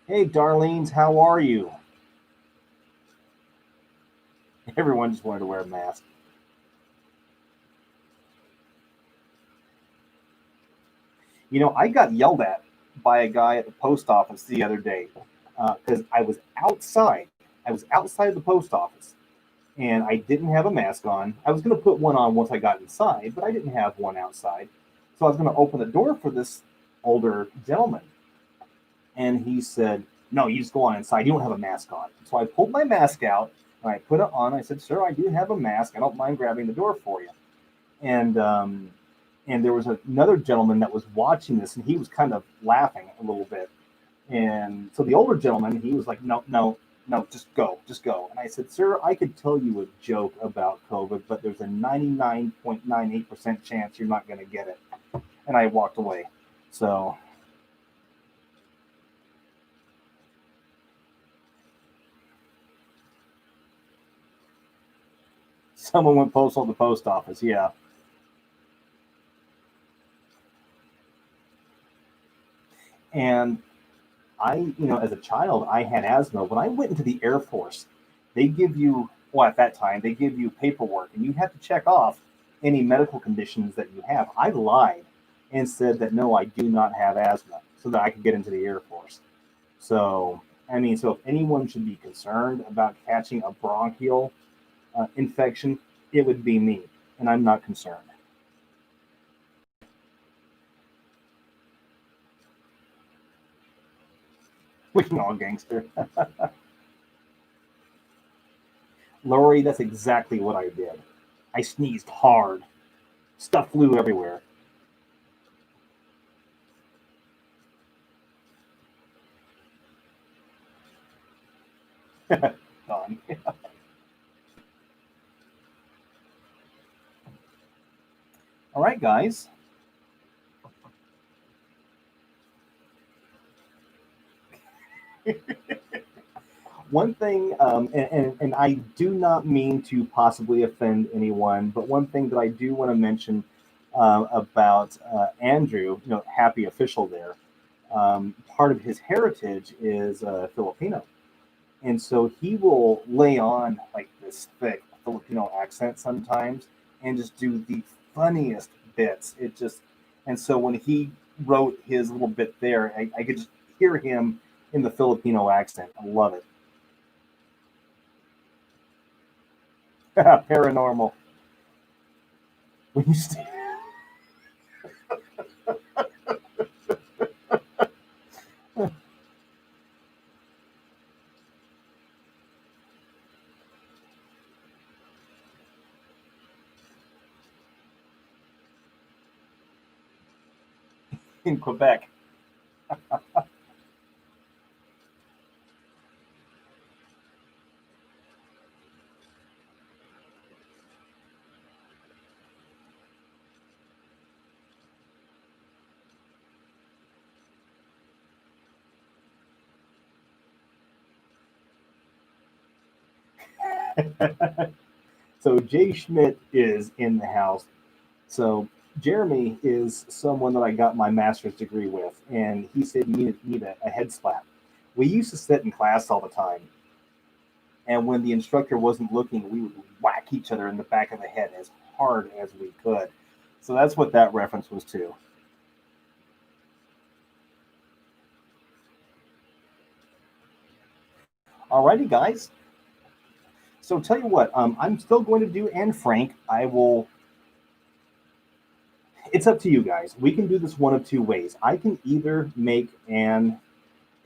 [SPEAKER 1] Hey, Darlene's, how are you? Everyone just wanted to wear a mask. You know, I got yelled at by a guy at the post office the other day because I was outside. I was outside the post office and I didn't have a mask on. I was going to put one on once I got inside, but I didn't have one outside. So I was going to open the door for this older gentleman. And he said, "No, you just go on inside. You don't have a mask on." So I pulled my mask out and I put it on. I said, "Sir, I do have a mask. I don't mind grabbing the door for you." And there was another gentleman that was watching this, and he was kind of laughing a little bit. And so the older gentleman, he was like, "No, no, no, just go, just go." And I said, "Sir, I could tell you a joke about COVID, but there's a 99.98% chance you're not going to get it." And I walked away. So someone went postal at the post office. Yeah. And as a child, I had asthma. When I went into the Air Force, they give you, well, at that time, they give you paperwork and you have to check off any medical conditions that you have. I lied and said that no, I do not have asthma so that I could get into the Air Force. So, so if anyone should be concerned about catching a bronchial infection, it would be me, and I'm not concerned. We can all gangster. Lori, that's exactly what I did. I sneezed hard. Stuff flew everywhere. Gone. All right, guys. One thing, and I do not mean to possibly offend anyone, but one thing that I do want to mention about Andrew, happy official there, part of his heritage is Filipino. And so he will lay on like this thick Filipino accent sometimes and just do the funniest bits. And so when he wrote his little bit there, I could just hear him in the Filipino accent. I love it. Paranormal. When you st- in Quebec. So Jay Schmidt is in the house. So Jeremy is someone that I got my master's degree with, and he said you need a head slap. We used to sit in class all the time, and when the instructor wasn't looking, we would whack each other in the back of the head as hard as we could. So that's what that reference was to. Alrighty, guys. So tell you what, I'm still going to do Anne Frank. I will. It's up to you guys. We can do this one of two ways. I can either make Anne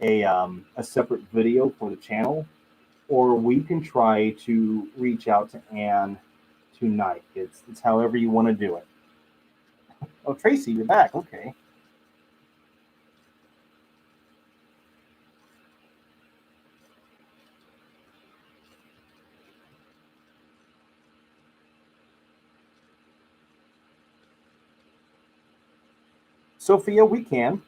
[SPEAKER 1] a separate video for the channel, or we can try to reach out to Anne tonight. It's however you want to do it. Oh, Tracy, you're back. Okay. Sophia, we can.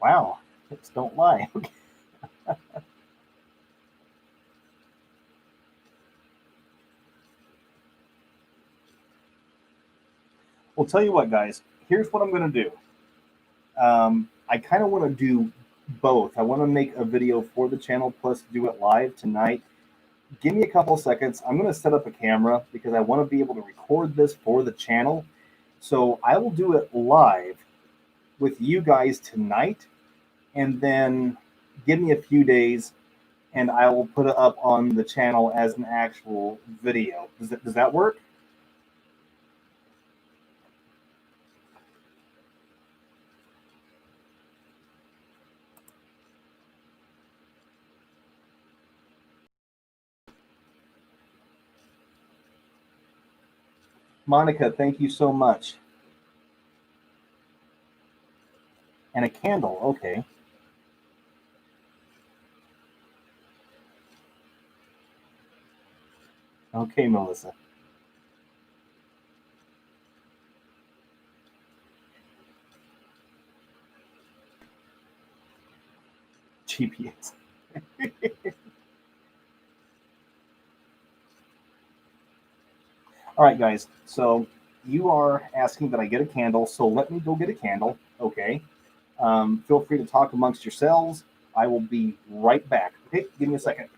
[SPEAKER 1] Wow. Hips don't lie. Okay. Well, tell you what, guys. Here's what I'm going to do. I kind of want to do both. I want to make a video for the channel plus do it live tonight. Give me a couple seconds. I'm going to set up a camera because I want to be able to record this for the channel. So I will do it live with you guys tonight, and then give me a few days and I will put it up on the channel as an actual video. Does that work? Monica, thank you so much. And a candle, okay. Okay, Melissa. GPS. All right, guys. So you are asking that I get a candle. So let me go get a candle. Okay. Feel free to talk amongst yourselves. I will be right back. Okay, give me a second.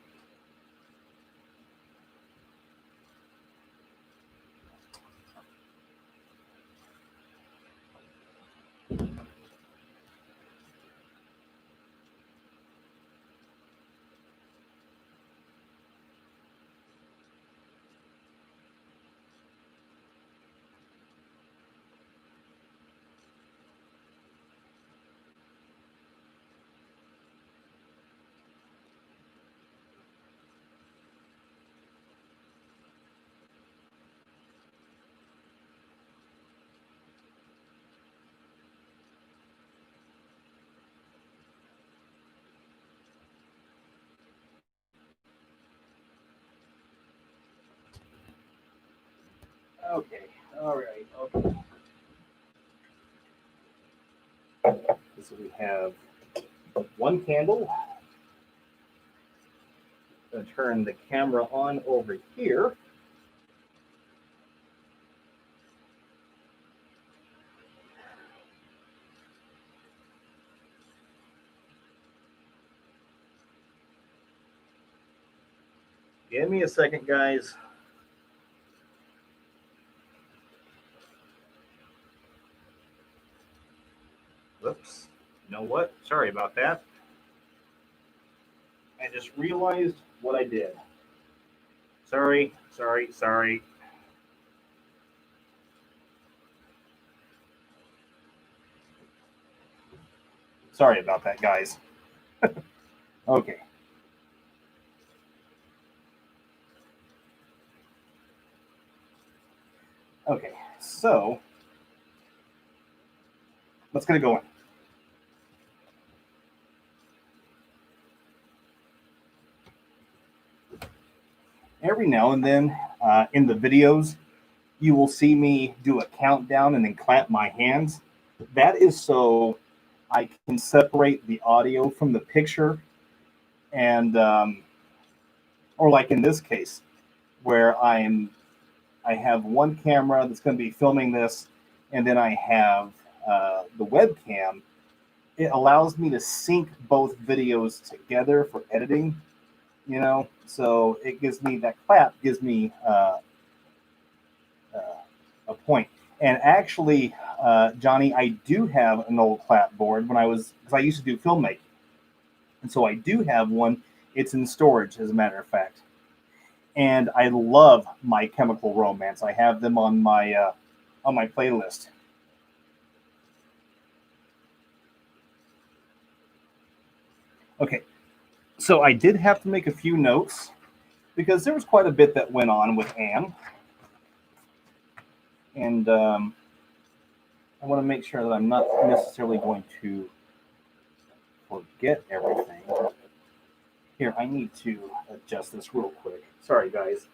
[SPEAKER 1] Okay. All right. Okay. So we have one candle. I'm going to turn the camera on over here. Give me a second, guys. Whoops. You know what? Sorry about that. I just realized what I did. Sorry. Sorry about that, guys. Okay. Okay, so let's get it going. Every now and then in the videos, you will see me do a countdown and then clap my hands. That is so I can separate the audio from the picture, and or like in this case, where I have one camera that's going to be filming this, and then I have the webcam. It allows me to sync both videos together for editing. So it gives me that clap gives me a point. And actually, Johnny, I do have an old clapboard because I used to do filmmaking, and so I do have one. It's in storage, as a matter of fact. And I love My Chemical Romance. I have them on my playlist. Okay, so I did have to make a few notes because there was quite a bit that went on with Anne, and I want to make sure that I'm not necessarily going to forget everything. Here, I need to adjust this real quick. Sorry, guys.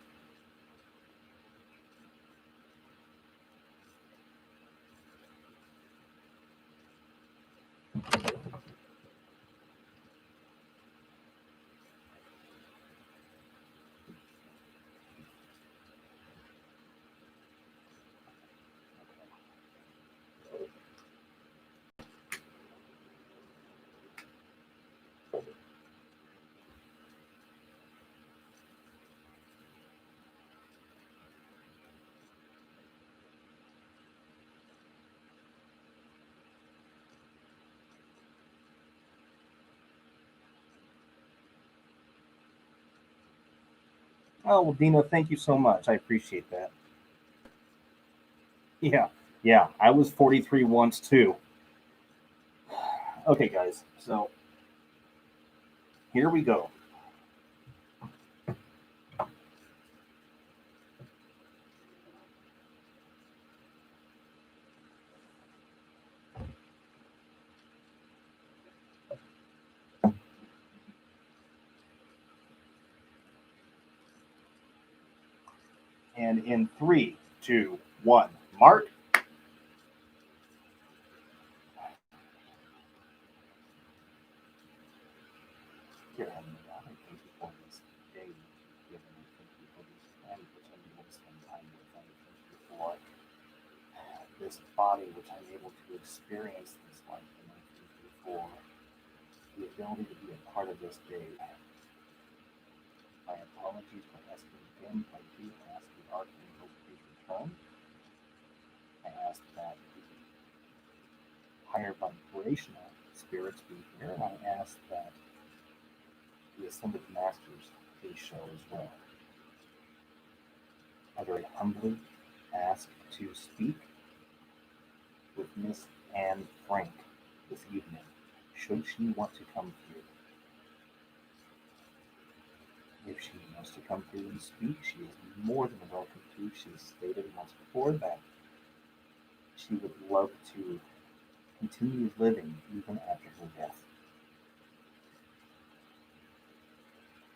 [SPEAKER 1] Oh, well, Dina, thank you so much. I appreciate that. Yeah, yeah. I was 43 once too. Okay, guys. So here we go. And in three, two, one, mark. Dear Heavenly God, I thank you for this day you've given me. Thank you for this planet which I'm able to spend time with. I thank you for this body which I'm able to experience this life. And I thank you for the ability to be a part of this day. My apologies for asking again. I do ask the Archangel to please return. I ask that the higher vibrational spirits be here. And I ask that the Ascended Masters please show as well. I very humbly ask to speak with Miss Anne Frank this evening, should she want to come through. If she wants to come through and speak, she is more than welcome to. She has stated once before that she would love to continue living even after her death.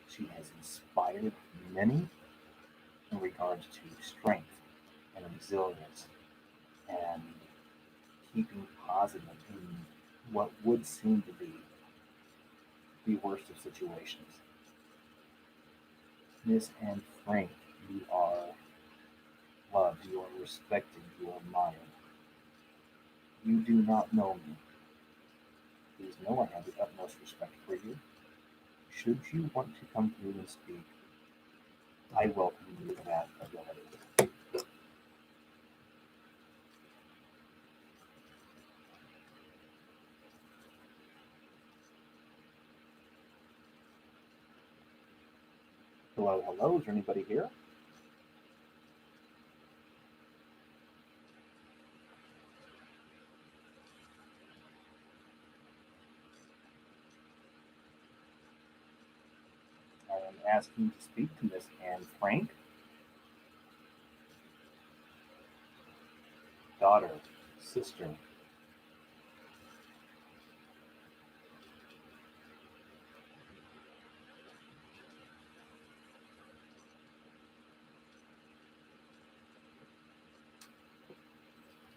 [SPEAKER 1] She has inspired many in regards to strength and resilience and keeping positive in what would seem to be the worst of situations. Miss Anne Frank, you are loved, you are respected, you are admired. You do not know me. Please know I have the utmost respect for you. Should you want to come through and speak, I welcome you to that ability. Hello, hello, is there anybody here? I am asking to speak to Miss Anne Frank, daughter, sister.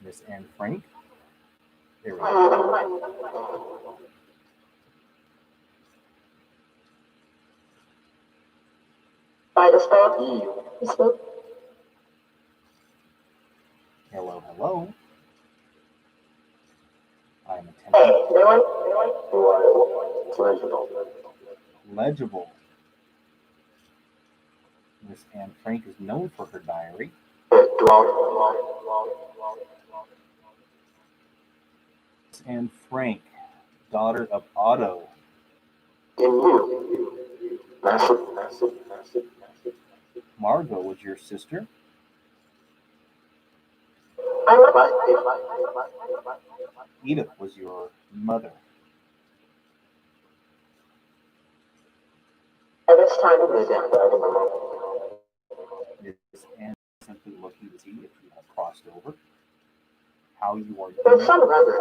[SPEAKER 1] Miss Anne Frank. There we go.
[SPEAKER 2] By the spell,
[SPEAKER 1] Hello, hello. I'm
[SPEAKER 2] hey,
[SPEAKER 1] attempting.
[SPEAKER 2] anyone? Legible.
[SPEAKER 1] Legible. Miss Anne Frank is known for her diary. Miss Anne Frank, daughter of Otto.
[SPEAKER 2] In you. Massive.
[SPEAKER 1] Margot was your sister. Edith was your mother.
[SPEAKER 2] At this time,
[SPEAKER 1] Miss Anne is simply looking to see if you have crossed over, how you are
[SPEAKER 2] there's
[SPEAKER 1] doing.
[SPEAKER 2] some other.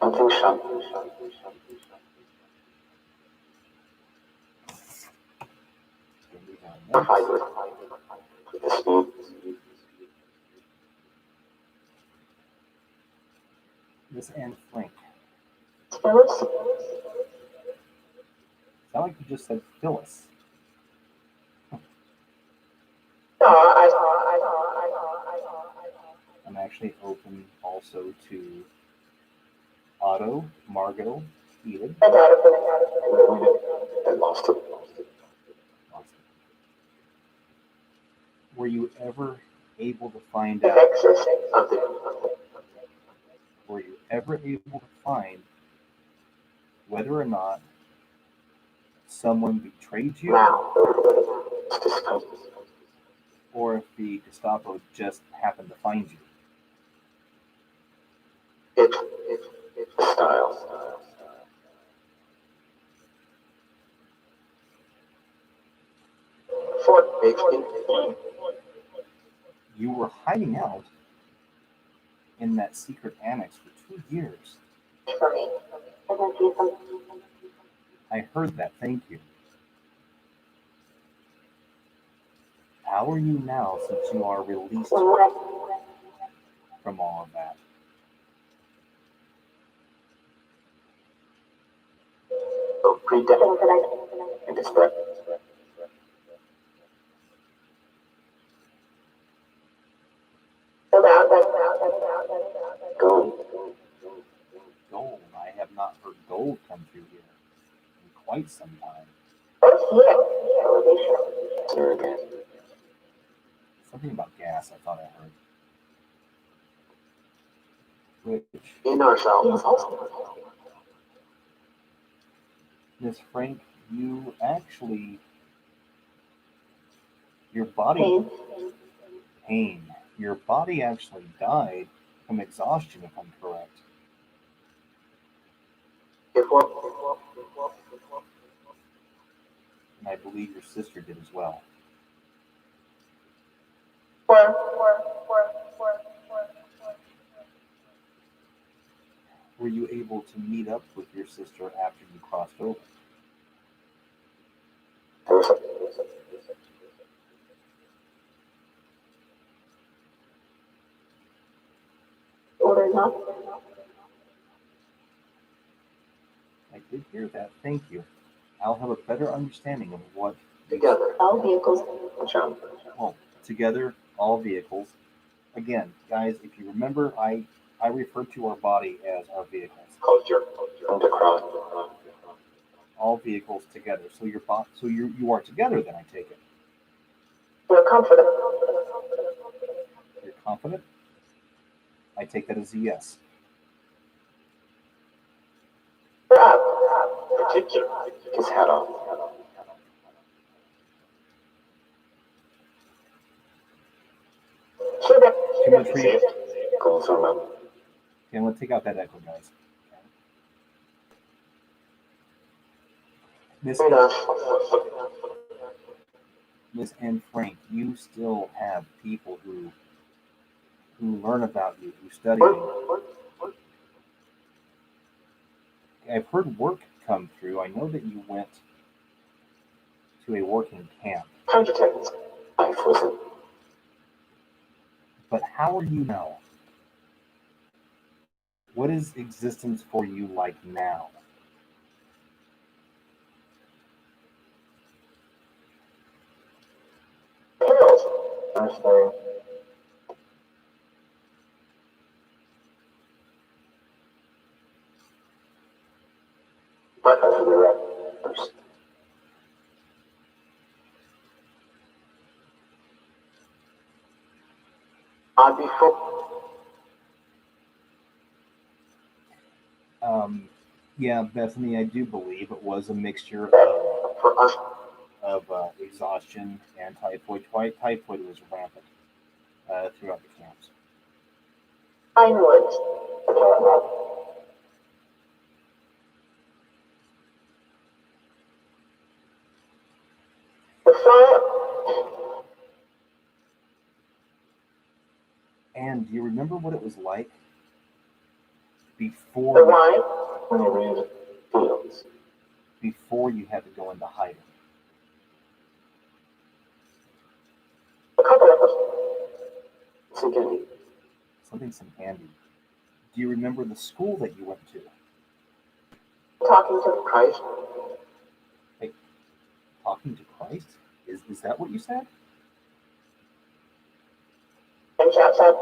[SPEAKER 2] I think so.
[SPEAKER 1] Miss Anne Frank.
[SPEAKER 2] Phyllis?
[SPEAKER 1] Sound like you just said Phyllis. I'm actually open also to Otto, Margot, Heated.
[SPEAKER 2] And out of it. And lost it.
[SPEAKER 1] Were you ever able to find
[SPEAKER 2] The
[SPEAKER 1] out?
[SPEAKER 2] excess of the
[SPEAKER 1] Were you ever able to find whether or not someone betrayed you,
[SPEAKER 2] now. It's discovered.
[SPEAKER 1] or if the Gestapo just happened to find you?
[SPEAKER 2] It's the style. Fort makes it.
[SPEAKER 1] You were hiding out in that secret annex for 2 years.
[SPEAKER 2] For me. I can see some.
[SPEAKER 1] I heard that. Thank you. How are you now since you are released from all of that?
[SPEAKER 2] So predestined and desperate. Go.
[SPEAKER 1] Gold. I have not heard gold come through here in quite some time.
[SPEAKER 2] Here again.
[SPEAKER 1] Something about gas, I thought I heard. Which,
[SPEAKER 2] In ourselves.
[SPEAKER 1] Miss Frank, you actually, your body, pain, your body actually died from exhaustion, if I'm correct. And I believe your sister did as well. Were you able to meet up with your sister after you crossed over? I did hear that. Thank you. I'll have a better understanding of what
[SPEAKER 2] Together. All vehicles.
[SPEAKER 1] well, together, all vehicles. Again, guys, if you remember, I refer to our body as our vehicles.
[SPEAKER 2] Culture.
[SPEAKER 1] All vehicles together. So you are together then, I take it.
[SPEAKER 2] We're confident.
[SPEAKER 1] You're confident? I take that as a yes.
[SPEAKER 2] We're up. Particular. His hat off.
[SPEAKER 1] Too much for you?
[SPEAKER 2] Goals are up.
[SPEAKER 1] Okay, let's take out that echo, guys. Miss Anne Frank, you still have people who learn about you, who study you. I've heard work come through. I know that you went to a working camp. But how are you now? What is existence for you like now? Yeah, Bethany, I do believe it was a mixture of exhaustion and typhoid. Typhoid was rampant throughout the camps.
[SPEAKER 2] I know it.
[SPEAKER 1] And do you remember what it was like before you had to go into hiding?
[SPEAKER 2] A couple of us.
[SPEAKER 1] Something some candy. Do you remember the school that you went to?
[SPEAKER 2] Talking to Christ.
[SPEAKER 1] Like, talking to Christ? Is that what you said?
[SPEAKER 2] And chat said,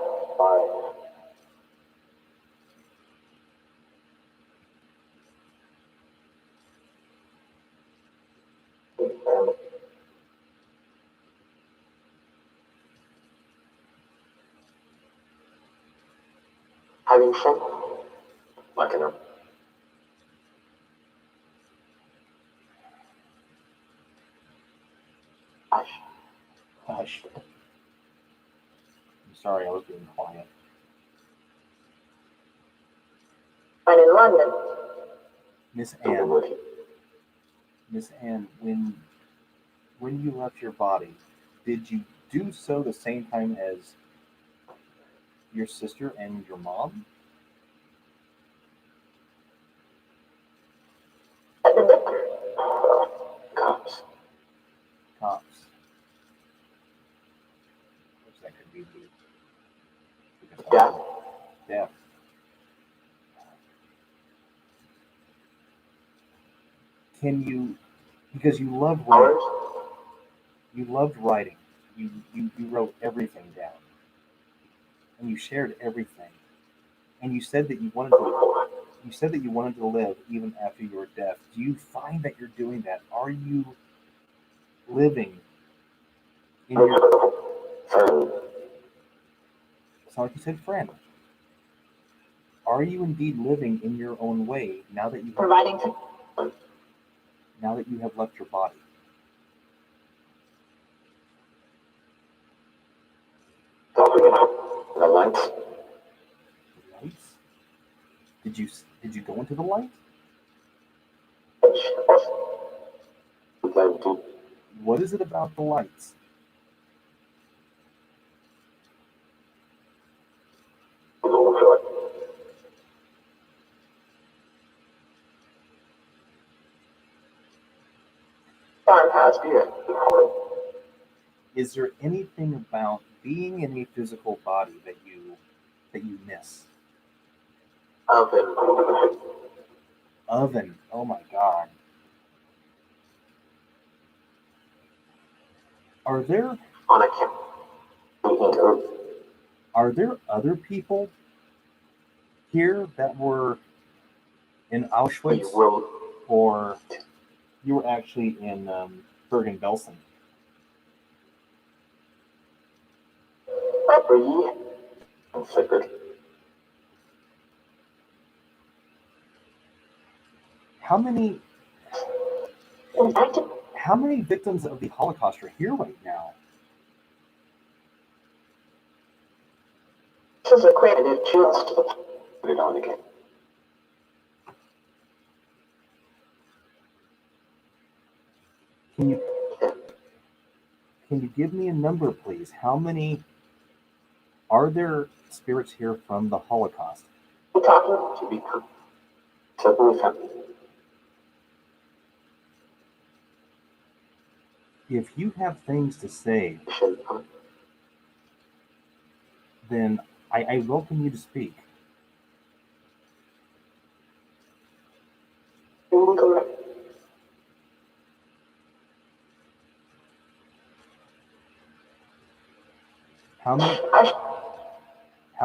[SPEAKER 2] having fun. Like an Hush.
[SPEAKER 1] Hush. I'm sorry, I was being quiet.
[SPEAKER 2] I'm in London.
[SPEAKER 1] Miss
[SPEAKER 2] In the
[SPEAKER 1] Anne,
[SPEAKER 2] movie.
[SPEAKER 1] Miss Anne, when you left your body, did you do so the same time as your sister and your mom?
[SPEAKER 2] At the vicar. Cops.
[SPEAKER 1] Cops. Which that could be
[SPEAKER 2] Death.
[SPEAKER 1] death. Can you, because you love writing,
[SPEAKER 2] Hours.
[SPEAKER 1] you loved writing, you wrote everything down, and you shared everything, and you said that you wanted to live even after your death. Do you find that you're doing that? Are you living in your,
[SPEAKER 2] Friend.
[SPEAKER 1] it's not like you said friend. Are you indeed living in your own way now that
[SPEAKER 2] Providing
[SPEAKER 1] now that you have left your body?
[SPEAKER 2] the lights.
[SPEAKER 1] Lights? Did you go into the light? What is it about the lights?
[SPEAKER 2] Time has been.
[SPEAKER 1] Is there anything about being in a physical body that you miss?
[SPEAKER 2] Oven.
[SPEAKER 1] Oven. Oh my God. Are there
[SPEAKER 2] On a camp.
[SPEAKER 1] are there other people here that were in
[SPEAKER 2] We
[SPEAKER 1] Auschwitz,
[SPEAKER 2] will
[SPEAKER 1] or you were actually in Bergen-Belsen?
[SPEAKER 2] breathe and flickered.
[SPEAKER 1] How many
[SPEAKER 2] Active.
[SPEAKER 1] how many victims of the Holocaust are here right now?
[SPEAKER 2] This is a creative choose to put it on again.
[SPEAKER 1] Can you can you give me a number, please? How many are there spirits here from the Holocaust?
[SPEAKER 2] We're talking to become suddenly family.
[SPEAKER 1] If you have things to say, then I welcome you to speak. How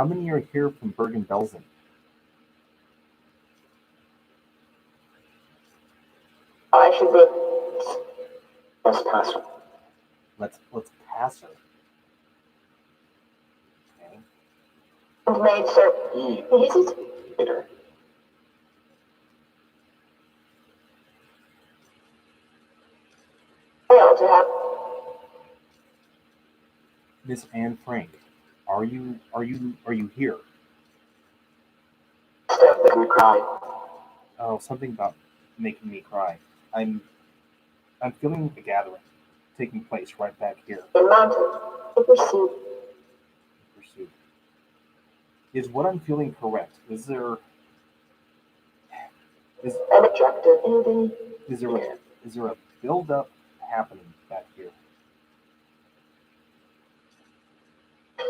[SPEAKER 1] many are here from Bergen-Belsen?
[SPEAKER 2] I should be best passer.
[SPEAKER 1] Let's pass her. Okay.
[SPEAKER 2] And made sir. Is it? Later. Failed to have.
[SPEAKER 1] Miss Anne Frank, are you here?
[SPEAKER 2] Step and cry.
[SPEAKER 1] Oh, something about making me cry. I'm feeling a gathering taking place right back here.
[SPEAKER 2] In mountain. In pursuit.
[SPEAKER 1] Pursuit. Is what I'm feeling correct? Is there
[SPEAKER 2] An objective building.
[SPEAKER 1] is there a build up happening back here?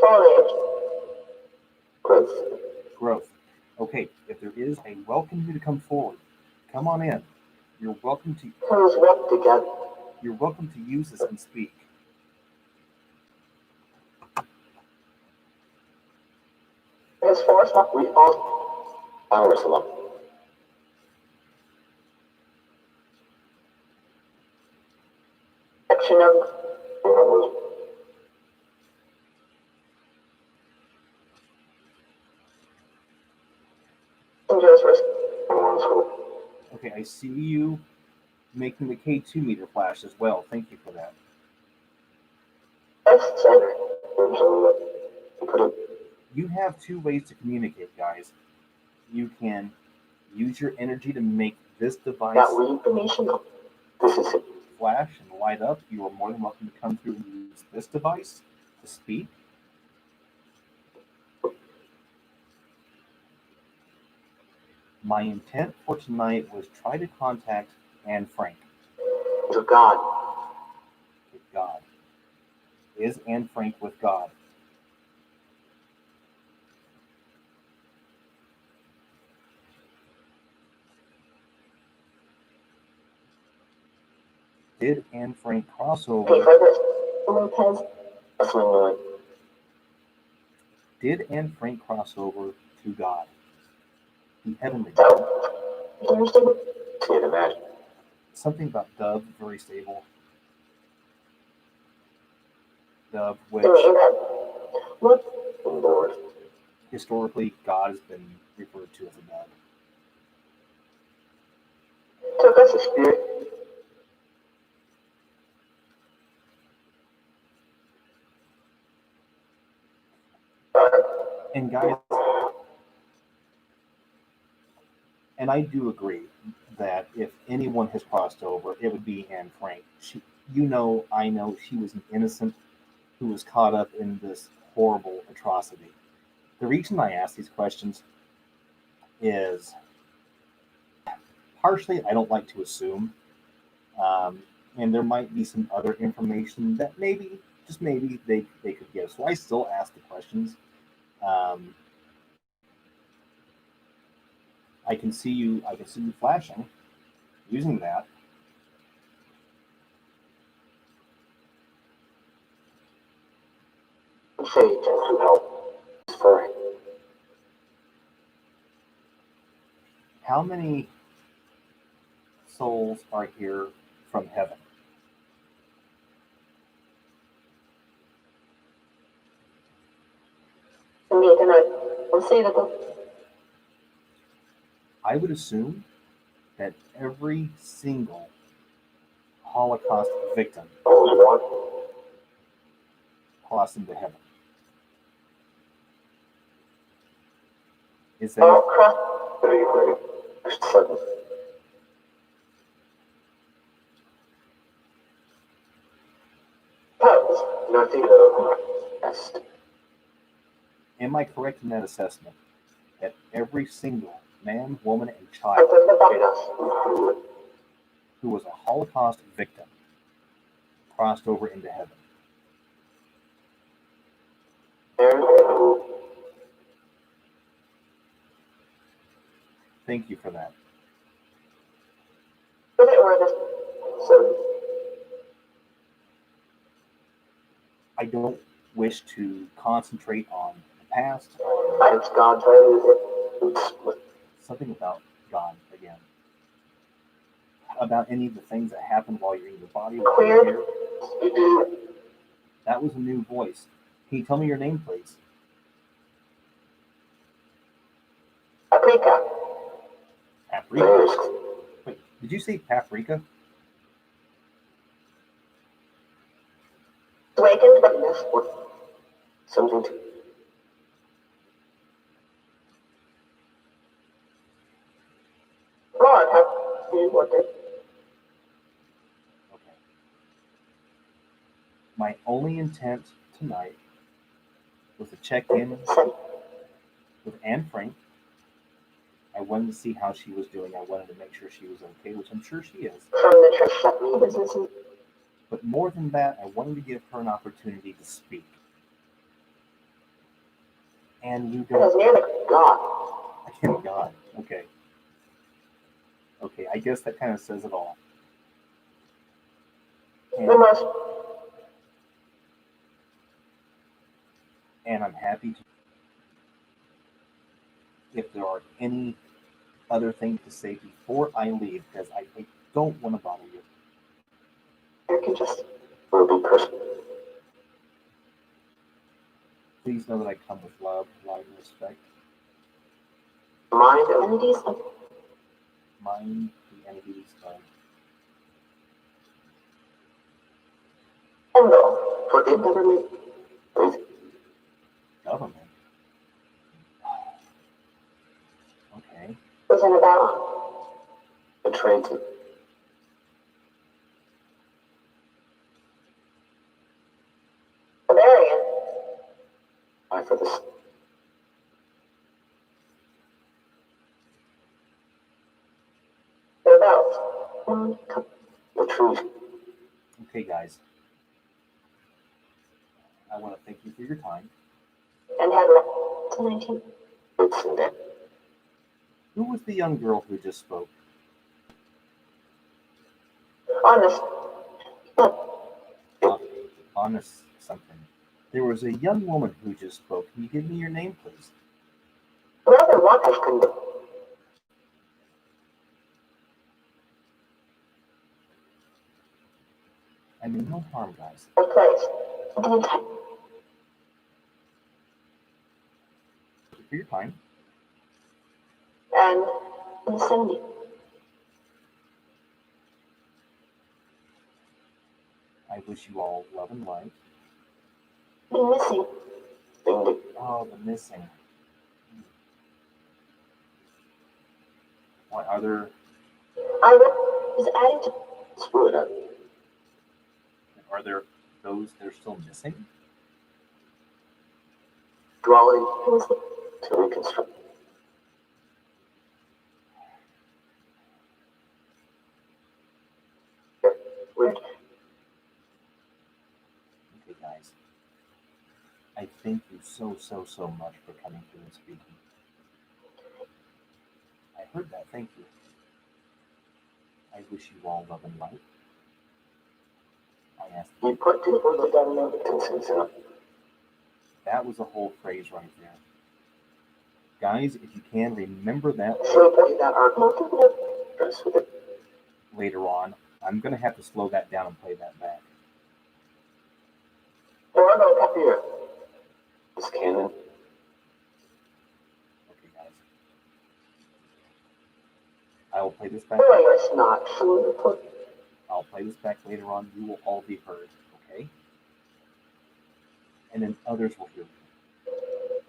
[SPEAKER 2] Foliage. Growth.
[SPEAKER 1] Growth. Okay, if there is, I welcome you to come forward. Come on in. You're welcome to
[SPEAKER 2] Who's work together.
[SPEAKER 1] You're welcome to use this and speak.
[SPEAKER 2] His force what we all hours alone. Section of
[SPEAKER 1] I see you making the K2 meter flash as well. Thank you for that. You have two ways to communicate, guys. You can use your energy to make this device flash and light up. You are more than welcome to come through and use this device to speak. My intent for tonight was try to contact Anne Frank.
[SPEAKER 2] To God.
[SPEAKER 1] With God. Is Anne Frank with God? Did Anne Frank cross over? Did Anne Frank cross over to God? The heavenly God.
[SPEAKER 2] Can't imagine.
[SPEAKER 1] Something about Dove, very stable. Dove, which
[SPEAKER 2] Lord.
[SPEAKER 1] Historically God has been referred to as a dove.
[SPEAKER 2] Took us a spirit.
[SPEAKER 1] And guys, and I do agree that if anyone has crossed over, it would be Anne Frank. I know she was an innocent who was caught up in this horrible atrocity. The reason I ask these questions is partially I don't like to assume, and there might be some other information that maybe, just maybe, they could give. So I still ask the questions. I can see you flashing using that.
[SPEAKER 2] Sage to help for him.
[SPEAKER 1] How many souls are here from heaven? I would assume that every single Holocaust victim crossed into heaven. Is that Am I correct in that assessment? That every single man, woman, and child who was a Holocaust victim crossed over into heaven? Thank you for that. I don't wish to concentrate on the past. Something about God again. About any of the things that happened while you're in your body, while you're here. That was a new voice. Can you tell me your name, please?
[SPEAKER 2] Paprika.
[SPEAKER 1] Paprika? Wait, did you say paprika?
[SPEAKER 2] Awakened witness. Something to. God, have you what?
[SPEAKER 1] Okay. My only intent tonight was to check in with Anne Frank. I wanted to see how she was doing. I wanted to make sure she was okay, which I'm sure she is.
[SPEAKER 2] From the church business.
[SPEAKER 1] But more than that, I wanted to give her an opportunity to speak. And you don't.
[SPEAKER 2] God.
[SPEAKER 1] Again, God. Okay. Okay, I guess that kind of says it all. And I'm happy to. If there are any other things to say before I leave, because I don't want to bother you.
[SPEAKER 2] You can just be personal.
[SPEAKER 1] Please know that I come with love, light, and respect.
[SPEAKER 2] Mind entities of
[SPEAKER 1] Mind the
[SPEAKER 2] government.
[SPEAKER 1] Government? Okay.
[SPEAKER 2] Wasn't about the trade to Bavarian. I for this. They're about the truth.
[SPEAKER 1] Okay, guys. I want to thank you for your time.
[SPEAKER 2] And had to 19. It's in there.
[SPEAKER 1] Who was the young girl who just spoke?
[SPEAKER 2] Honest.
[SPEAKER 1] Honest something. There was a young woman who just spoke. Can you give me your name, please?
[SPEAKER 2] Rather what has come.
[SPEAKER 1] I mean, no harm, guys.
[SPEAKER 2] A place. Thank
[SPEAKER 1] you for your time.
[SPEAKER 2] And vicinity.
[SPEAKER 1] I wish you all love and light.
[SPEAKER 2] Be missing.
[SPEAKER 1] Oh, the missing. What are there?
[SPEAKER 2] I was adding to screw it up.
[SPEAKER 1] Are there those that are still missing?
[SPEAKER 2] Drawing to reconstruct. Weird.
[SPEAKER 1] Okay, guys. I thank you so much for coming through and speaking. I heard that. Thank you. I wish you all love and light. I asked you.
[SPEAKER 2] We put people that don't know the consensus.
[SPEAKER 1] That was a whole phrase right there. Guys, if you can, remember that later on. I'm going to have to slow that down and play that back.
[SPEAKER 2] Here. This cannon.
[SPEAKER 1] Okay, guys. I will play this back.
[SPEAKER 2] It's not sure.
[SPEAKER 1] I'll play this back later on. You will all be heard, okay? And then others will hear you.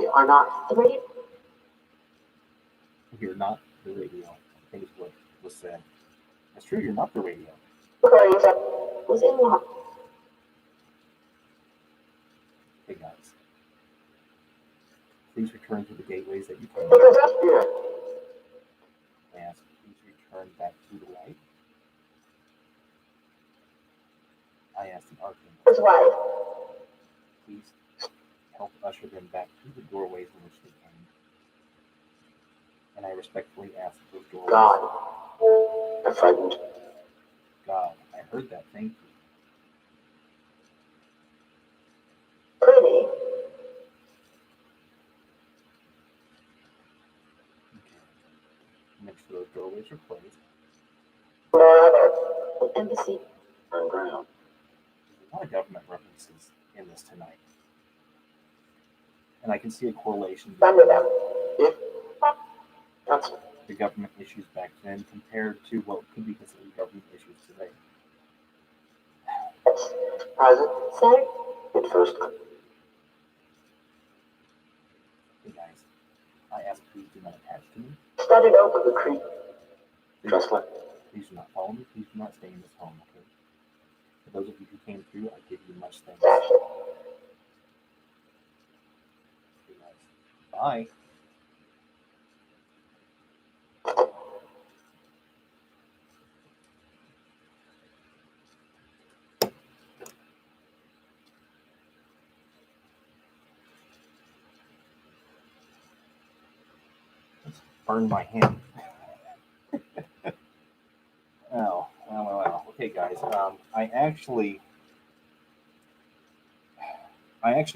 [SPEAKER 2] You are not the radio.
[SPEAKER 1] You're not the radio, I think is what was said. That's true, you're not the radio.
[SPEAKER 2] Was in the
[SPEAKER 1] Hey guys, please return to the gateways that you came. I ask, please return back to the light. I ask the Archangel,
[SPEAKER 2] his wife.
[SPEAKER 1] please help usher them back to the doorways in which they came. And I respectfully ask those doorways.
[SPEAKER 2] God, I'm frightened.
[SPEAKER 1] God, I heard that. Thank you.
[SPEAKER 2] Pretty.
[SPEAKER 1] Okay. Make sure those doorways are closed.
[SPEAKER 2] No other embassy on ground.
[SPEAKER 1] There's a lot of government references in this tonight. And I can see a correlation
[SPEAKER 2] Under
[SPEAKER 1] between
[SPEAKER 2] them. If that's
[SPEAKER 1] the government issues back then compared to what could be considered government issues today.
[SPEAKER 2] private. Sorry. At first.
[SPEAKER 1] Hey guys, I ask please do not attach to me.
[SPEAKER 2] Started over the creek. Just like.
[SPEAKER 1] Please do not follow me. Please do not stay in this home, okay? For those of you who came through, I give you much thanks.
[SPEAKER 2] Fashion.
[SPEAKER 1] Hey guys, bye. Let's burn my hand. Well. Okay, guys. I actually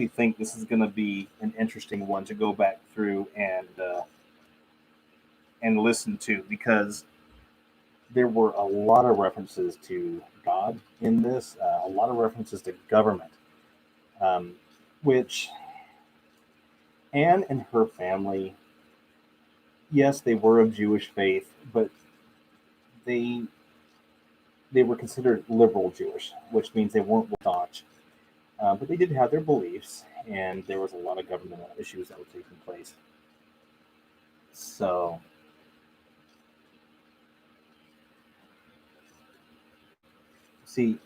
[SPEAKER 1] think this is going to be an interesting one to go back through and listen to, because there were a lot of references to God in this, a lot of references to government, which Anne and her family, yes, they were of Jewish faith, but they were considered liberal Jewish, which means they weren't staunch. But they did have their beliefs, and there was a lot of governmental issues that were taking place. So, see,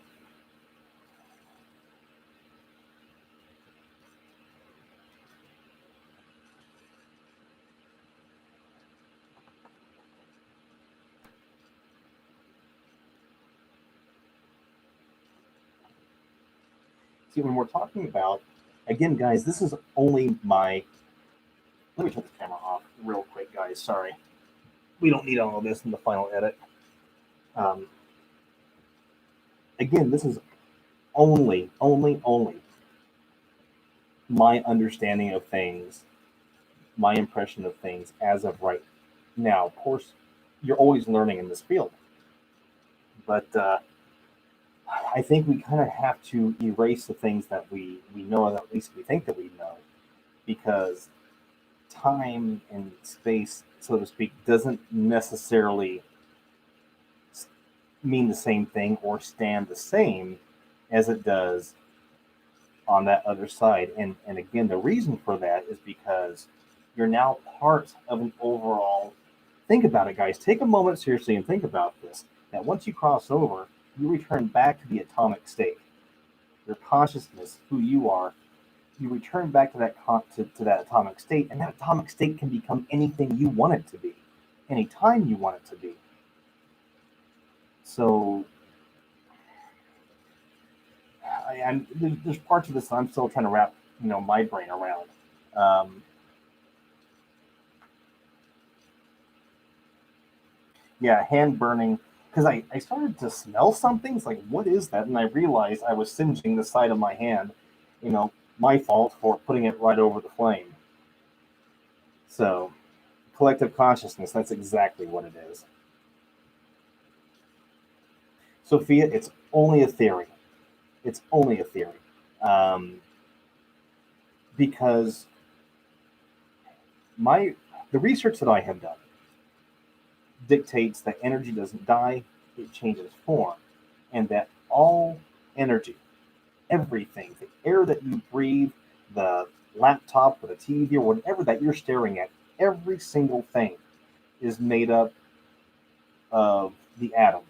[SPEAKER 1] when we're talking about, again, guys, this is only my. Let me turn the camera off real quick, guys. Sorry, we don't need all of this in the final edit. Um, again, this is only my understanding of things, my impression of things as of right now. Of course, you're always learning in this field, but I think we kind of have to erase the things that we know, or at least we think that we know, because time and space, so to speak, doesn't necessarily mean the same thing or stand the same as it does on that other side. And again, the reason for that is because you're now part of an overall. Think about it, guys. Take a moment seriously and think about this. That once you cross over, you return back to the atomic state. Your consciousness, who you are, you return back to to that atomic state, and that atomic state can become anything you want it to be, anytime you want it to be. So, there's parts of this that I'm still trying to wrap, my brain around. Um, yeah, hand burning, because I started to smell something. It's like, what is that? And I realized I was singeing the side of my hand. My fault for putting it right over the flame. So, collective consciousness, that's exactly what it is. Sophia, it's only a theory. It's only a theory. Um, because my the research that I have done dictates that energy doesn't die, it changes form, and that all energy, everything, the air that you breathe, the laptop or the TV or whatever that you're staring at, every single thing is made up of the atom.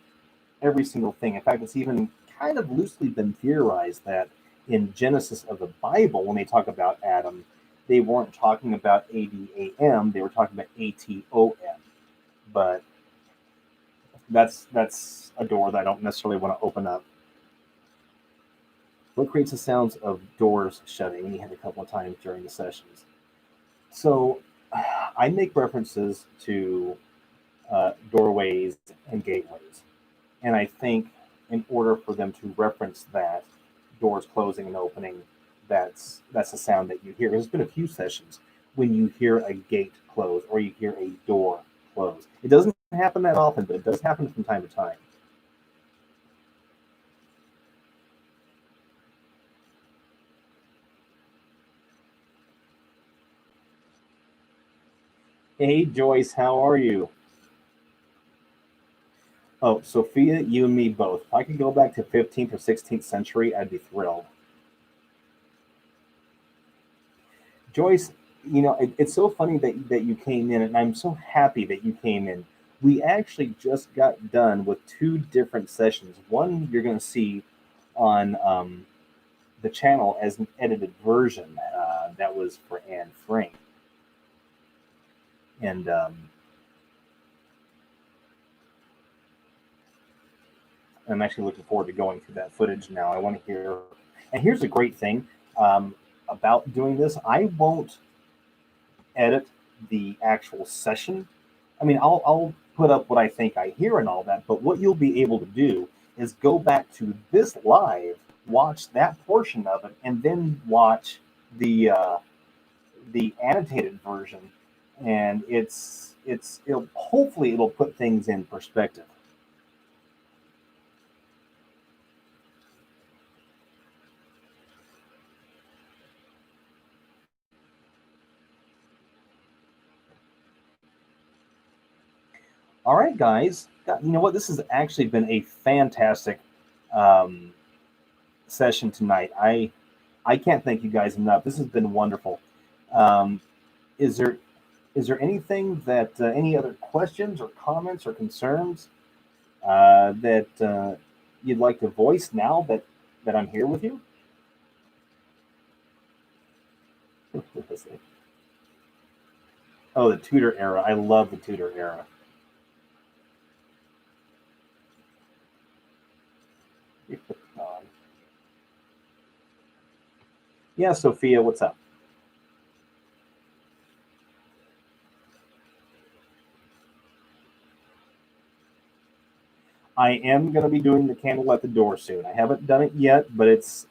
[SPEAKER 1] Every single thing. In fact, it's even kind of loosely been theorized that in Genesis of the Bible, when they talk about Adam, they weren't talking about ADAM, they were talking about ATOM. But that's a door that I don't necessarily want to open up. What creates the sounds of doors shutting? And you had a couple of times during the sessions. So I make references to doorways and gateways. And I think in order for them to reference that, doors closing and opening, that's the sound that you hear. There's been a few sessions when you hear a gate close or you hear a door close. It doesn't happen that often, but it does happen from time to time. Hey Joyce, how are you? Oh, Sophia, you and me both. If I could go back to 15th or 16th century, I'd be thrilled. Joyce, it's so funny that you came in, and I'm so happy that you came in. We actually just got done with two different sessions. One you're going to see on the channel as an edited version. That was for Anne Frank. And I'm actually looking forward to going through that footage now. I want to hear. And here's a great thing about doing this. I won't edit the actual session. I mean, I'll put up what I think I hear and all that, but what you'll be able to do is go back to this live, watch that portion of it, and then watch the annotated version, and it'll hopefully it'll put things in perspective. All right, guys. You know what? This has actually been a fantastic um, session tonight. I can't thank you guys enough. This has been wonderful. Um, is there anything that any other questions or comments or concerns that you'd like to voice now that I'm here with you? Oh, the Tudor era. I love the Tudor era. Yeah, Sophia, what's up? I am going to be doing the candle at the door soon. I haven't done it yet, but it's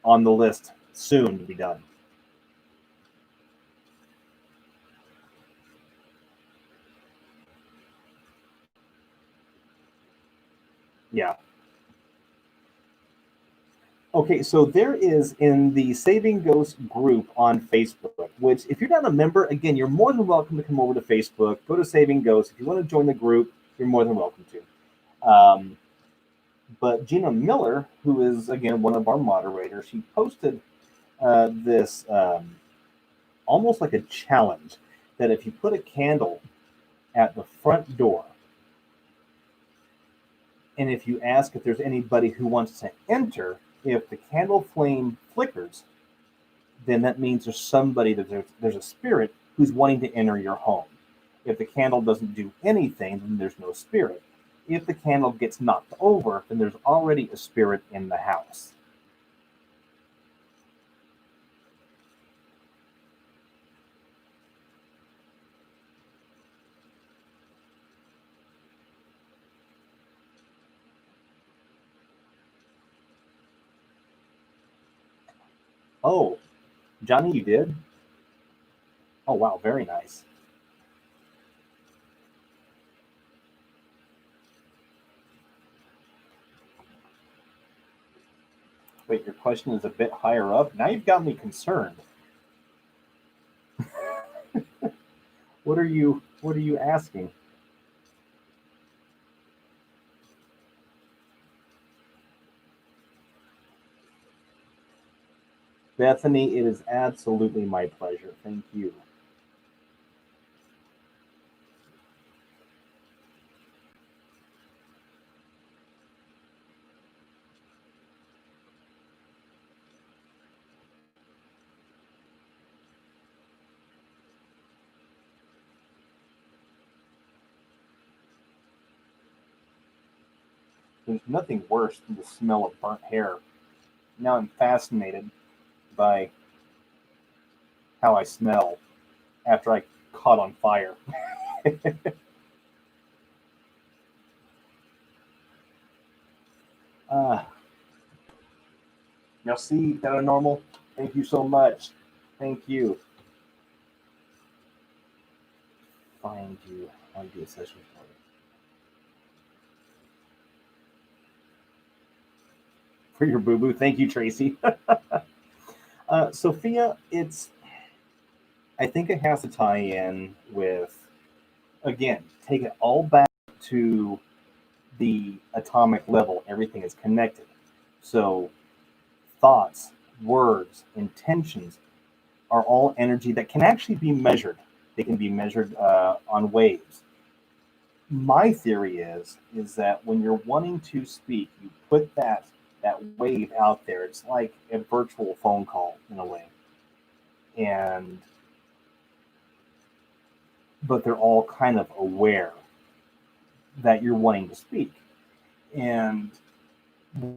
[SPEAKER 1] on the list soon to be done. Yeah. Okay, so there is in the Saving Ghost group on Facebook, which if you're not a member, again, you're more than welcome to come over to Facebook. Go to Saving Ghost. If you want to join the group, you're more than welcome to. But Gina Miller, who is again one of our moderators, she posted this almost like a challenge that if you put a candle at the front door and if you ask if there's anybody who wants to enter, if the candle flame flickers, then that means there's somebody that there's a spirit who's wanting to enter your home. If the candle doesn't do anything, then there's no spirit. If the candle gets knocked over, then there's already a spirit in the house. Oh, Johnny, you did? Oh, wow, very nice. Wait, your question is a bit higher up. Now you've got me concerned. What are you asking? Bethany, it is absolutely my pleasure. Thank you. There's nothing worse than the smell of burnt hair. Now I'm fascinated by how I smell after I caught on fire. uh, Merci, paranormal. Thank you so much. Thank you. Find you on the session for your boo boo. Thank you, Tracy. Sophia, I think it has to tie in with, again, take it all back to the atomic level. Everything is connected. So thoughts, words, intentions are all energy that can actually be measured. They can be measured on waves. My theory is that when you're wanting to speak, you put that wave out there. It's like a virtual phone call in a way, and but they're all kind of aware that you're wanting to speak. And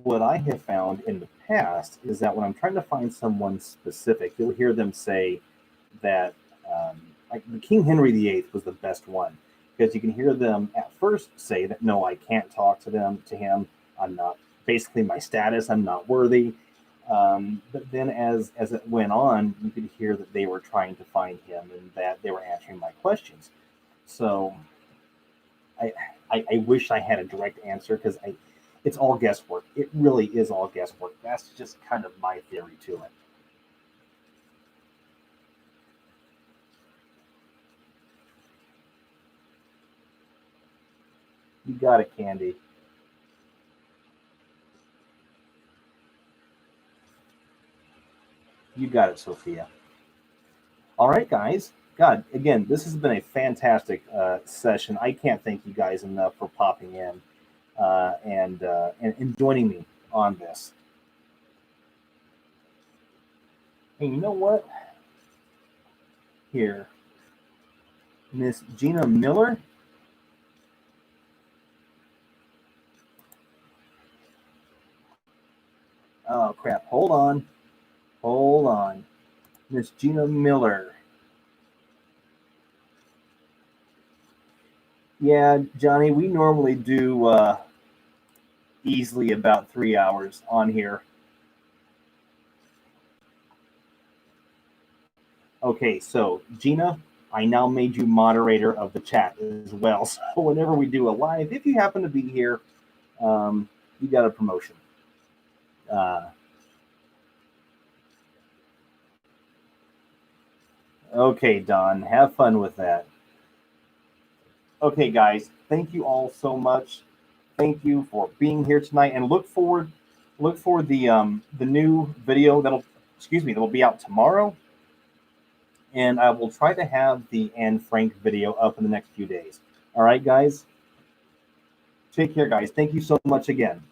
[SPEAKER 1] what I have found in the past is that when I'm trying to find someone specific, you'll hear them say that, like the King Henry VIII was the best one because you can hear them at first say that no, I can't talk to him. I'm not basically my status. I'm not worthy. But then as it went on, you could hear that they were trying to find him and that they were answering my questions. So I I wish I had a direct answer because I it's all guesswork. It really is all guesswork. That's just kind of my theory to it. You got it, Candy. You got it, Sophia. All right, guys. God, again, this has been a fantastic session. I can't thank you guys enough for popping in and joining me on this. Hey, you know what? Here, Miss Gina Miller. Oh, crap. Hold on. Hold on. Miss Gina Miller. Yeah, Johnny, we normally do easily about 3 hours on here. Okay, so Gina, I now made you moderator of the chat as well. So whenever we do a live, if you happen to be here, you got a promotion. Okay, Don, have fun with that. Okay, guys, thank you all so much. Thank you for being here tonight, and look for the new video that'll be out tomorrow, and I will try to have the Anne Frank video up in the next few days. All right, guys. Take care, guys. Thank you so much again.